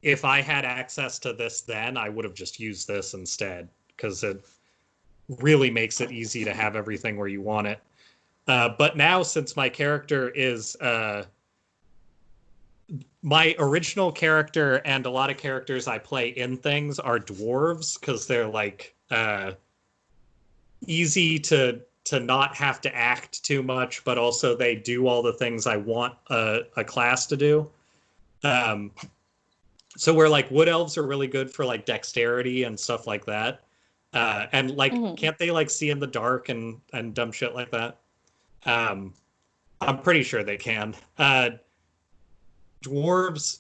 [SPEAKER 1] if I had access to this then, I would have just used this instead because it really makes it easy to have everything where you want it. But now, since my character is my original character and a lot of characters I play in things are dwarves because they're like easy to not have to act too much, but also they do all the things I want a class to do. So where like wood elves are really good for like dexterity and stuff like that. And like, can't they like see in the dark and dumb shit like that? I'm pretty sure they can. Dwarves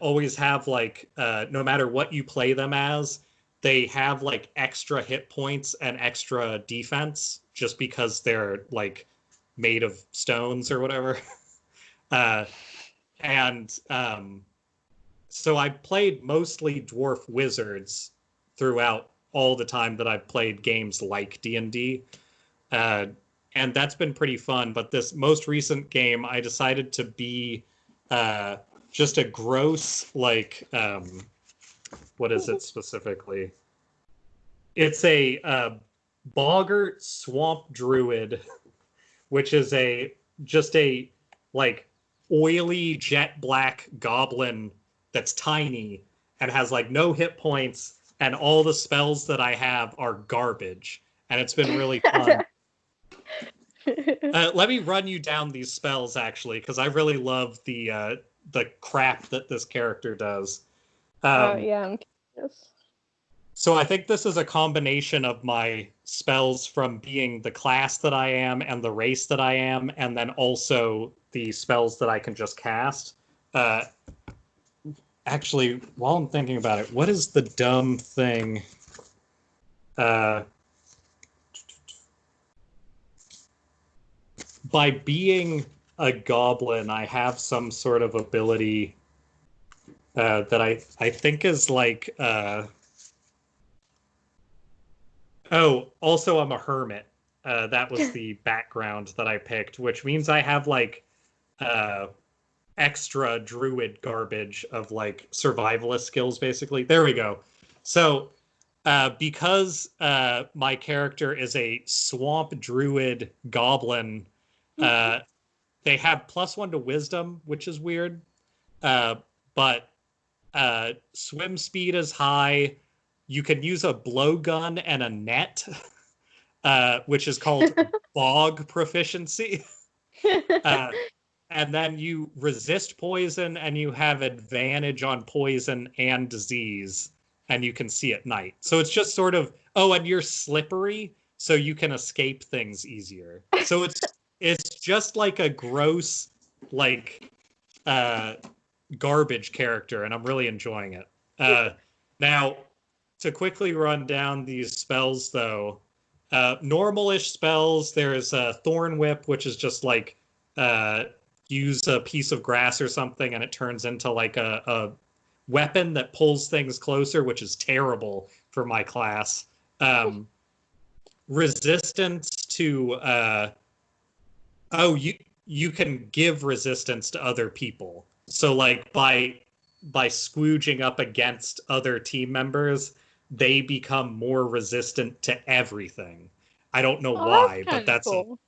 [SPEAKER 1] always have like no matter what you play them as, they have like extra hit points and extra defense just because they're like made of stones or whatever. uh, and so I played mostly dwarf wizards throughout all the time that I've played games like D&D. And that's been pretty fun. But this most recent game, I decided to be just a gross, like, what is it specifically? It's a boggart swamp druid, which is just a like oily jet black goblin that's tiny and has like no hit points, and all the spells that I have are garbage, and it's been really fun. Let me run you down these spells actually, because I really love the crap that this character does.
[SPEAKER 2] Yeah, I'm curious.
[SPEAKER 1] So I think this is a combination of my spells from being the class that I am and the race that I am, and then also the spells that I can just cast. Actually, while I'm thinking about it, what is the dumb thing? By being a goblin, I have some sort of ability that I think is like oh, also I'm a hermit. That was the background that I picked, which means I have like extra druid garbage of like survivalist skills, basically. There we go. So because my character is a swamp druid goblin, they have +1 to wisdom, which is weird. But swim speed is high. You can use a blowgun and a net, which is called bog proficiency. And then you resist poison and you have advantage on poison and disease, and you can see at night. So it's just sort of, oh, and you're slippery, so you can escape things easier. So it's just like a gross, like, garbage character, and I'm really enjoying it. Now, to quickly run down these spells, though, normal-ish spells, there's a Thorn Whip, which is just like use a piece of grass or something and it turns into like a weapon that pulls things closer, which is terrible for my class. Resistance to you can give resistance to other people. So like by squooging up against other team members, they become more resistant to everything. I don't know
[SPEAKER 2] Oh, that's
[SPEAKER 1] why, but
[SPEAKER 2] kind of cool.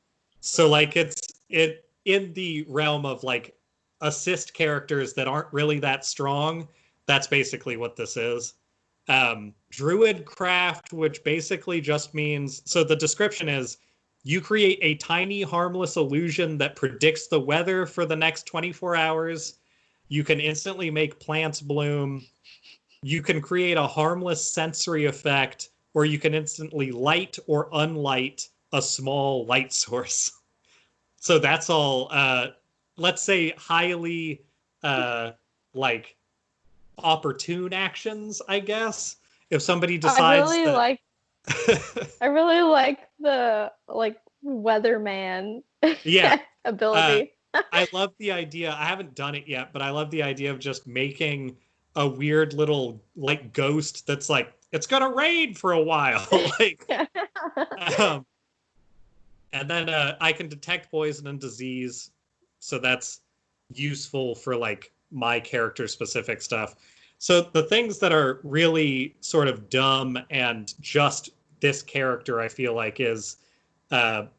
[SPEAKER 1] so like it in the realm of like assist characters that aren't really that strong. That's basically what this is. Druid craft, which basically just means, so the description is you create a tiny harmless illusion that predicts the weather for the next 24 hours. You can instantly make plants bloom. You can create a harmless sensory effect, or you can instantly light or unlight a small light source. So that's all, let's say, highly like opportune actions, I guess. If somebody
[SPEAKER 2] I
[SPEAKER 1] decides
[SPEAKER 2] really
[SPEAKER 1] that
[SPEAKER 2] like I really like the like weatherman
[SPEAKER 1] yeah, uh,
[SPEAKER 2] ability.
[SPEAKER 1] I love the idea. I haven't done it yet, but I love the idea of just making a weird little like ghost that's like it's gonna rain for a while. Like um, and then I can detect poison and disease, so that's useful for like my character specific stuff. So the things that are really sort of dumb and just this character, I feel like, is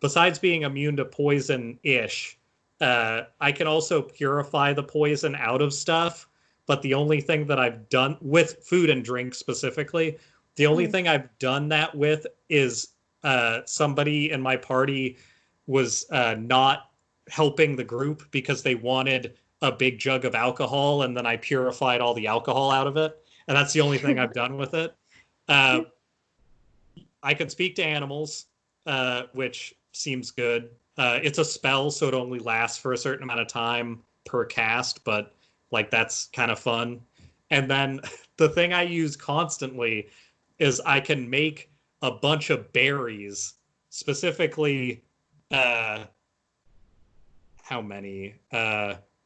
[SPEAKER 1] besides being immune to poison-ish, I can also purify the poison out of stuff. But the only thing that I've done with food and drink specifically, the only thing I've done that with is somebody in my party was not helping the group because they wanted a big jug of alcohol, and then I purified all the alcohol out of it. And that's the only thing I've done with it. Uh, I can speak to animals, which seems good. It's a spell, so it only lasts for a certain amount of time per cast, but like that's kind of fun. And then the thing I use constantly is I can make a bunch of berries, specifically, uh, how many?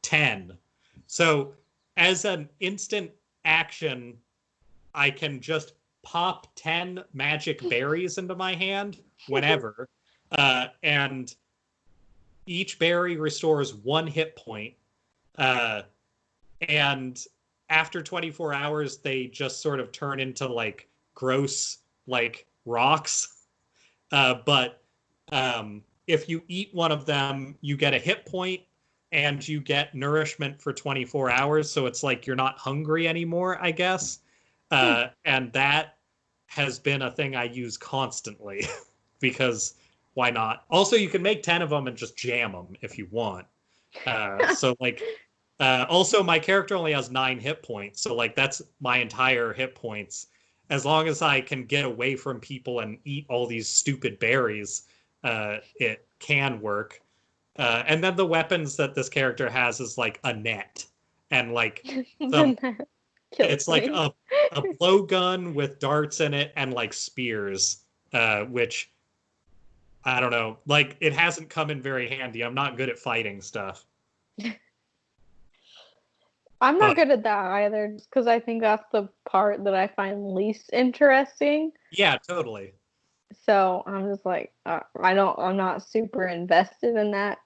[SPEAKER 1] 10. So as an instant action, I can just pop 10 magic berries into my hand whenever. And each berry restores 1 hit point. Uh, and after 24 hours, they just sort of turn into like gross, like rocks. But if you eat one of them, you get a hit point and you get nourishment for 24 hours. So it's like you're not hungry anymore, I guess. And that has been a thing I use constantly because why not? Also, you can make 10 of them and just jam them if you want. So like, also my character only has 9 hit points. So like that's my entire hit points. As long as I can get away from people and eat all these stupid berries, it can work. And then the weapons that this character has is like a net and like some
[SPEAKER 2] Kills
[SPEAKER 1] it's like
[SPEAKER 2] me.
[SPEAKER 1] a blowgun with darts in it and like spears, which I don't know. Like it hasn't come in very handy. I'm not good at fighting stuff.
[SPEAKER 2] I'm not
[SPEAKER 1] But
[SPEAKER 2] good at that either, just because I think that's the part that I find least interesting.
[SPEAKER 1] yeah, totally.
[SPEAKER 2] So I'm just like, I'm not super invested in that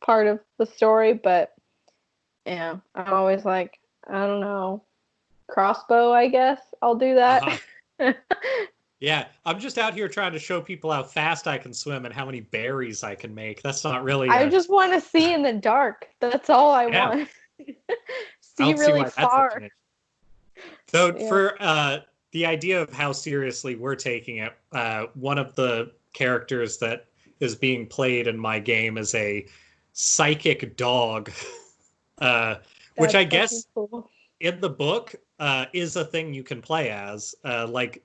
[SPEAKER 2] part of the story, but yeah, I'm always like, I don't know, crossbow, I guess I'll do that.
[SPEAKER 1] Uh-huh. Yeah, I'm just out here trying to show people how fast I can swim and how many berries I can make. That's not really
[SPEAKER 2] I
[SPEAKER 1] a
[SPEAKER 2] just want to see in the dark. That's all I
[SPEAKER 1] yeah.
[SPEAKER 2] want.
[SPEAKER 1] I
[SPEAKER 2] See
[SPEAKER 1] don't see
[SPEAKER 2] really
[SPEAKER 1] why that's such
[SPEAKER 2] far.
[SPEAKER 1] an issue. So
[SPEAKER 2] Yeah.
[SPEAKER 1] for the idea of how seriously we're taking it, one of the characters that is being played in my game is a psychic dog, which
[SPEAKER 2] That's
[SPEAKER 1] I
[SPEAKER 2] fucking
[SPEAKER 1] guess
[SPEAKER 2] cool.
[SPEAKER 1] in the book is a thing you can play as. Like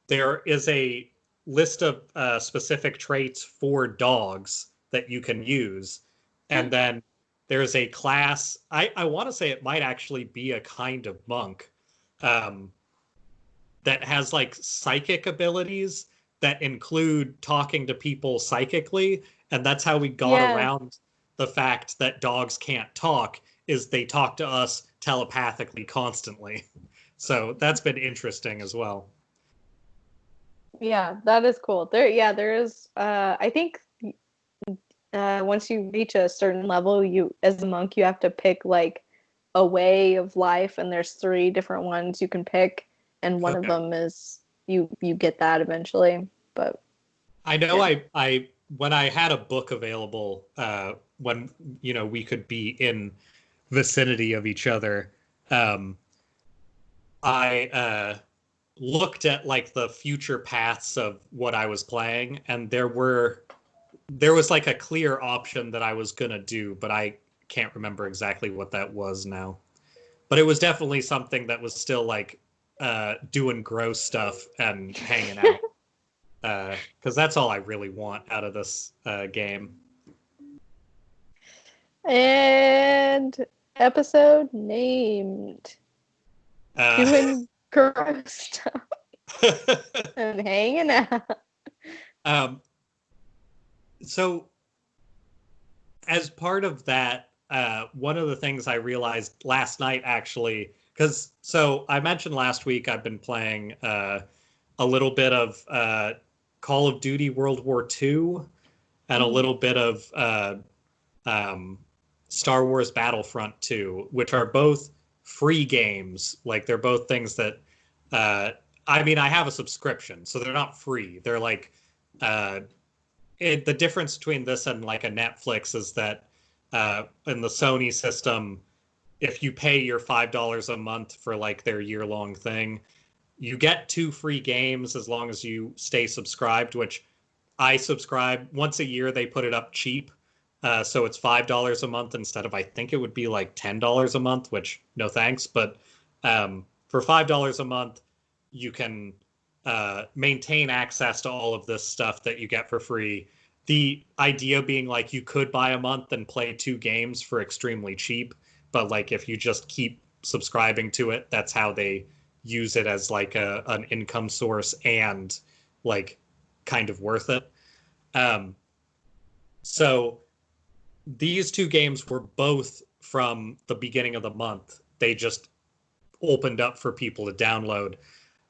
[SPEAKER 1] there is a list of specific traits for dogs that you can use, and then there's a class. I want to say it might actually be a kind of monk um, that has like psychic abilities that include talking to people psychically, and that's how we got
[SPEAKER 2] Yes.
[SPEAKER 1] around the fact that dogs can't talk is they talk to us telepathically constantly. So that's been interesting as well.
[SPEAKER 2] Yeah, that is cool. There is I think once you reach a certain level, you as a monk you have to pick like a way of life, and there's 3 different ones you can pick, and one of
[SPEAKER 1] Okay.
[SPEAKER 2] them is you get that eventually. But
[SPEAKER 1] I know
[SPEAKER 2] yeah.
[SPEAKER 1] I when I had a book available, when we could be in vicinity of each other, um, I looked at like the future paths of what I was playing, and there was like a clear option that I was gonna do, but I can't remember exactly what that was now. But it was definitely something that was still like doing gross stuff and hanging out. Because that's all I really want out of this game.
[SPEAKER 2] And episode named
[SPEAKER 1] Uh,
[SPEAKER 2] doing gross stuff and hanging out.
[SPEAKER 1] um, so, as part of that, one of the things I realized last night, actually, because so I mentioned last week I've been playing a little bit of Call of Duty World War II and a little bit of um, Star Wars Battlefront 2, which are both free games. Like they're both things that uh, I mean, I have a subscription, so they're not free. They're like uh, the difference between this and like a Netflix is that in the Sony system, if you pay your $5 a month for like their year-long thing, you get 2 free games as long as you stay subscribed, which I subscribe once a year. They put it up cheap. So it's $5 a month instead of, I think it would be like $10 a month, which no thanks. But for $5 a month, you can maintain access to all of this stuff that you get for free. The idea being like you could buy a month and play 2 games for extremely cheap. But like if you just keep subscribing to it, that's how they use it as like an income source and like kind of worth it. Um, so these 2 games were both from the beginning of the month. They just opened up for people to download.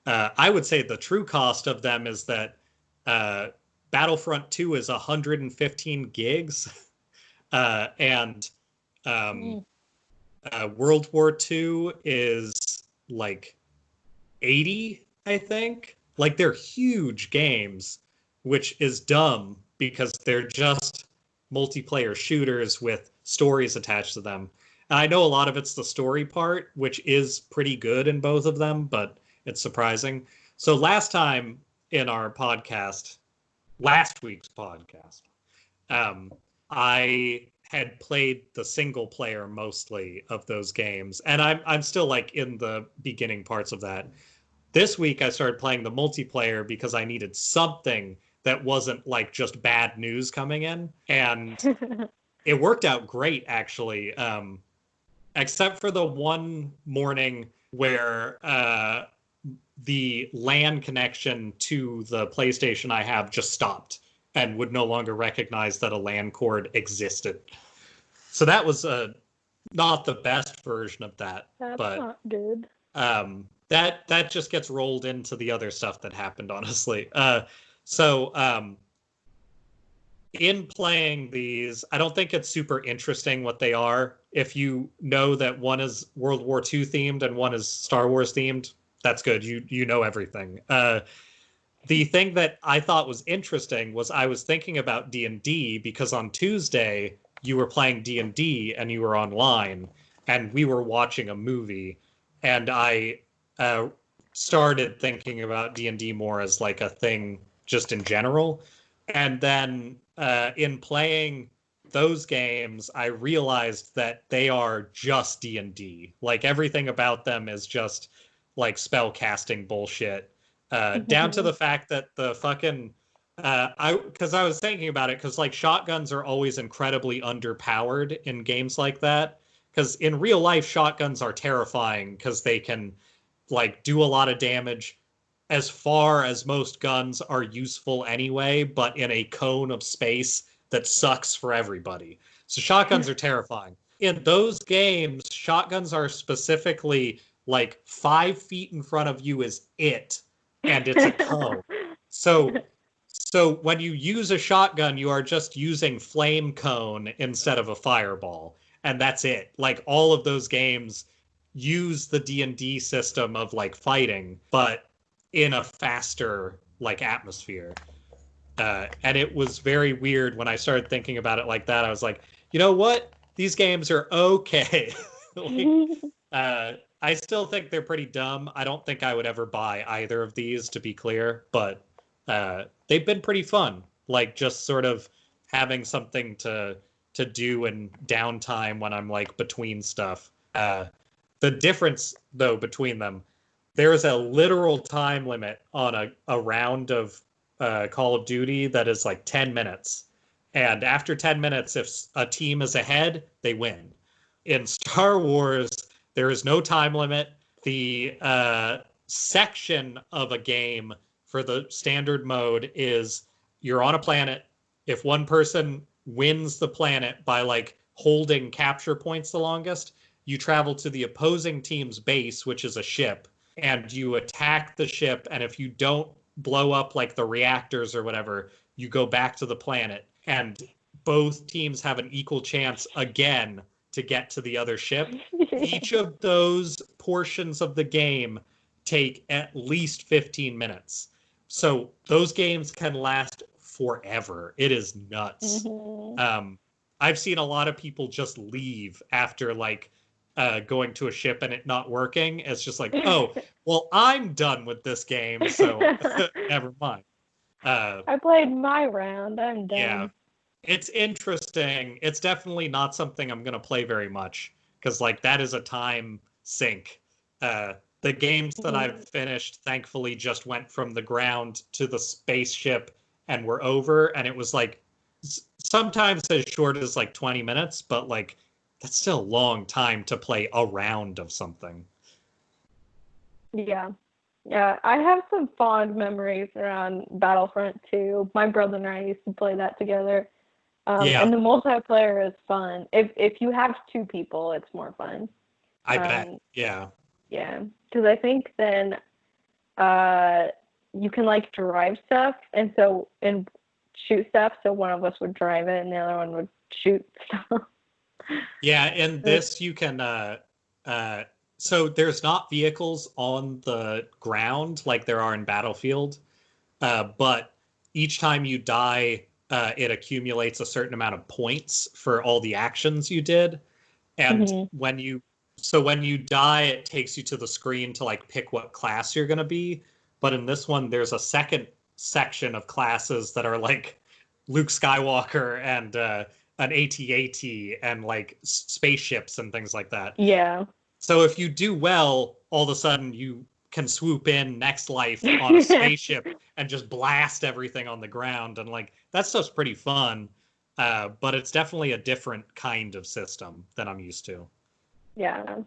[SPEAKER 1] I would say the true cost of them is that uh, Battlefront 2 is 115 gigs, and um,
[SPEAKER 2] Mm.
[SPEAKER 1] World War 2 is like 80, I think. Like they're huge games, which is dumb because they're just multiplayer shooters with stories attached to them. And I know a lot of it's the story part, which is pretty good in both of them, but it's surprising. So last time in our podcast, last week's podcast, um, I had played the single player mostly of those games, and I'm still like in the beginning parts of that. This week I started playing the multiplayer because I needed something that wasn't like just bad news coming in, and it worked out great actually. Except for the one morning where the LAN connection to the PlayStation I have just stopped and would no longer recognize that a LAN cord existed. So that was not the best version of that,
[SPEAKER 2] That's
[SPEAKER 1] but
[SPEAKER 2] not good.
[SPEAKER 1] that just gets rolled into the other stuff that happened, honestly. So in playing these, I don't think it's super interesting what they are. If you know that one is World War II themed and one is Star Wars themed, that's good. You know everything. The thing that I thought was interesting was I was thinking about D&D because on Tuesday you were playing D&D and you were online and we were watching a movie, and I uh, started thinking about D&D more as like a thing just in general. And then in playing those games, I realized that they are just D&D. Like everything about them is just like spell casting bullshit. Down to the fact that the fucking I was thinking about it because like shotguns are always incredibly underpowered in games like that. Because in real life, shotguns are terrifying because they can like do a lot of damage as far as most guns are useful anyway, but in a cone of space that sucks for everybody. So shotguns are terrifying. In those games, shotguns are specifically like 5 feet in front of you is it, and it's a cone. So so when you use a shotgun, you are just using flame cone instead of a fireball, and that's it. Like all of those games use the D&D system of like fighting, but in a faster like atmosphere. And it was very weird when I started thinking about it like that. I was like, you know what? These games are okay. like, I still think they're pretty dumb. I don't think I would ever buy either of these, to be clear, but they've been pretty fun. Like just sort of having something to do in downtime when I'm like between stuff. The difference though between them, there is a literal time limit on a round of Call of Duty that is like 10 minutes. And after 10 minutes, if a team is ahead, they win. In Star Wars, there is no time limit. The section of a game for the standard mode is you're on a planet. If one person wins the planet by like holding capture points the longest, you travel to the opposing team's base, which is a ship, and you attack the ship. And if you don't blow up like the reactors or whatever, you go back to the planet. And both teams have an equal chance again to get to the other ship. Each of those portions of the game take at least 15 minutes. So those games can last forever. It is nuts. I've seen a lot of people just leave after like going to a ship and it not working. It's just like, oh, well, I'm done with this game, so never mind.
[SPEAKER 2] I played my round. I'm done.
[SPEAKER 1] Yeah, it's interesting. It's definitely not something I'm gonna play very much because like that is a time sink. The games that I've finished, thankfully, just went from the ground to the spaceship and were over, and it was like sometimes as short as like 20 minutes, but like that's still a long time to play a round of something.
[SPEAKER 2] Yeah. Yeah, I have some fond memories around Battlefront 2. My brother and I used to play that together.
[SPEAKER 1] Yeah,
[SPEAKER 2] And the multiplayer is fun. If you have two people, it's more fun.
[SPEAKER 1] I bet. Yeah.
[SPEAKER 2] Yeah, because I think then you can like drive stuff and shoot stuff. So one of us would drive it and the other one would shoot stuff.
[SPEAKER 1] Yeah, and this you can so there's not vehicles on the ground like there are in Battlefield, but each time you die, it accumulates a certain amount of points for all the actions you did. And when you die, it takes you to the screen to like pick what class you're gonna be. But in this one, there's a second section of classes that are like Luke Skywalker and an AT-AT and like spaceships and things like that.
[SPEAKER 2] Yeah.
[SPEAKER 1] So if you do well, all of a sudden you can swoop in next life on a spaceship and just blast everything on the ground. And like that stuff's pretty fun. But it's definitely a different kind of system than I'm used to.
[SPEAKER 2] Yeah.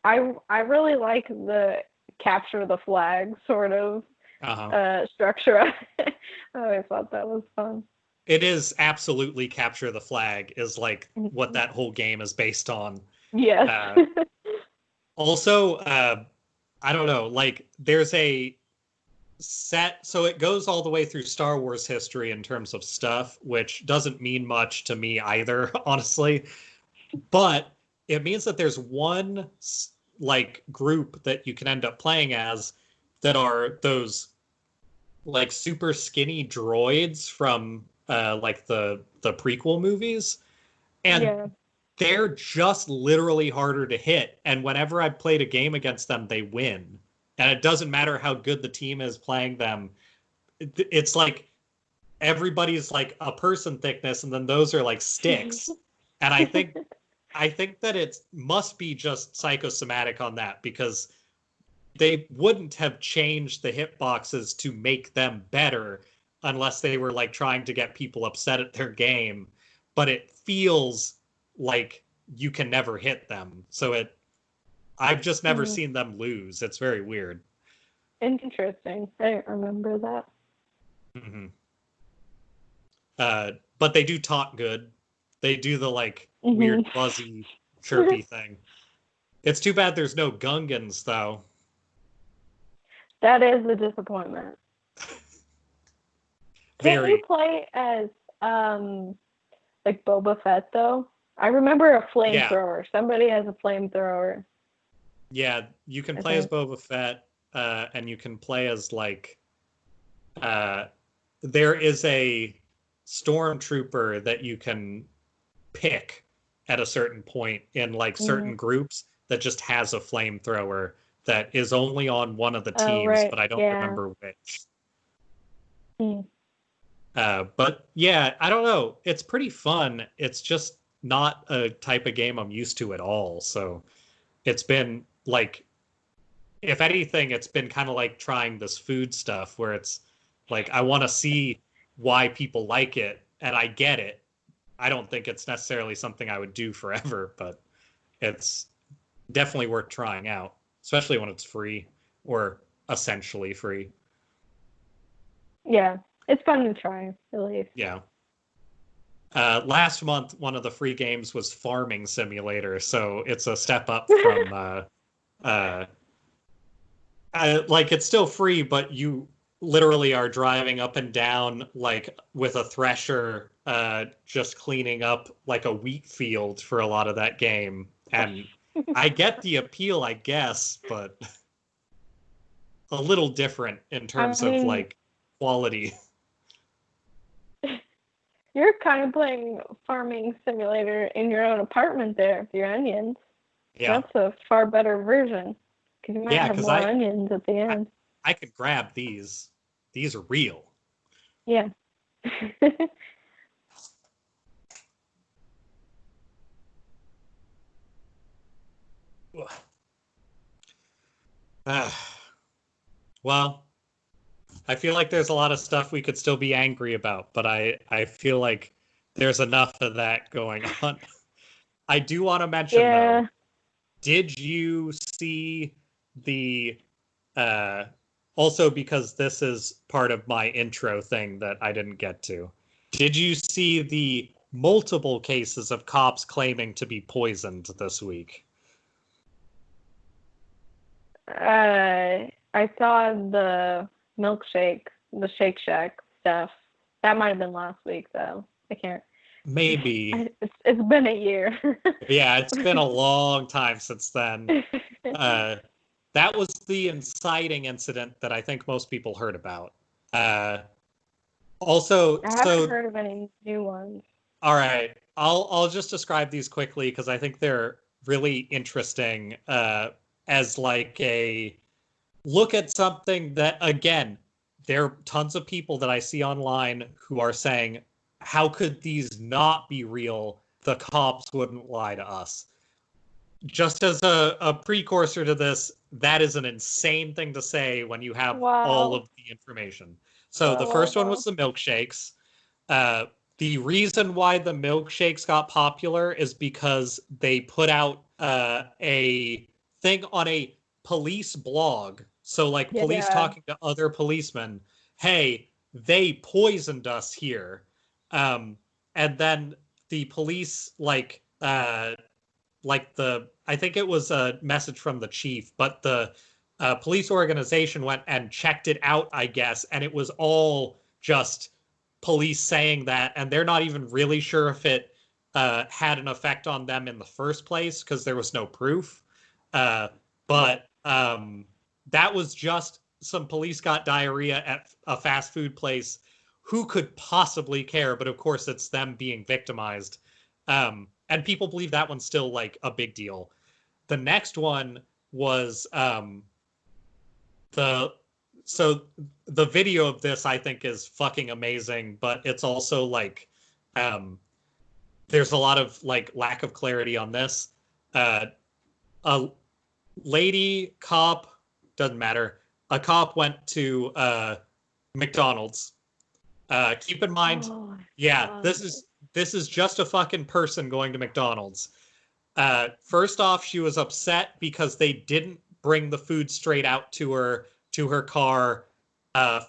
[SPEAKER 2] I really like the capture the flag sort of structure. I always thought that was fun.
[SPEAKER 1] It is absolutely capture the flag is like what that whole game is based on.
[SPEAKER 2] Yes.
[SPEAKER 1] Also, I don't know, like there's a set, so it goes all the way through Star Wars history in terms of stuff, which doesn't mean much to me either, honestly. But it means that there's one like group that you can end up playing as that are those like super skinny droids from like the prequel movies, and they're just literally harder to hit. And whenever I played a game against them, they win. And it doesn't matter how good the team is playing them. It's like everybody's like a person thickness, and then those are like sticks. And I think that it must be just psychosomatic on that, because they wouldn't have changed the hitboxes to make them better unless they were like trying to get people upset at their game. But it feels like you can never hit them. So I've just never seen them lose. It's very weird.
[SPEAKER 2] Interesting. I didn't remember that.
[SPEAKER 1] But they do talk good. They do the like weird buzzy chirpy thing. It's too bad there's no Gungans though.
[SPEAKER 2] That is a disappointment. Can't you play as like Boba Fett though? I remember a flamethrower. Yeah. Somebody has a flamethrower.
[SPEAKER 1] Yeah, you can play as Boba Fett, and you can play as like there is a stormtrooper that you can pick at a certain point in like certain groups that just has a flamethrower that is only on one of the teams, but I don't remember which. But yeah, I don't know. It's pretty fun. It's just not a type of game I'm used to at all. So it's been like, if anything, it's been kind of like trying this food stuff where it's like, I want to see why people like it, and I get it. I don't think it's necessarily something I would do forever, but it's definitely worth trying out, especially when it's free or essentially free.
[SPEAKER 2] Yeah, it's fun to try, at least.
[SPEAKER 1] Yeah. Last month, one of the free games was Farming Simulator, so it's a step up from like it's still free, but you literally are driving up and down like with a thresher, just cleaning up like a wheat field for a lot of that game. And I get the appeal, I guess, but a little different in terms of like quality.
[SPEAKER 2] You're kind of playing Farming Simulator in your own apartment there with your onions. Yeah. That's a far better version. Because you might have more onions at the end.
[SPEAKER 1] I could grab these. These are real.
[SPEAKER 2] Yeah.
[SPEAKER 1] Well, I feel like there's a lot of stuff we could still be angry about, but I feel like there's enough of that going on. I do want to mention, though, did you see the also, because this is part of my intro thing that I didn't get to, did you see the multiple cases of cops claiming to be poisoned this week?
[SPEAKER 2] I saw the milkshake, the Shake Shack stuff. That might have been last week, though. I can't.
[SPEAKER 1] Maybe.
[SPEAKER 2] It's been a year.
[SPEAKER 1] Yeah, it's been a long time since then. That was the inciting incident that I think most people heard about. Also,
[SPEAKER 2] I haven't heard of any new ones.
[SPEAKER 1] All right, I'll just describe these quickly because I think they're really interesting as like a look at something that, again, there are tons of people that I see online who are saying, how could these not be real? The cops wouldn't lie to us. Just as a precursor to this, that is an insane thing to say when you have all of the information. So the first one was the milkshakes. The reason why the milkshakes got popular is because they put out a thing on a police blog. So like police talking to other policemen, hey, they poisoned us here. And then the police I think it was a message from the chief, but the police organization went and checked it out, I guess, and it was all just police saying that, and they're not even really sure if it had an effect on them in the first place because there was no proof. But that was just some police got diarrhea at a fast food place. Who could possibly care? But of course, it's them being victimized. And people believe that one's still like a big deal. The next one was the video of this I think is fucking amazing, but it's also like there's a lot of like lack of clarity on this. A lady cop, doesn't matter. A cop went to McDonald's. Keep in mind, this is just a fucking person going to McDonald's. First off, she was upset because they didn't bring the food straight out to her car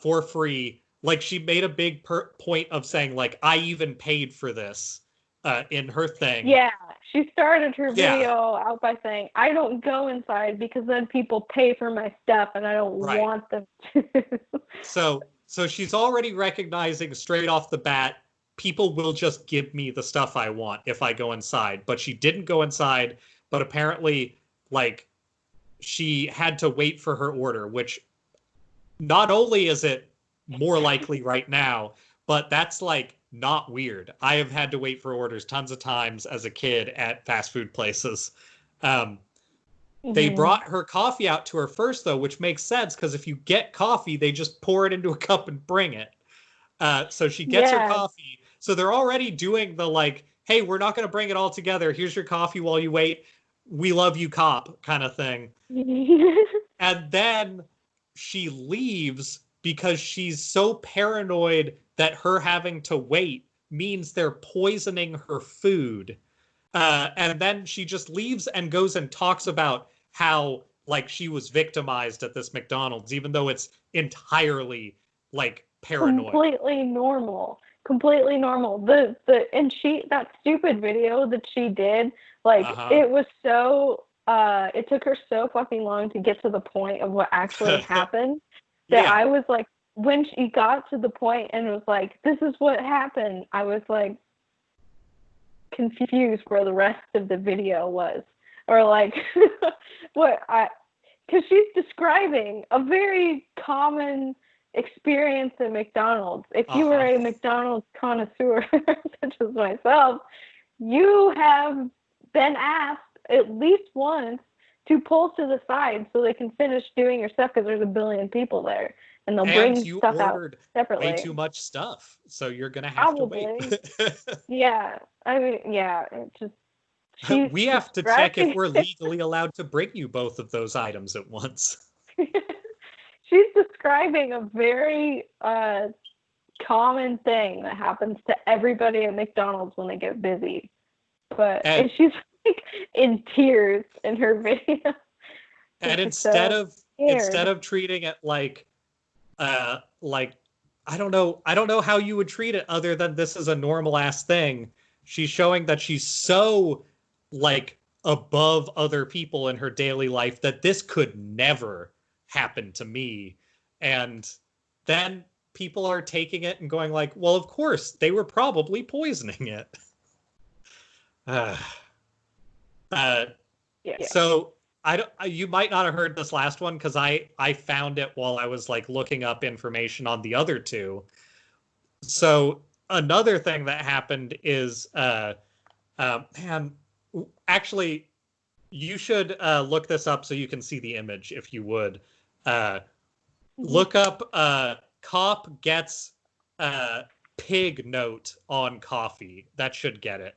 [SPEAKER 1] for free. Like, she made a big point of saying, like, I even paid for this. in her thing.
[SPEAKER 2] Yeah, she started her
[SPEAKER 1] Yeah.
[SPEAKER 2] video out by saying, I don't go inside because then people pay for my stuff and I don't
[SPEAKER 1] Right.
[SPEAKER 2] want them to.
[SPEAKER 1] So she's already recognizing straight off the bat, people will just give me the stuff I want if I go inside. But she didn't go inside, but apparently, like, she had to wait for her order, which not only is it more likely right now, but that's like not weird. I have had to wait for orders tons of times as a kid at fast food places. They brought her coffee out to her first, though, which makes sense because if you get coffee, they just pour it into a cup and bring it. So she gets her coffee. So they're already doing the like, hey, we're not going to bring it all together. Here's your coffee while you wait. We love you, cop, kind of thing. And then she leaves because she's so paranoid that her having to wait means they're poisoning her food. And then she just leaves and goes and talks about how like she was victimized at this McDonald's, even though it's entirely like paranoid.
[SPEAKER 2] Completely normal. Completely normal. And that stupid video that she did, like it was so it took her so fucking long to get to the point of what actually happened that I was like, when she got to the point and was like, this is what happened, I was like confused where the rest of the video was, or like because she's describing a very common experience at McDonald's. If you were a McDonald's connoisseur such as myself, you have been asked at least once to pull to the side so they can finish doing your stuff because there's a billion people there and they'll bring stuff out separately.
[SPEAKER 1] Way too much stuff, so you're gonna have to wait.
[SPEAKER 2] Yeah, I mean, yeah, it just
[SPEAKER 1] we have to check if we're legally allowed to bring you both of those items at once.
[SPEAKER 2] She's describing a very common thing that happens to everybody at McDonald's when they get busy. And she's like in tears in her video.
[SPEAKER 1] And instead of treating it like I don't know how you would treat it other than this is a normal ass thing. She's showing that she's so like above other people in her daily life that this could never happen to me. And then people are taking it and going like, well, of course they were probably poisoning it. So you might not have heard this last one because I found it while I was like looking up information on the other two. So another thing that happened is man, actually you should look this up so you can see the image if you would. Look up cop gets pig note on coffee. That should get it.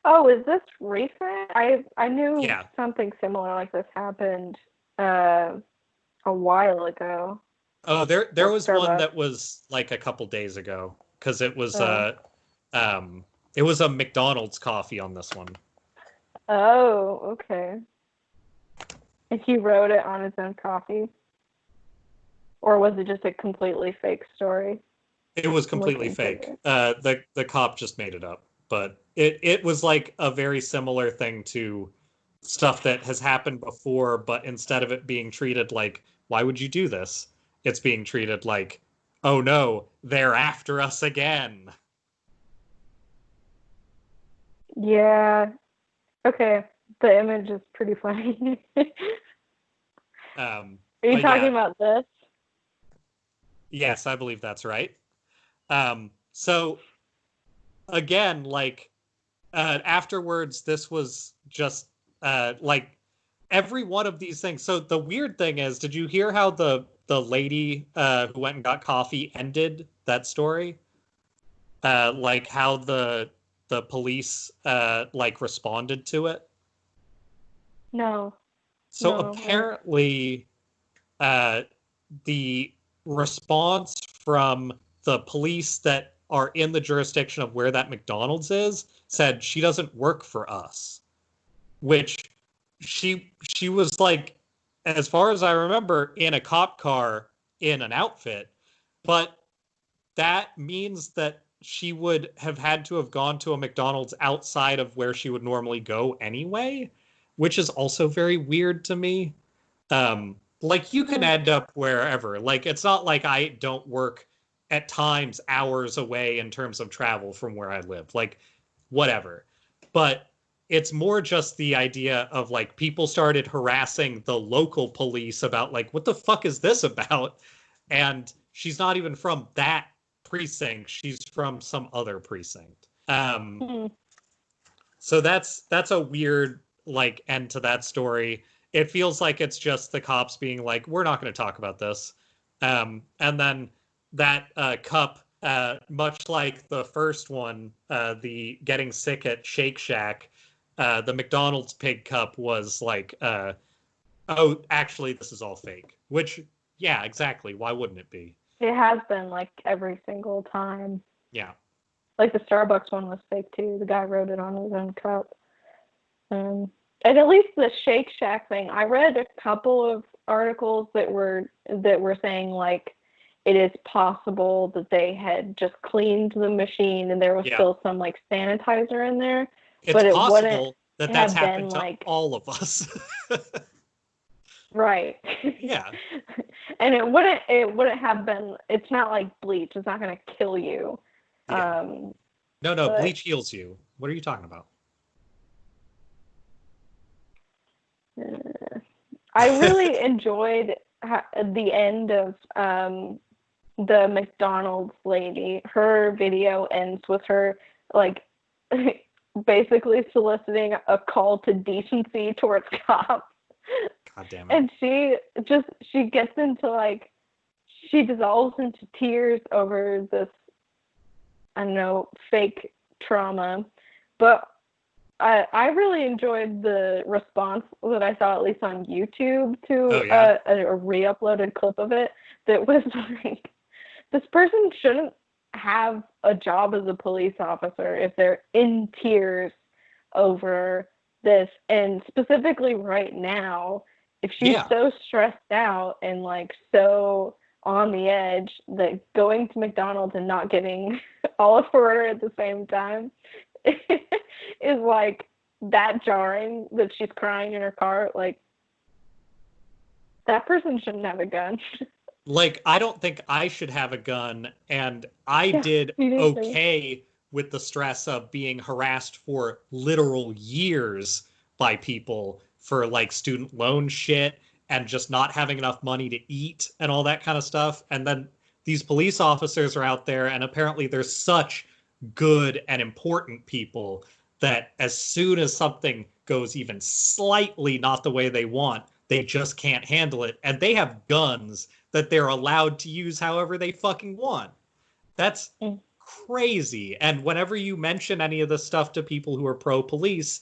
[SPEAKER 2] Oh, is this recent? I knew something similar like this happened a while ago.
[SPEAKER 1] Oh, there was one that was like a couple days ago because it was a McDonald's coffee on this one.
[SPEAKER 2] Oh, okay. And he wrote it on his own coffee? Or was it just a completely fake story?
[SPEAKER 1] It was completely fake. The cop just made it up. But it was like a very similar thing to stuff that has happened before, but instead of it being treated like, why would you do this? It's being treated like, oh no, they're after us again.
[SPEAKER 2] Yeah. Okay. The image is pretty funny. Are you talking about this?
[SPEAKER 1] Yes, I believe that's right. So again, like afterwards, this was just like every one of these things. So the weird thing is, did you hear how the lady who went and got coffee ended that story? Like how the police like responded to it?
[SPEAKER 2] No.
[SPEAKER 1] So apparently the response from the police that are in the jurisdiction of where that McDonald's is said she doesn't work for us, which she was like, as far as I remember, in a cop car in an outfit, but that means that she would have had to have gone to a McDonald's outside of where she would normally go anyway, which is also very weird to me. Like you can end up wherever. Like it's not like I don't work at times hours away in terms of travel from where I live. Like whatever. But it's more just the idea of like people started harassing the local police about like what the fuck is this about? And she's not even from that precinct. She's from some other precinct. So that's a weird like end to that story. It feels like it's just the cops being like, we're not going to talk about this. And then that cup, much like the first one, the getting sick at Shake Shack, the McDonald's pig cup was like, oh, actually, this is all fake. Which, yeah, exactly. Why wouldn't it be?
[SPEAKER 2] It has been like every single time.
[SPEAKER 1] Yeah.
[SPEAKER 2] Like the Starbucks one was fake too. The guy wrote it on his own cup. And at least the Shake Shack thing, I read a couple of articles that were saying like it is possible that they had just cleaned the machine and there was still some like sanitizer in there.
[SPEAKER 1] It's
[SPEAKER 2] but it
[SPEAKER 1] possible that that's
[SPEAKER 2] have
[SPEAKER 1] happened
[SPEAKER 2] been,
[SPEAKER 1] to
[SPEAKER 2] like,
[SPEAKER 1] all of us.
[SPEAKER 2] right.
[SPEAKER 1] Yeah.
[SPEAKER 2] And it wouldn't have been. It's not like bleach. It's not going to kill you.
[SPEAKER 1] Yeah. No,
[SPEAKER 2] but
[SPEAKER 1] bleach heals you. What are you talking about?
[SPEAKER 2] I really enjoyed the end of the McDonald's lady. Her video ends with her like basically soliciting a call to decency towards cops.
[SPEAKER 1] God damn it.
[SPEAKER 2] And she gets into like, she dissolves into tears over this, I don't know, fake trauma. But I really enjoyed the response that I saw, at least on YouTube, to a re-uploaded clip of it that was like, this person shouldn't have a job as a police officer if they're in tears over this. And specifically right now, if she's so stressed out and like so on the edge that going to McDonald's and not getting all of her order at the same time is like that jarring that she's crying in her car. Like, that person shouldn't have a gun.
[SPEAKER 1] Like, I don't think I should have a gun, and I did okay with the stress of being harassed for literal years by people for like student loan shit and just not having enough money to eat and all that kind of stuff. And then these police officers are out there, and apparently they're such good and important people that as soon as something goes even slightly not the way they want, they just can't handle it. And they have guns that they're allowed to use however they fucking want. That's crazy. And whenever you mention any of this stuff to people who are pro-police,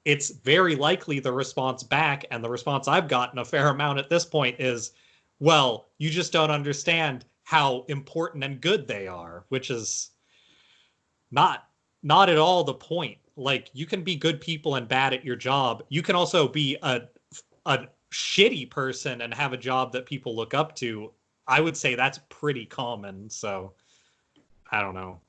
[SPEAKER 1] it's very likely the response back, and the response I've gotten a fair amount at this point is, well, you just don't understand how important and good they are, which is not at all the point. Like, you can be good people and bad at your job. You can also be a shitty person and have a job that people look up to. I would say that's pretty common. So I don't know.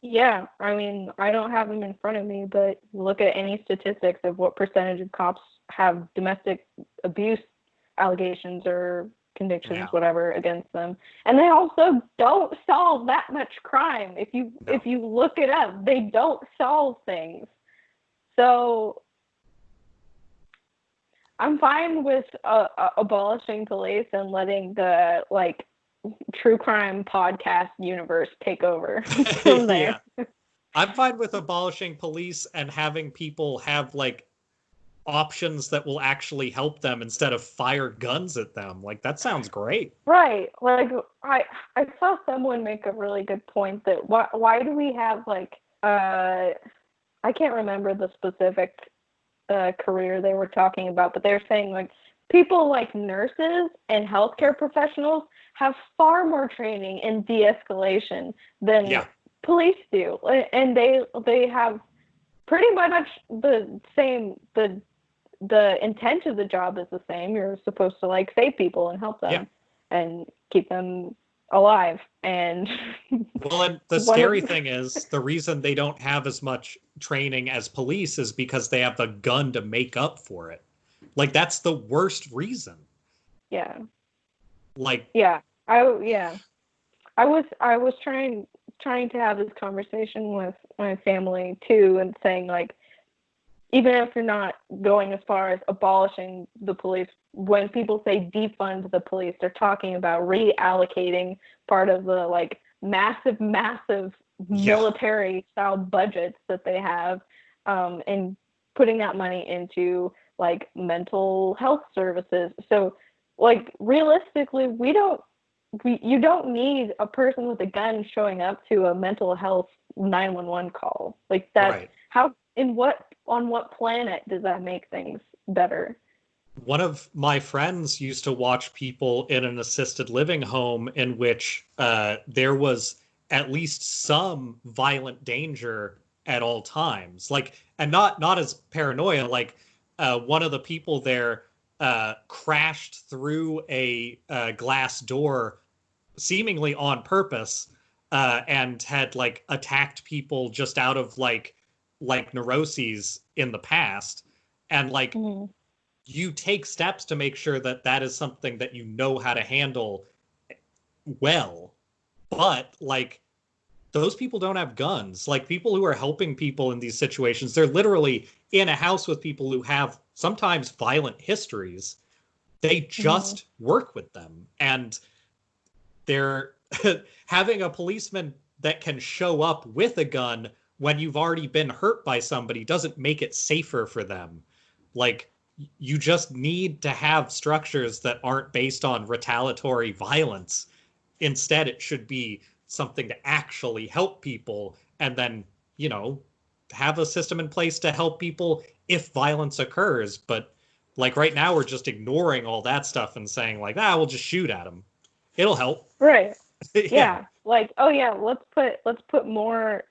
[SPEAKER 2] Yeah, I mean, I don't have them in front of me, but look at any statistics of what percentage of cops have domestic abuse allegations or convictions, whatever, against them, and they also don't solve that much crime. If you look it up, they don't solve things. So I'm fine with abolishing police and letting the like true crime podcast universe take over from there.
[SPEAKER 1] Yeah. I'm fine with abolishing police and having people have like options that will actually help them instead of fire guns at them. Like, that sounds great.
[SPEAKER 2] Right. Like, I saw someone make a really good point that why do we have like I can't remember the specific career they were talking about, but they're saying like people like nurses and healthcare professionals have far more training in de-escalation than police do, and they have pretty much the same. The intent of the job is the same. You're supposed to like save people and help them and keep them alive. And
[SPEAKER 1] Well, and the
[SPEAKER 2] one of
[SPEAKER 1] scary thing is the reason they don't have as much training as police is because they have a gun to make up for it. Like, that's the worst reason.
[SPEAKER 2] yeah,
[SPEAKER 1] Like,
[SPEAKER 2] yeah, yeah. I was trying to have this conversation with my family too, and saying like, even if you're not going as far as abolishing the police, when people say defund the police, they're talking about reallocating part of the like massive
[SPEAKER 1] yeah,
[SPEAKER 2] military style budgets that they have, and putting that money into like mental health services. So like realistically, you don't need a person with a gun showing up to a mental health 911 call. Like that's
[SPEAKER 1] right.
[SPEAKER 2] how, on what planet does that make things better?
[SPEAKER 1] One of my friends used to watch people in an assisted living home in which there was at least some violent danger at all times. Like, and not as paranoia. Like, one of the people there crashed through a glass door, seemingly on purpose, and had like attacked people just out of like neuroses in the past, and like
[SPEAKER 2] Mm-hmm.
[SPEAKER 1] you take steps to make sure that that is something that you know how to handle well. But like those people don't have guns. Like people who are helping people in these situations, they're literally in a house with people who have sometimes violent histories. They
[SPEAKER 2] Mm-hmm.
[SPEAKER 1] just work with them, and they're having a policeman that can show up with a gun when you've already been hurt by somebody doesn't make it safer for them. Like, you just need to have structures that aren't based on retaliatory violence. Instead, it should be something to actually help people, and then, you know, have a system in place to help people if violence occurs. But like right now, we're just ignoring all that stuff and saying like, ah, we'll just shoot at them. It'll help.
[SPEAKER 2] Right.
[SPEAKER 1] Yeah.
[SPEAKER 2] Yeah. Like, oh yeah, let's put more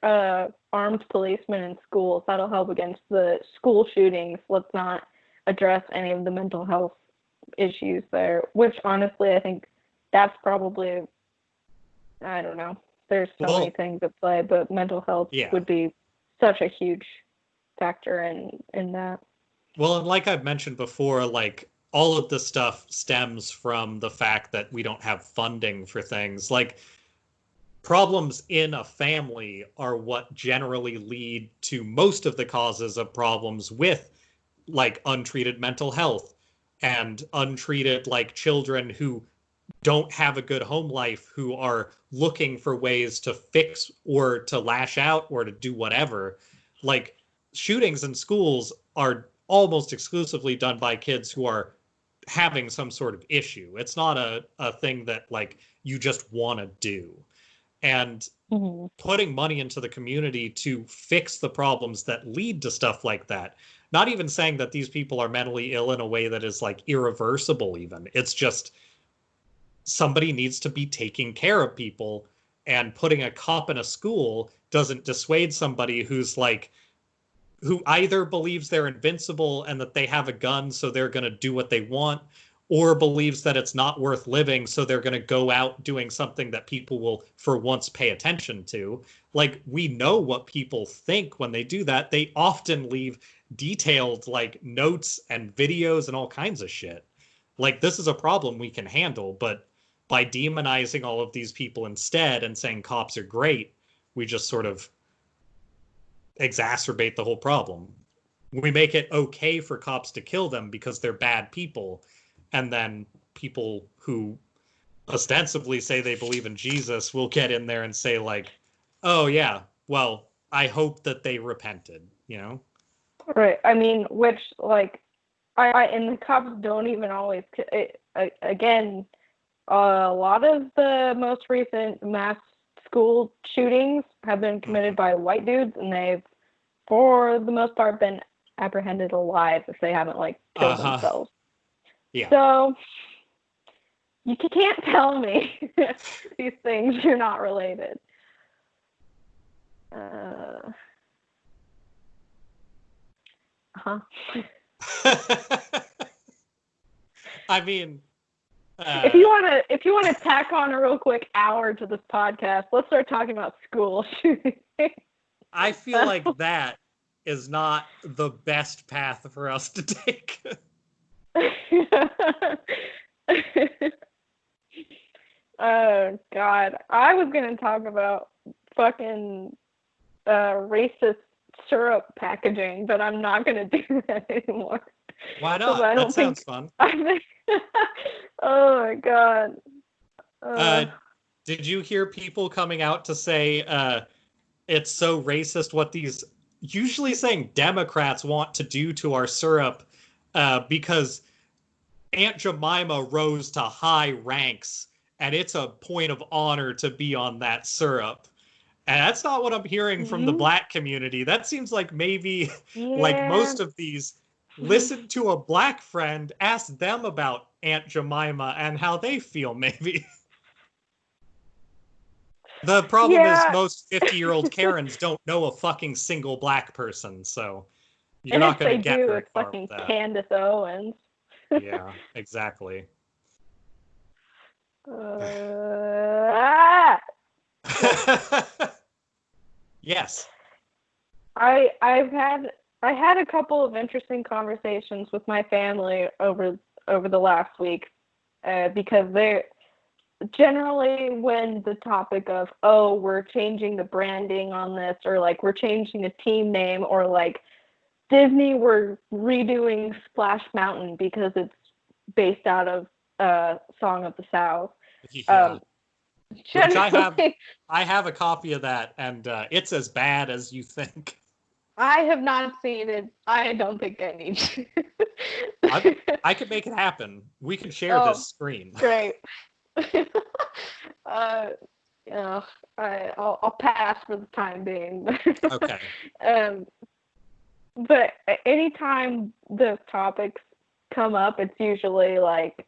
[SPEAKER 2] armed policemen in schools. That'll help against the school shootings. Let's not address any of the mental health issues there, which honestly I think that's probably, I don't know. There's so many
[SPEAKER 1] Well,
[SPEAKER 2] things at play, but mental health
[SPEAKER 1] yeah.
[SPEAKER 2] would be such a huge factor in that.
[SPEAKER 1] Well, and like I've mentioned before, like all of this stuff stems from the fact that we don't have funding for things. Like problems in a family are what generally lead to most of the causes of problems with like untreated mental health and untreated like children who don't have a good home life, who are looking for ways to fix or to lash out or to do whatever. Like shootings in schools are almost exclusively done by kids who are having some sort of issue. It's not a thing that like you just want to do. And
[SPEAKER 2] Mm-hmm.
[SPEAKER 1] putting money into the community to fix the problems that lead to stuff like that. Not even saying that these people are mentally ill in a way that is like irreversible, even. It's just somebody needs to be taking care of people, and putting a cop in a school doesn't dissuade somebody who's like who either believes they're invincible and that they have a gun so they're going to do what they want, or believes that it's not worth living so they're going to go out doing something that people will for once pay attention to. Like we know what people think when they do that. They often leave detailed like notes and videos and all kinds of shit. Like this is a problem we can handle, but by demonizing all of these people instead and saying cops are great, we just sort of exacerbate the whole problem. We make it okay for cops to kill them because they're bad people, and then people who ostensibly say they believe in Jesus will get in there and say like, "Oh yeah, well, I hope that they repented," you know?
[SPEAKER 2] Right. I mean, which like and the cops don't even always. Again, a lot of the most recent mass school shootings have been committed
[SPEAKER 1] Mhm.
[SPEAKER 2] by white dudes, and they've, for the most part, been apprehended alive if they haven't like killed
[SPEAKER 1] Uh-huh.
[SPEAKER 2] themselves.
[SPEAKER 1] Yeah.
[SPEAKER 2] So you can't tell me these things are not related. Huh.
[SPEAKER 1] I mean,
[SPEAKER 2] If you wanna tack on a real quick hour to this podcast, let's start talking about school shooting.
[SPEAKER 1] I feel like that is not the best path for us to take.
[SPEAKER 2] Oh God, I was gonna talk about fucking racist syrup packaging, but I'm not gonna do that anymore.
[SPEAKER 1] Why not? That sounds fun.
[SPEAKER 2] Oh my God.
[SPEAKER 1] Did you hear people coming out to say it's so racist what these usually saying Democrats want to do to our syrup because Aunt Jemima rose to high ranks and it's a point of honor to be on that syrup. And that's not what I'm hearing from the black community. That seems like maybe like most of these listen to a black friend, ask them about Aunt Jemima and how they feel maybe. The problem is most 50-year-old Karens don't know a fucking single black person, so you're not going to get very far with that.
[SPEAKER 2] Candace Owens.
[SPEAKER 1] Yeah, exactly. Yes.
[SPEAKER 2] I had a couple of interesting conversations with my family over the last week because they're generally when the topic of we're changing the branding on this, or like we're changing the team name, or like Disney we're redoing Splash Mountain because it's based out of Song of the South.
[SPEAKER 1] Yeah. Which I have a copy of that, and it's as bad as you think.
[SPEAKER 2] I have not seen it. I don't think I need to.
[SPEAKER 1] I could make it happen. We can share this screen.
[SPEAKER 2] Great. I'll pass for the time being.
[SPEAKER 1] Okay.
[SPEAKER 2] But anytime the topics come up, it's usually like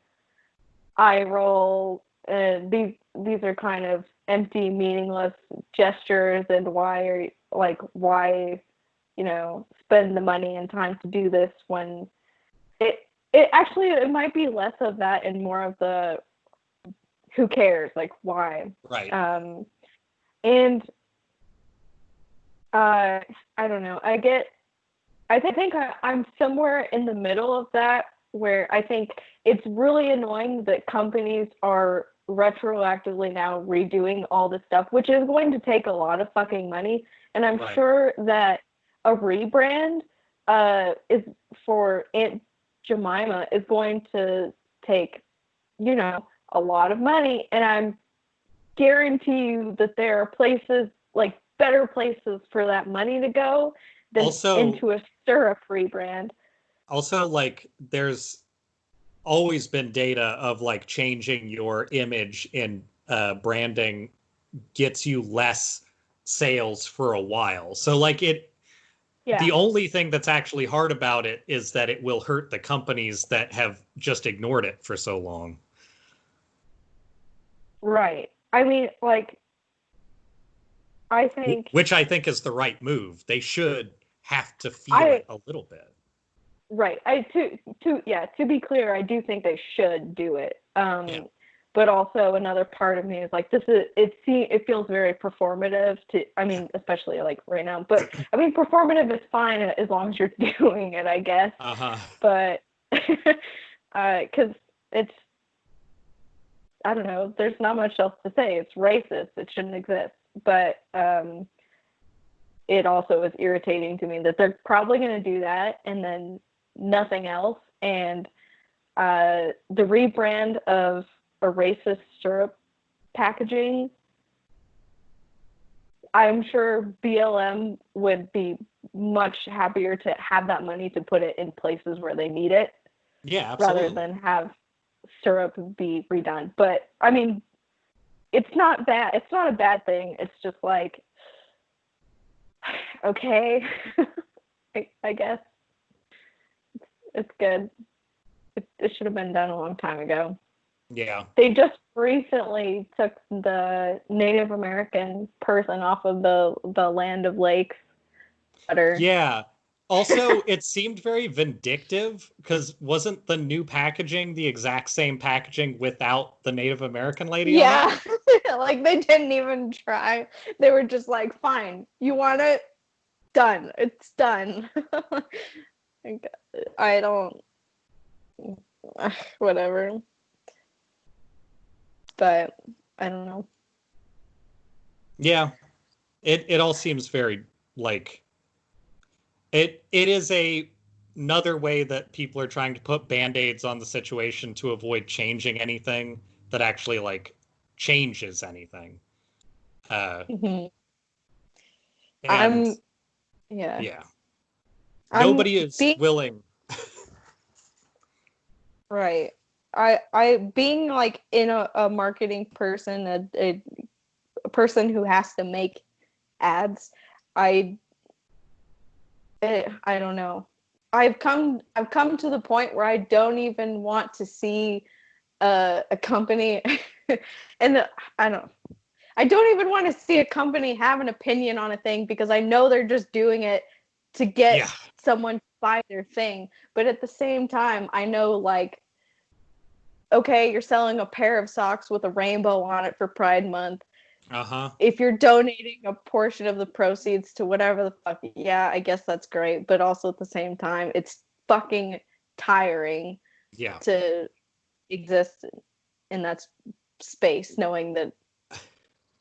[SPEAKER 2] eye roll. These are kind of empty, meaningless gestures, and why spend the money and time to do this when it might be less of that and more of the who cares, like why.
[SPEAKER 1] Right.
[SPEAKER 2] And I don't know. I think I'm somewhere in the middle of that, where I think it's really annoying that companies are retroactively now redoing all this stuff, which is going to take a lot of fucking money. And I'm sure that a rebrand is for Aunt Jemima is going to take, a lot of money. And I'm guarantee you that there are places, like better places for that money to go than into a syrup rebrand.
[SPEAKER 1] Also, like, there's always been data of like changing your image in branding gets you less sales for a while. So like the only thing that's actually hard about it is that it will hurt the companies that have just ignored it for so long.
[SPEAKER 2] Right. I mean, like, I think...
[SPEAKER 1] Which I think is the right move. They should have to feel it a little bit.
[SPEAKER 2] Right. To be clear, I do think they should do it. But also another part of me is like, it feels very performative especially like right now, but I mean, performative is fine as long as you're doing it, I guess. But, cause it's, I don't know, there's not much else to say. It's racist. It shouldn't exist. But, it also is irritating to me that they're probably going to do that and then nothing else. And, the rebrand of a racist syrup packaging, I'm sure BLM would be much happier to have that money to put it in places where they need it.
[SPEAKER 1] Yeah, absolutely.
[SPEAKER 2] Rather than have syrup be redone. But I mean, it's not bad. It's not a bad thing. It's just like, okay, I guess it's good. It should have been done a long time ago.
[SPEAKER 1] Yeah.
[SPEAKER 2] They just recently took the Native American person off of the Land of Lakes letter.
[SPEAKER 1] Yeah. Also, it seemed very vindictive because wasn't the new packaging the exact same packaging without the Native American lady on it?
[SPEAKER 2] Yeah, like they didn't even try. They were just like, "Fine, you want it? Done. It's done." Like, I don't, whatever. But I don't know.
[SPEAKER 1] Yeah, it all seems very like it is another way that people are trying to put band-aids on the situation to avoid changing anything that actually like changes anything. Uh,
[SPEAKER 2] Mhm.
[SPEAKER 1] and
[SPEAKER 2] I'm, yeah,
[SPEAKER 1] yeah,
[SPEAKER 2] I'm
[SPEAKER 1] nobody is
[SPEAKER 2] being
[SPEAKER 1] willing.
[SPEAKER 2] right. I being like in a marketing person, a person who has to make ads. I I don't know. I've come to the point where I don't even want to see a company, and I don't even want to see a company have an opinion on a thing because I know they're just doing it to
[SPEAKER 1] Yeah.
[SPEAKER 2] get someone to buy their thing. But at the same time, I know like, okay, you're selling a pair of socks with a rainbow on it for Pride Month.
[SPEAKER 1] Uh-huh.
[SPEAKER 2] If you're donating a portion of the proceeds to whatever the fuck, yeah, I guess that's great. But also at the same time, it's fucking tiring
[SPEAKER 1] Yeah.
[SPEAKER 2] to exist in that space, knowing that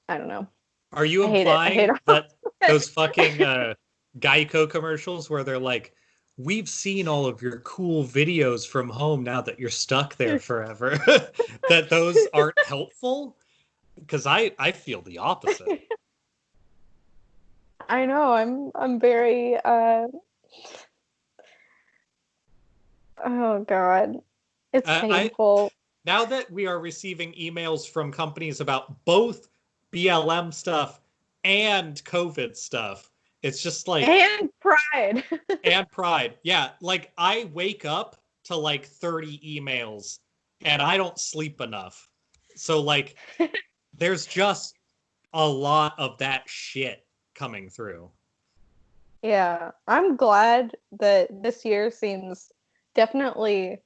[SPEAKER 2] I don't know.
[SPEAKER 1] Are you
[SPEAKER 2] I hate it. I hate
[SPEAKER 1] implying that
[SPEAKER 2] it.
[SPEAKER 1] those fucking Geico commercials where they're like, we've seen all of your cool videos from home now that you're stuck there forever, that those aren't helpful? Because I feel the opposite.
[SPEAKER 2] I know. I'm very. Oh God, it's
[SPEAKER 1] I
[SPEAKER 2] painful.
[SPEAKER 1] now that we are receiving emails from companies about both BLM stuff and COVID stuff, it's just like
[SPEAKER 2] And pride.
[SPEAKER 1] and pride. Yeah, like I wake up to like 30 emails and I don't sleep enough. So like there's just a lot of that shit coming through.
[SPEAKER 2] Yeah, I'm glad that this year seems definitely,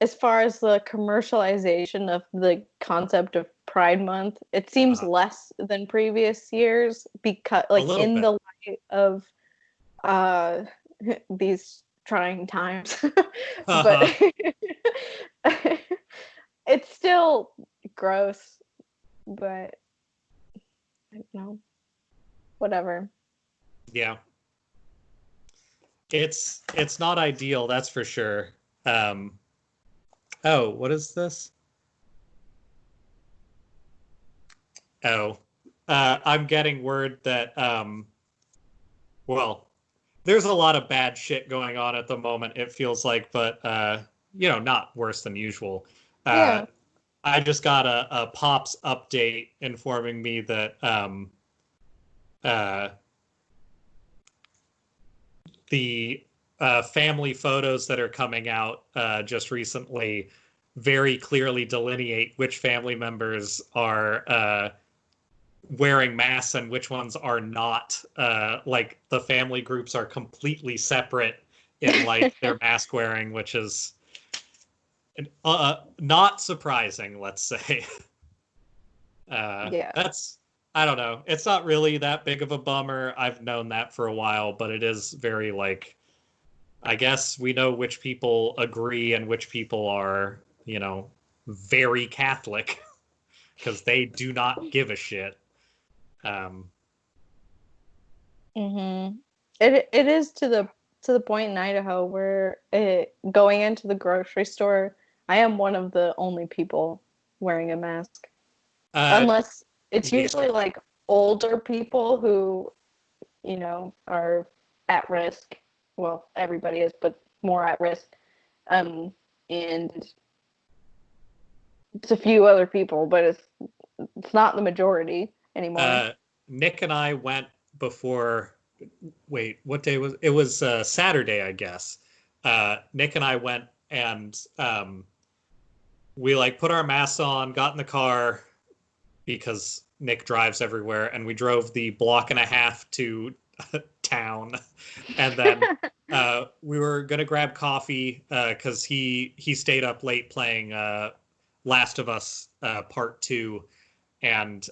[SPEAKER 2] as far as the commercialization of the concept of Pride Month, it seems
[SPEAKER 1] Uh,
[SPEAKER 2] less than previous years because,
[SPEAKER 1] a
[SPEAKER 2] like,
[SPEAKER 1] little
[SPEAKER 2] in
[SPEAKER 1] bit.
[SPEAKER 2] the light of uh these trying times. But it's still gross, but I don't know, whatever.
[SPEAKER 1] Yeah. It's not ideal, that's for sure. Um oh, what is this? Oh. I'm getting word that well, there's a lot of bad shit going on at the moment, it feels like, but not worse than usual. Uh,
[SPEAKER 2] Yeah.
[SPEAKER 1] I just got a Pops update informing me that uh, the family photos that are coming out just recently very clearly delineate which family members are wearing masks and which ones are not. Like the family groups are completely separate in like their mask wearing, which is not surprising, let's say.
[SPEAKER 2] Yeah.
[SPEAKER 1] That's I don't know. It's not really that big of a bummer. I've known that for a while, but it is very like I guess we know which people agree and which people are, very Catholic because they do not give a shit. Um,
[SPEAKER 2] Mm-hmm. It is to the point in Idaho where going into the grocery store, I am one of the only people wearing a mask.
[SPEAKER 1] uh,
[SPEAKER 2] Unless it's
[SPEAKER 1] yeah,
[SPEAKER 2] usually like older people who, are at risk. Well, everybody is, but more at risk. Um, and it's a few other people, but it's not the majority anymore.
[SPEAKER 1] uh, Nick and I went before. Wait, what day was it? Was Saturday, I guess. Nick and I went and we like put our masks on, got in the car because Nick drives everywhere, and we drove the block and a half to town, and then We were gonna grab coffee because he stayed up late playing Last of Us Part 2, and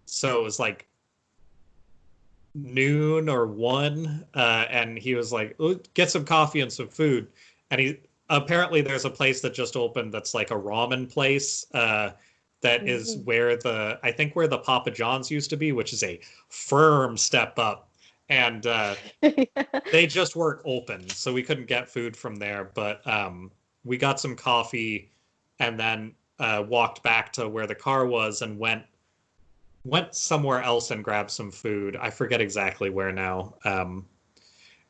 [SPEAKER 1] so it was like noon or 1, and he was like, get some coffee and some food. And he apparently there's a place that just opened that's like a ramen place that is where I think where the Papa John's used to be, which is a firm step up. And they just weren't open, so we couldn't get food from there. But we got some coffee and then walked back to where the car was and went somewhere else and grabbed some food. I forget exactly where now.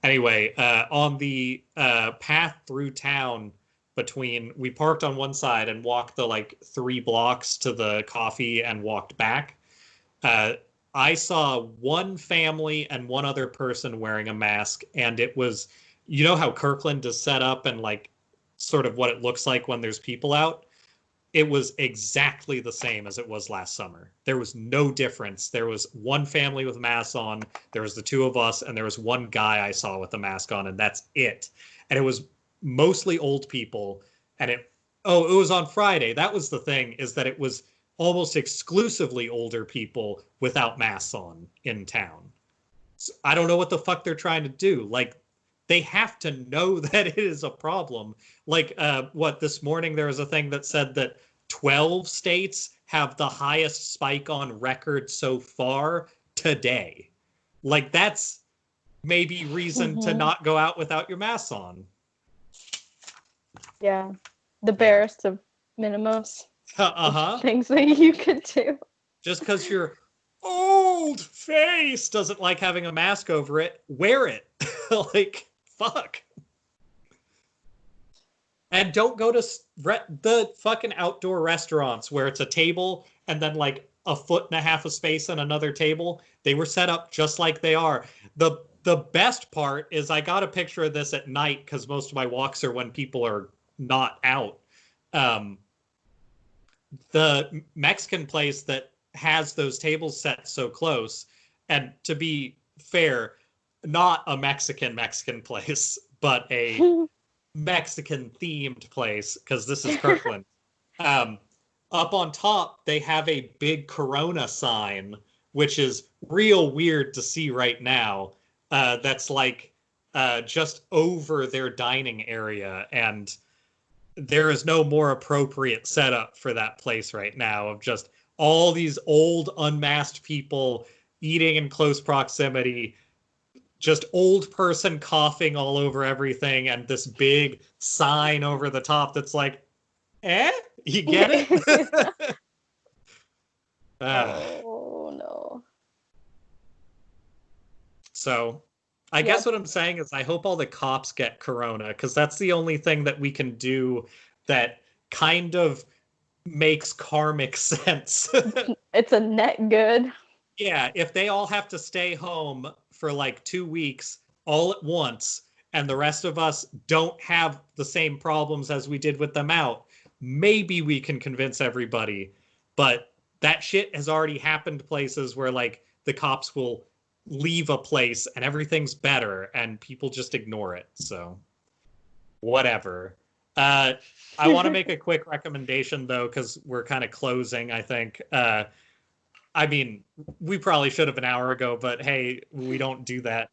[SPEAKER 1] Anyway, on the path through town we parked on one side and walked the like 3 blocks to the coffee and walked back. I saw one family and one other person wearing a mask, and it was, you know how Kirkland is set up and like sort of what it looks like when there's people out? It was exactly the same as it was last summer. There was no difference. There was one family with masks on, there was the 2 of us, and there was one guy I saw with a mask on, and that's it. And it was mostly old people. And it was on Friday. That was the thing, is that it was almost exclusively older people without masks on in town. So I don't know what the fuck they're trying to do. Like, they have to know that it is a problem. Like, this morning there was a thing that said that 12 states have the highest spike on record so far today. Like, that's maybe reason to not go out without your mask on.
[SPEAKER 2] Yeah. The barest of minimums.
[SPEAKER 1] Uh-huh.
[SPEAKER 2] Things that you could do.
[SPEAKER 1] Just because your old face doesn't like having a mask over it, wear it. Like, fuck. And don't go to the fucking outdoor restaurants where it's a table and then like a 1.5 feet of space and another table. They were set up just like they are. The best part is I got a picture of this at night because most of my walks are when people are not out. The Mexican place that has those tables set so close, and to be fair, not a Mexican place, but a Mexican themed place, because this is Kirkland. Up on top, they have a big Corona sign, which is real weird to see right now. That's like just over their dining area, and there is no more appropriate setup for that place right now, of just all these old unmasked people eating in close proximity, just old person coughing all over everything, and this big sign over the top that's like, you get it?
[SPEAKER 2] Oh no.
[SPEAKER 1] So I guess what I'm saying is I hope all the cops get corona, because that's the only thing that we can do that kind of makes karmic sense.
[SPEAKER 2] It's a net good.
[SPEAKER 1] Yeah, if they all have to stay home for like 2 weeks all at once, and the rest of us don't have the same problems as we did with them out, maybe we can convince everybody. But that shit has already happened places where like the cops will leave a place and everything's better and people just ignore it. So whatever. I want to make a quick recommendation though, because we're kind of closing, I think. I mean, we probably should have an hour ago, but hey, we don't do that.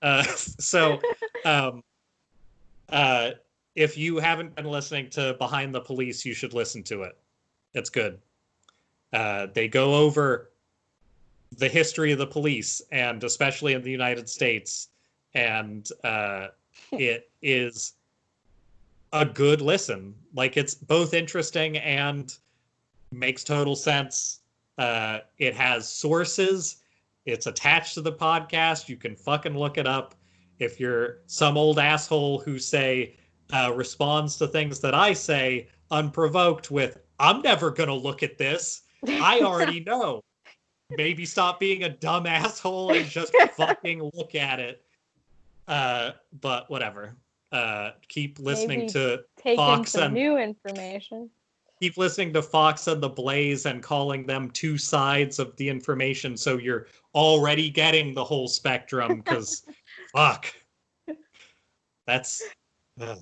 [SPEAKER 1] If you haven't been listening to Behind the Police, you should listen to it. It's good. They go over the history of the police, and especially in the United States, and it is a good listen. Like, it's both interesting and makes total sense. It has sources. It's attached to the podcast. You can fucking look it up. If you're some old asshole who responds to things that I say unprovoked with, I'm never gonna look at this, I already know. Maybe stop being a dumb asshole and just fucking look at it. But whatever. Keep listening to Fox and
[SPEAKER 2] new information.
[SPEAKER 1] Keep listening to Fox and the Blaze and calling them two sides of the information, so you're already getting the whole spectrum, because fuck. That's ugh.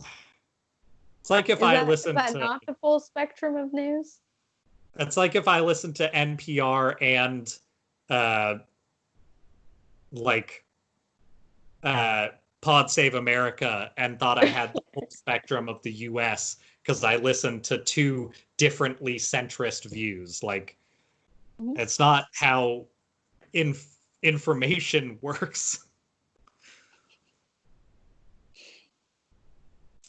[SPEAKER 1] It's like if
[SPEAKER 2] Is
[SPEAKER 1] I
[SPEAKER 2] that is
[SPEAKER 1] listened
[SPEAKER 2] that
[SPEAKER 1] to
[SPEAKER 2] not the full spectrum of news?
[SPEAKER 1] it's like if I listened to NPR and uh like uh Pod Save America and thought I had the whole spectrum of the US because I listened to two differently centrist views. Like it's not how information works.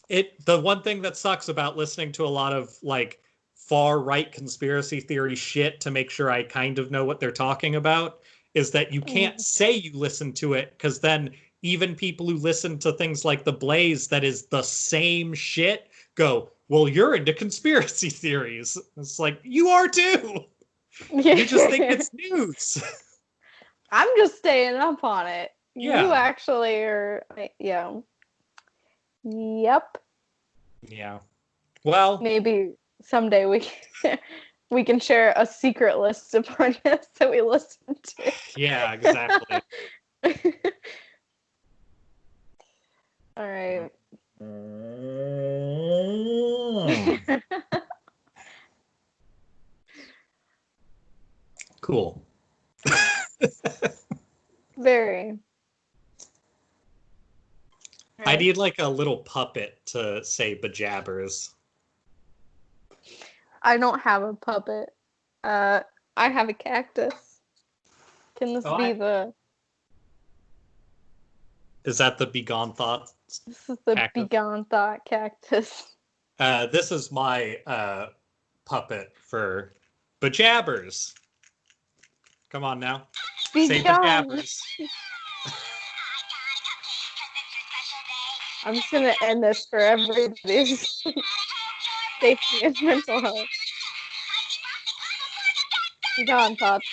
[SPEAKER 1] The one thing that sucks about listening to a lot of like far right conspiracy theory shit to make sure I kind of know what they're talking about is that you can't say you listen to it because then even people who listen to things like The Blaze that is the same shit go, well, you're into conspiracy theories. It's like, you are too. You just think it's news.
[SPEAKER 2] I'm just staying up on it.
[SPEAKER 1] Yeah.
[SPEAKER 2] You actually are, yeah. Yep.
[SPEAKER 1] Yeah. Well,
[SPEAKER 2] Maybe someday we can share a secret list of podcasts that we listen to.
[SPEAKER 1] yeah, exactly.
[SPEAKER 2] All right.
[SPEAKER 1] Cool.
[SPEAKER 2] Very.
[SPEAKER 1] I need like a little puppet to say bejabbers.
[SPEAKER 2] I don't have a puppet. I have a cactus. Can this be the?
[SPEAKER 1] Is that the Begone Thoughts?
[SPEAKER 2] This is the
[SPEAKER 1] cactus?
[SPEAKER 2] Begone Thought cactus.
[SPEAKER 1] This is my puppet for bejabbers. Come on now. Say
[SPEAKER 2] Begone.
[SPEAKER 1] bejabbers.
[SPEAKER 2] I'm just gonna end this for everybody's safety and mental health. Begone Thoughts.